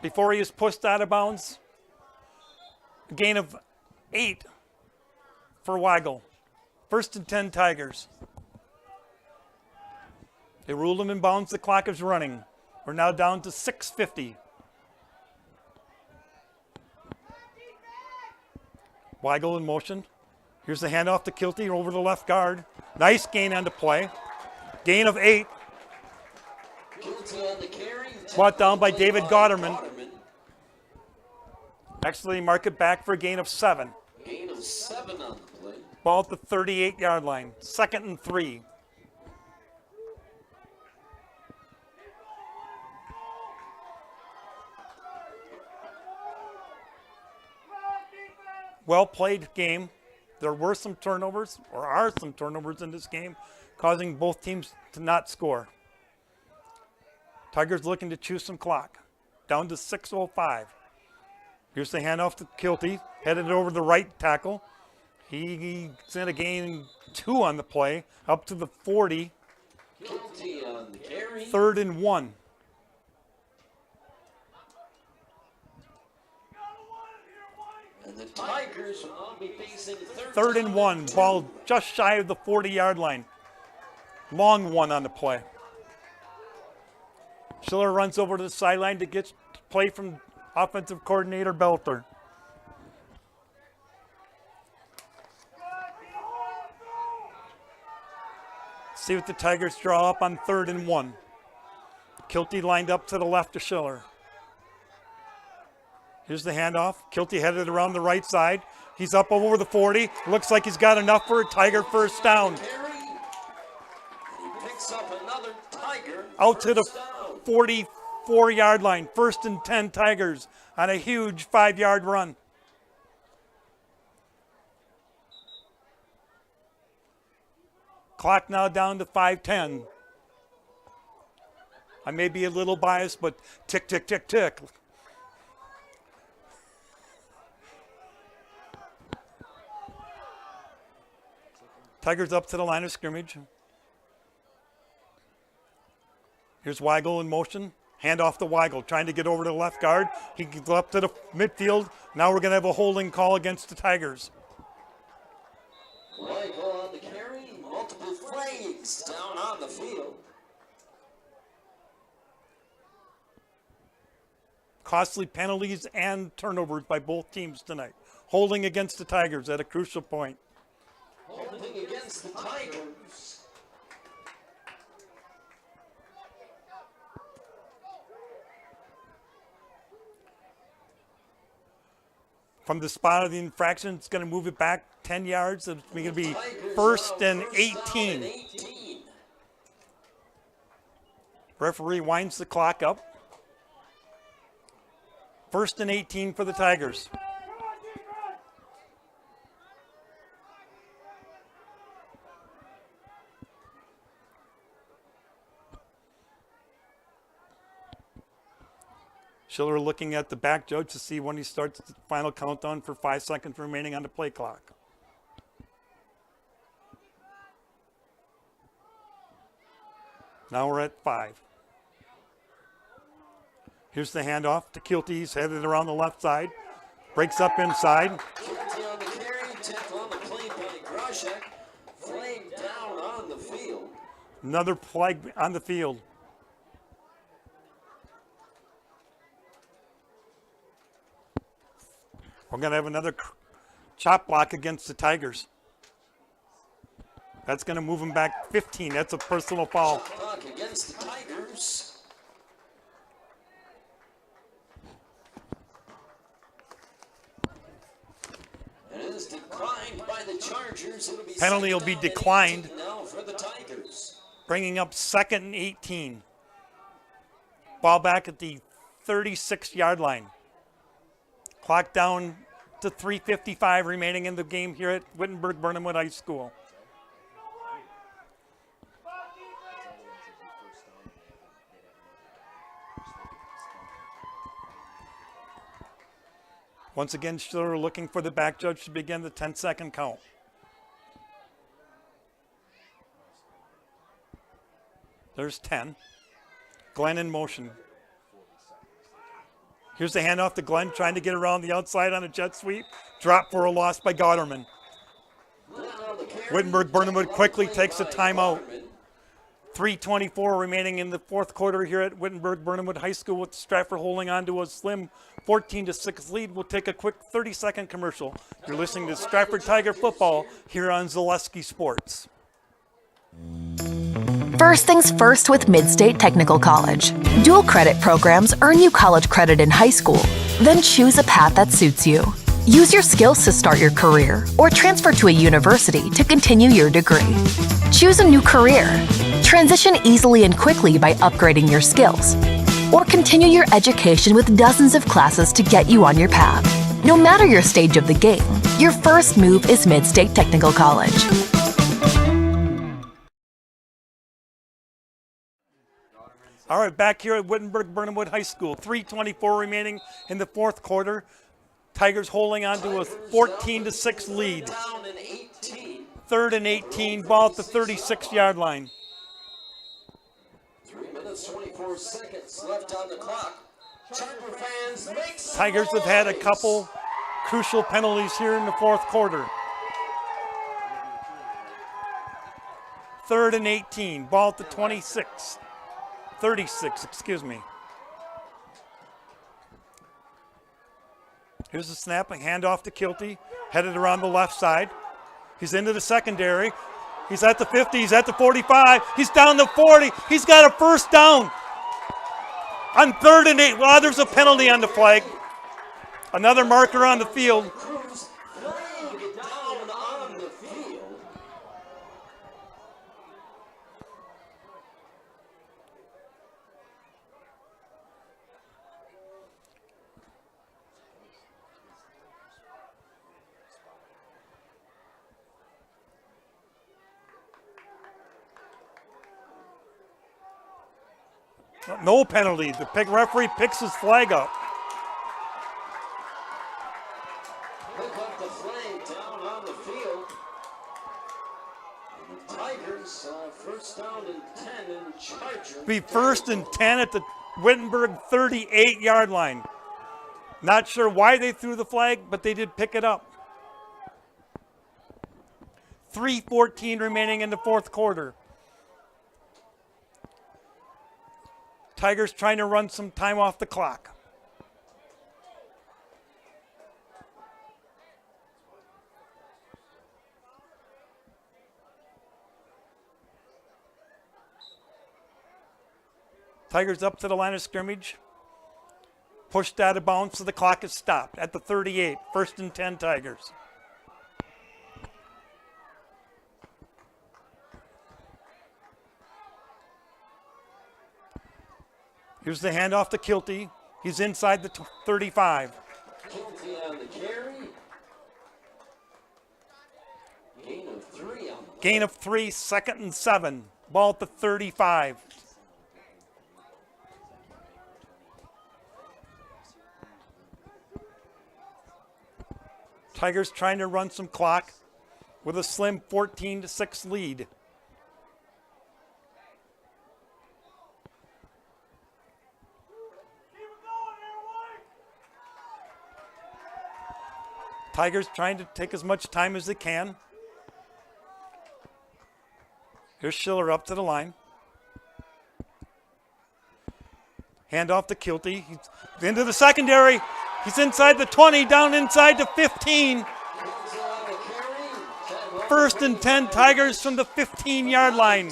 Before he is pushed out of bounds. A gain of 8 for Weigel. 1st and 10 Tigers. They ruled him in bounds. The clock is running. We're now down to 6:50. Weigel in motion. Here's the handoff to Kilty over the left guard. Nice gain on the play. Gain of 8. Kilty on the carry. Brought down by David Gotterman. Actually, mark it back for a gain of 7. Gain of 7 on the play. Ball at the 38-yard line. 2nd and 3. Well played game. There were some turnovers, or are some turnovers in this game, causing both teams to not score. Tigers looking to chew some clock. Down to 6:05. Here's the handoff to Kilty, headed over the right tackle. He's going to gain 2 on the play, up to the 40. Kilty on the carry. 3rd and 1. And the Tigers will now be facing 3rd and 1. Ball just shy of the 40-yard line. Long one on the play. Schiller runs over to the sideline to get play from offensive coordinator Belter. See what the Tigers draw up on 3rd and 1. Kilty lined up to the left of Schiller. Here's the handoff. Kilty headed around the right side. He's up over the 40. Looks like he's got enough for a Tiger first down. He picks up another Tiger. Out to the 44-yard line. 1st and 10 Tigers on a huge 5-yard run. Clock now down to 5:10. I may be a little biased, but tick, tick, tick, tick. Tigers up to the line of scrimmage. Here's Weigel in motion. Hand off to Weigel, trying to get over to the left guard. He gets up to the midfield. Now we're going to have a holding call against the Tigers. Weigel on the carry, multiple flags down on the field. Costly penalties and turnovers by both teams tonight. Holding against the Tigers at a crucial point. Holding against the Tigers. From the spot of the infraction, it's going to move it back 10 yards. It's going to be first and 18. Referee winds the clock up. First and 18 for the Tigers. Schiller looking at the back judge to see when he starts the final countdown for 5 seconds remaining on the play clock. Now we're at 5. Here's the handoff to Kilty. He's headed around the left side. Breaks up inside. Kilty on the carry, tackle on the play by Groshek. Flag down on the field. Another flag on the field. We're going to have another chop block against the Tigers. That's going to move them back 15. That's a personal foul. Chop block against the Tigers. It is declined by the Chargers. It'll be penalty will be declined. Now for the Tigers. Bringing up 2nd and 18. Ball back at the 36-yard line. Clock down to 3:55 remaining in the game here at Wittenberg-Birnamwood High School. Once again, Schiller looking for the back judge to begin the 10-second count. There's 10. Glenn in motion. Here's the handoff to Glenn, trying to get around the outside on a jet sweep. Drop for a loss by Gotterman. Wittenberg-Birnamwood quickly takes a timeout. 3:24 remaining in the fourth quarter here at Wittenberg-Birnamwood High School, with Stratford holding on to a slim 14-6 lead. We'll take a quick 30-second commercial. You're listening to Stratford Tiger football here on Zaleski Sports. First things first with Mid-State Technical College. Dual credit programs earn you college credit in high school. Then choose a path that suits you. Use your skills to start your career or transfer to a university to continue your degree. Choose a new career. Transition easily and quickly by upgrading your skills. Or continue your education with dozens of classes to get you on your path. No matter your stage of the game, your first move is Mid-State Technical College. All right, back here at Wittenberg-Birnamwood High School. 3:24 remaining in the fourth quarter. Tigers holding on to a 14-6 lead. 3rd and 18, ball at the 36-yard line. 3 minutes, 24 seconds left on the clock. Charger fans, make some Tigers have had a couple crucial penalties here in the fourth quarter. 3rd and 18, ball at the 36. 36, excuse me. Here's the snap, a handoff to Kilty, headed around the left side. He's into the secondary. He's at the 50, he's at the 45, he's down to 40. He's got a first down. On 3rd and 8, well, there's a penalty on the flag. Another marker on the field. No penalty. The referee picks his flag up. Pick up the flag down on the field. And the Tigers, first down and 10 in Charger. Be 1st and 10 at the Wittenberg 38-yard line. Not sure why they threw the flag, but they did pick it up. 3:14 remaining in the fourth quarter. Tigers trying to run some time off the clock. Tigers up to the line of scrimmage. Pushed out of bounds, so the clock is stopped at the 38. 1st and 10 Tigers. Here's the handoff to Kilty. He's inside the 35. Kilty on the carry. Gain of 3 on the Gain of 3, 2nd and 7. Ball at the 35. Tigers trying to run some clock with a slim 14-6 lead. Tigers trying to take as much time as they can. Here's Schiller up to the line. Hand off to Kilty. He's into the secondary. He's inside the 20, down inside the 15. 1st and 10 Tigers from the 15-yard line.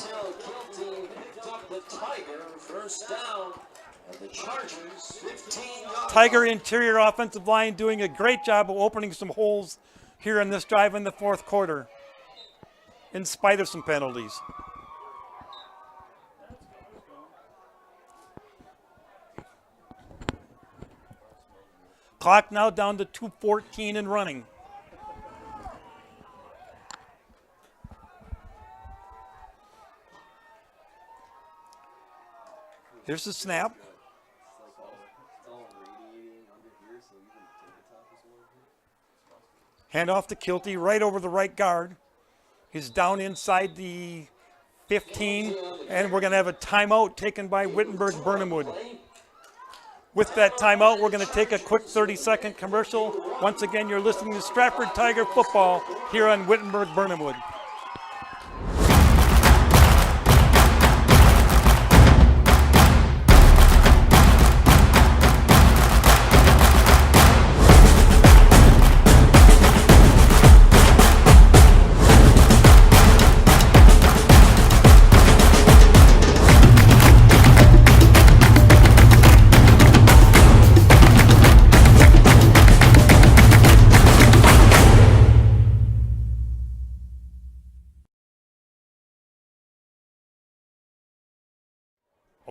Tiger interior offensive line doing a great job of opening some holes here in this drive in the fourth quarter, in spite of some penalties. Clock now down to 2:14 and running. Here's the snap. Hand off to Kilty, right over the right guard. He's down inside the 15, and we're going to have a timeout taken by Wittenberg-Birnamwood. With that timeout, we're going to take a quick 30-second commercial. Once again, you're listening to Stratford Tiger football here on Wittenberg-Birnamwood.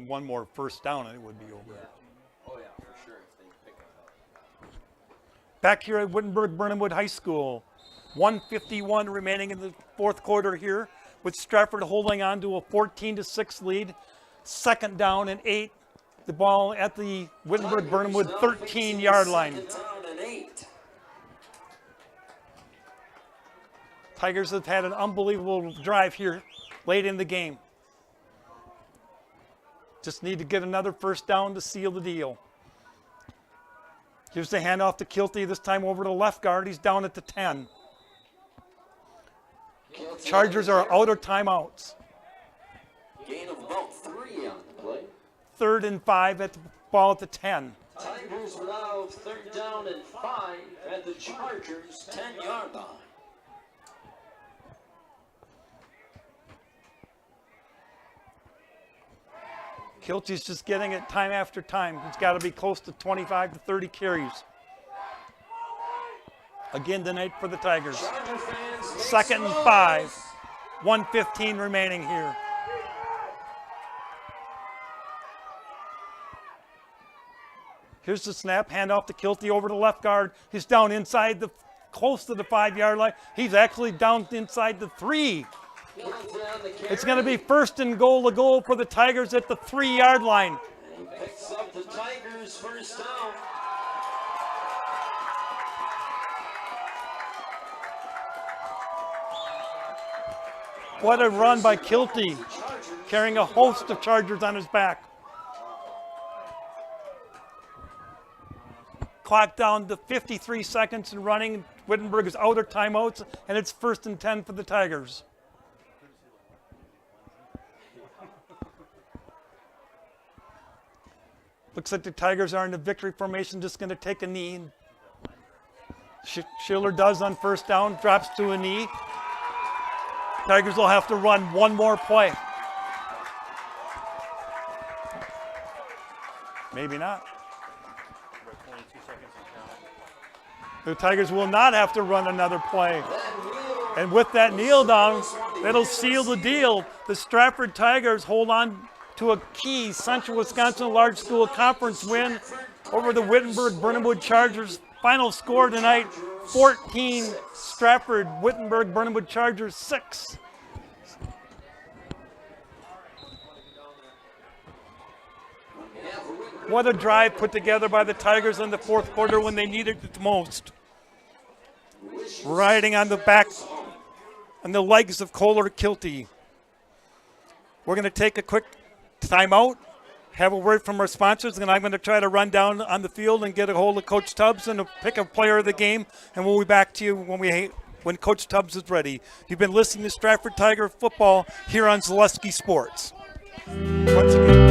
One more first down and it would be over. Oh yeah, for sure if they pick it up. Back here at Wittenberg-Birnamwood High School, 1:51 remaining in the fourth quarter here, with Stratford holding on to a 14-6 lead. 2nd down and 8. The ball at the Wittenberg-Birnamwood 13-yard line. Tigers have had an unbelievable drive here late in the game. Just need to get another first down to seal the deal. Here's the handoff to Kilty, this time over to left guard. He's down at the 10. Chargers are out of timeouts. Gain of about 3 on the play. 3rd and 5 at the ball at the 10. Tigers will now have 3rd down and 5 at the Chargers' 10-yard line. Kilty's just getting it time after time. He's got to be close to 25 to 30 carries. Again tonight for the Tigers. 2nd and 5. 1:15 remaining here. Here's the snap, handoff to Kilty over to left guard. He's down inside the, close to the 5-yard line. He's actually down inside the 3. It's going to be 1st and goal to goal for the Tigers at the 3-yard line. He picks up the Tigers' first down. What a run by Kilty, carrying a host of Chargers on his back. clock down to 53 seconds and running. Wittenberg is out of timeouts, and it's 1st and 10 for the Tigers. Looks like the Tigers are in the victory formation, just going to take a knee. Schiller does on 1st down, drops to a knee. Tigers will have to run one more play. Maybe not. The Tigers will not have to run another play. And with that kneel down, that'll seal the deal. The Stratford Tigers hold on to a key Central Wisconsin Large School Conference win over the Wittenberg-Birnamwood Chargers. Final score tonight, 14 Stratford, Wittenberg-Birnamwood Chargers 6. What a drive put together by the Tigers in the 4th quarter when they needed it the most. Riding on the back, on the legs of Kohler Kilty. We're going to take a quick timeout, have a word from our sponsors, and I'm going to try to run down on the field and get a hold of Coach Tubbs and pick a player of the game, and we'll be back to you when Coach Tubbs is ready. You've been listening to Stratford Tiger football here on Zaleski Sports. Once again.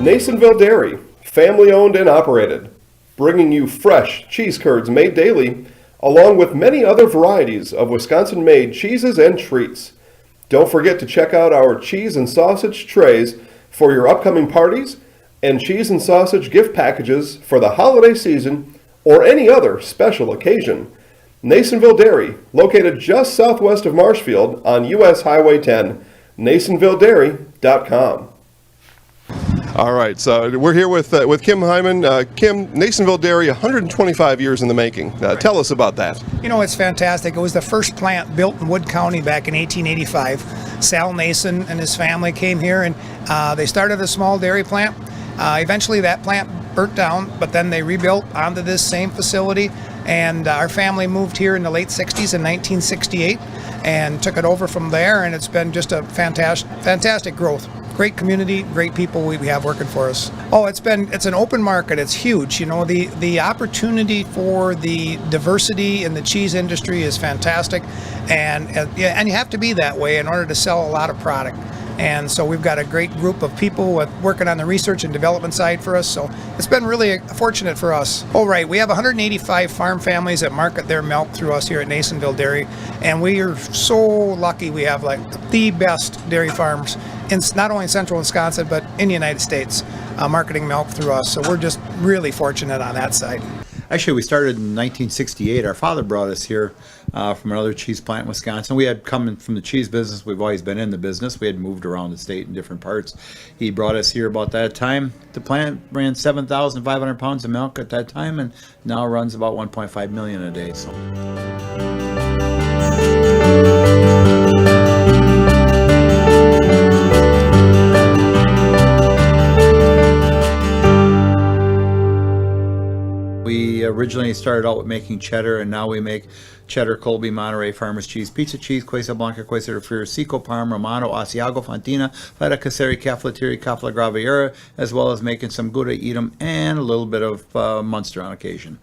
Nasonville Dairy, family owned and operated, bringing you fresh cheese curds made daily, along with many other varieties of Wisconsin-made cheeses and treats. Don't forget to check out our cheese and sausage trays for your upcoming parties and cheese and sausage gift packages for the holiday season or any other special occasion. Nasonville Dairy, located just southwest of Marshfield on US Highway 10, NasonvilleDairy.com. All right, so we're here with Kim Hyman. Kim, Nasonville Dairy, 125 years in the making. Tell us about that. You know, it's fantastic. It was the first plant built in Wood County back in 1885. Sal Nason and his family came here, and they started a small dairy plant. Eventually that plant burnt down, but then they rebuilt onto this same facility, and our family moved here in the late 60s in 1968 and took it over from there, and it's been just a fantastic growth. Great community, great people we have working for us. Oh, it's an open market. It's huge. You know, the opportunity for the diversity in the cheese industry is fantastic, and you have to be that way in order to sell a lot of product. And so we've got a great group of people working on the research and development side for us. So it's been really fortunate for us. Oh, right. We have 185 farm families that market their milk through us here at Nasonville Dairy. And we are so lucky we have like the best dairy farms in not only Central Wisconsin, but in the United States, marketing milk through us. So we're just really fortunate on that side. Actually, we started in 1968. Our father brought us here from another cheese plant in Wisconsin. We had come from the cheese business. We've always been in the business. We had moved around the state in different parts. He brought us here about that time. The plant ran 7,500 pounds of milk at that time, and now runs about 1.5 million a day. So. We originally started out with making cheddar, and now we make cheddar, Colby, Monterey, Farmers Cheese, Pizza Cheese, Quesa Blanca, Quesa de Friar, Seco, Parm, Romano, Asiago, Fontina, Feta Caseri, Caflateri, Cafla Graviera, as well as making some Gouda Edam and a little bit of Munster on occasion.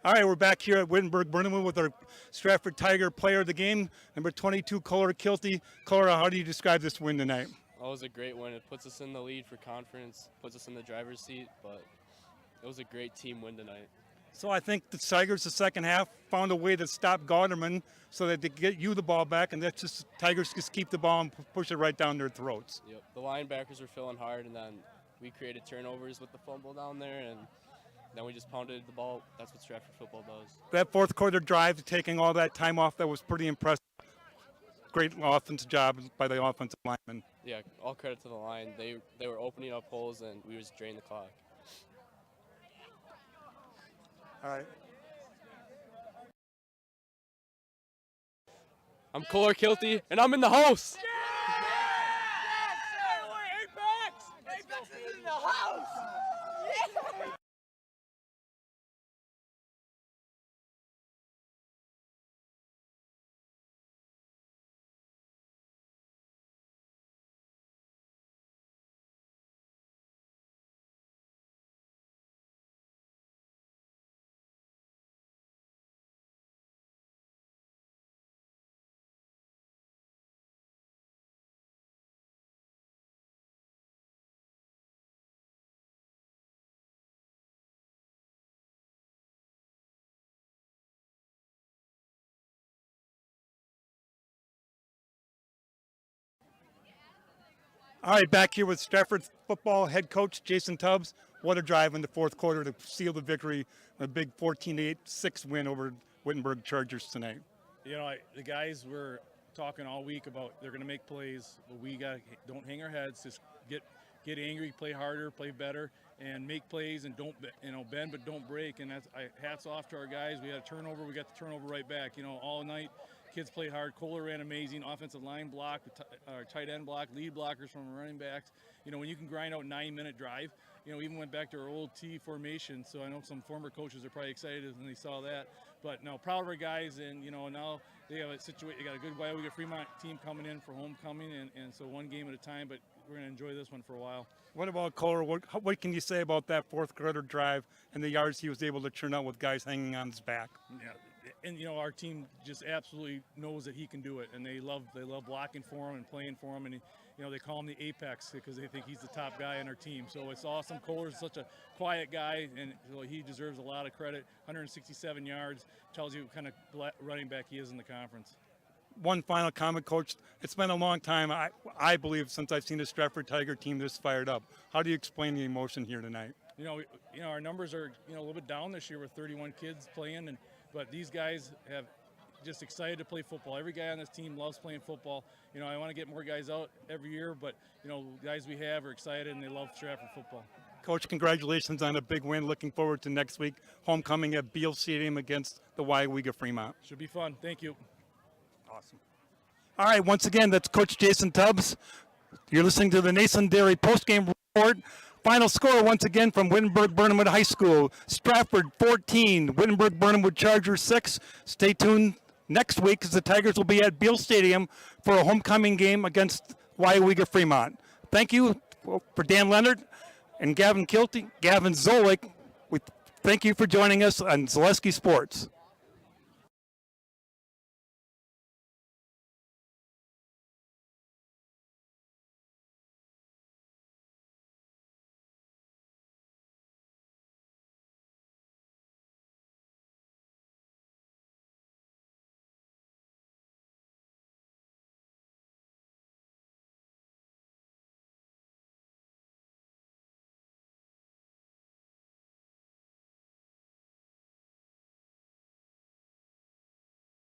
All right, we're back here at Wittenberg-Birnamwood with our Stratford Tiger player of the game, number 22, Kohler Kilty. Kohler, how do you describe this win tonight? That was a great win. It puts us in the lead for conference, puts us in the driver's seat, but it was a great team win tonight. So I think the Tigers, the second half, found a way to stop Gauderman so that they get you the ball back, and that's just Tigers just keep the ball and push it right down their throats. Yep. The linebackers were filling hard, and then we created turnovers with the fumble down there, and then we just pounded the ball. That's what Stratford football does. That fourth quarter drive, taking all that time off, that was pretty impressive. Great offensive job by the offensive lineman. Yeah, all credit to the line. They were opening up holes, and we just drained the clock. All right. I'm Kohler Kilty, and I'm in the house. Apex is in the house! All right, back here with Stratford football head coach Jason Tubbs. What a drive in the fourth quarter to seal the victory, a big 14-6 win over Wittenberg Chargers tonight. You know, the guys were talking all week about they're going to make plays, but we don't hang our heads. Just get angry, play harder, play better, and make plays, and don't bend but don't break. And that's hats off to our guys. We had a turnover, we got the turnover right back. You know, all night. Kids played hard. Kohler ran amazing. Offensive line block, tight end block, lead blockers from running backs. You know, when you can grind out 9-minute drive, you know, we even went back to our old T formation. So I know some former coaches are probably excited when they saw that. But no, proud of our guys, and you know, now they have a situation. They got a good WIAA Fremont team coming in for homecoming, and so one game at a time. But we're going to enjoy this one for a while. What about Kohler? What can you say about that fourth quarter drive and the yards he was able to churn out with guys hanging on his back? Yeah. And you know, our team just absolutely knows that he can do it, and they love blocking for him and playing for him, and you know, they call him the Apex because they think he's the top guy in our team. So it's awesome. Kohler's such a quiet guy, and so he deserves a lot of credit. 167 yards tells you what kind of running back he is in the conference. One final comment, Coach. It's been a long time, I believe, since I've seen the Stratford Tiger team this fired up. How do you explain the emotion here tonight? You know, our numbers are a little bit down this year with 31 kids playing, but these guys have just excited to play football. Every guy on this team loves playing football. You know, I want to get more guys out every year, but you know, guys we have are excited and they love Stratford football. Coach, congratulations on a big win. Looking forward to next week, homecoming at Beal Stadium against the WIAA Fremont. Should be fun. Thank you. Awesome. All right, once again, that's Coach Jason Tubbs. You're listening to the Nason Dairy postgame report. Final score once again from Wittenberg-Birnamwood High School. Stratford 14, Wittenberg-Birnamwood Chargers 6. Stay tuned next week as the Tigers will be at Beal Stadium for a homecoming game against WIAA Fremont. Thank you for Dan Leonard and Gavin Kilty, Gavin Zolik. We thank you for joining us on Zaleski Sports.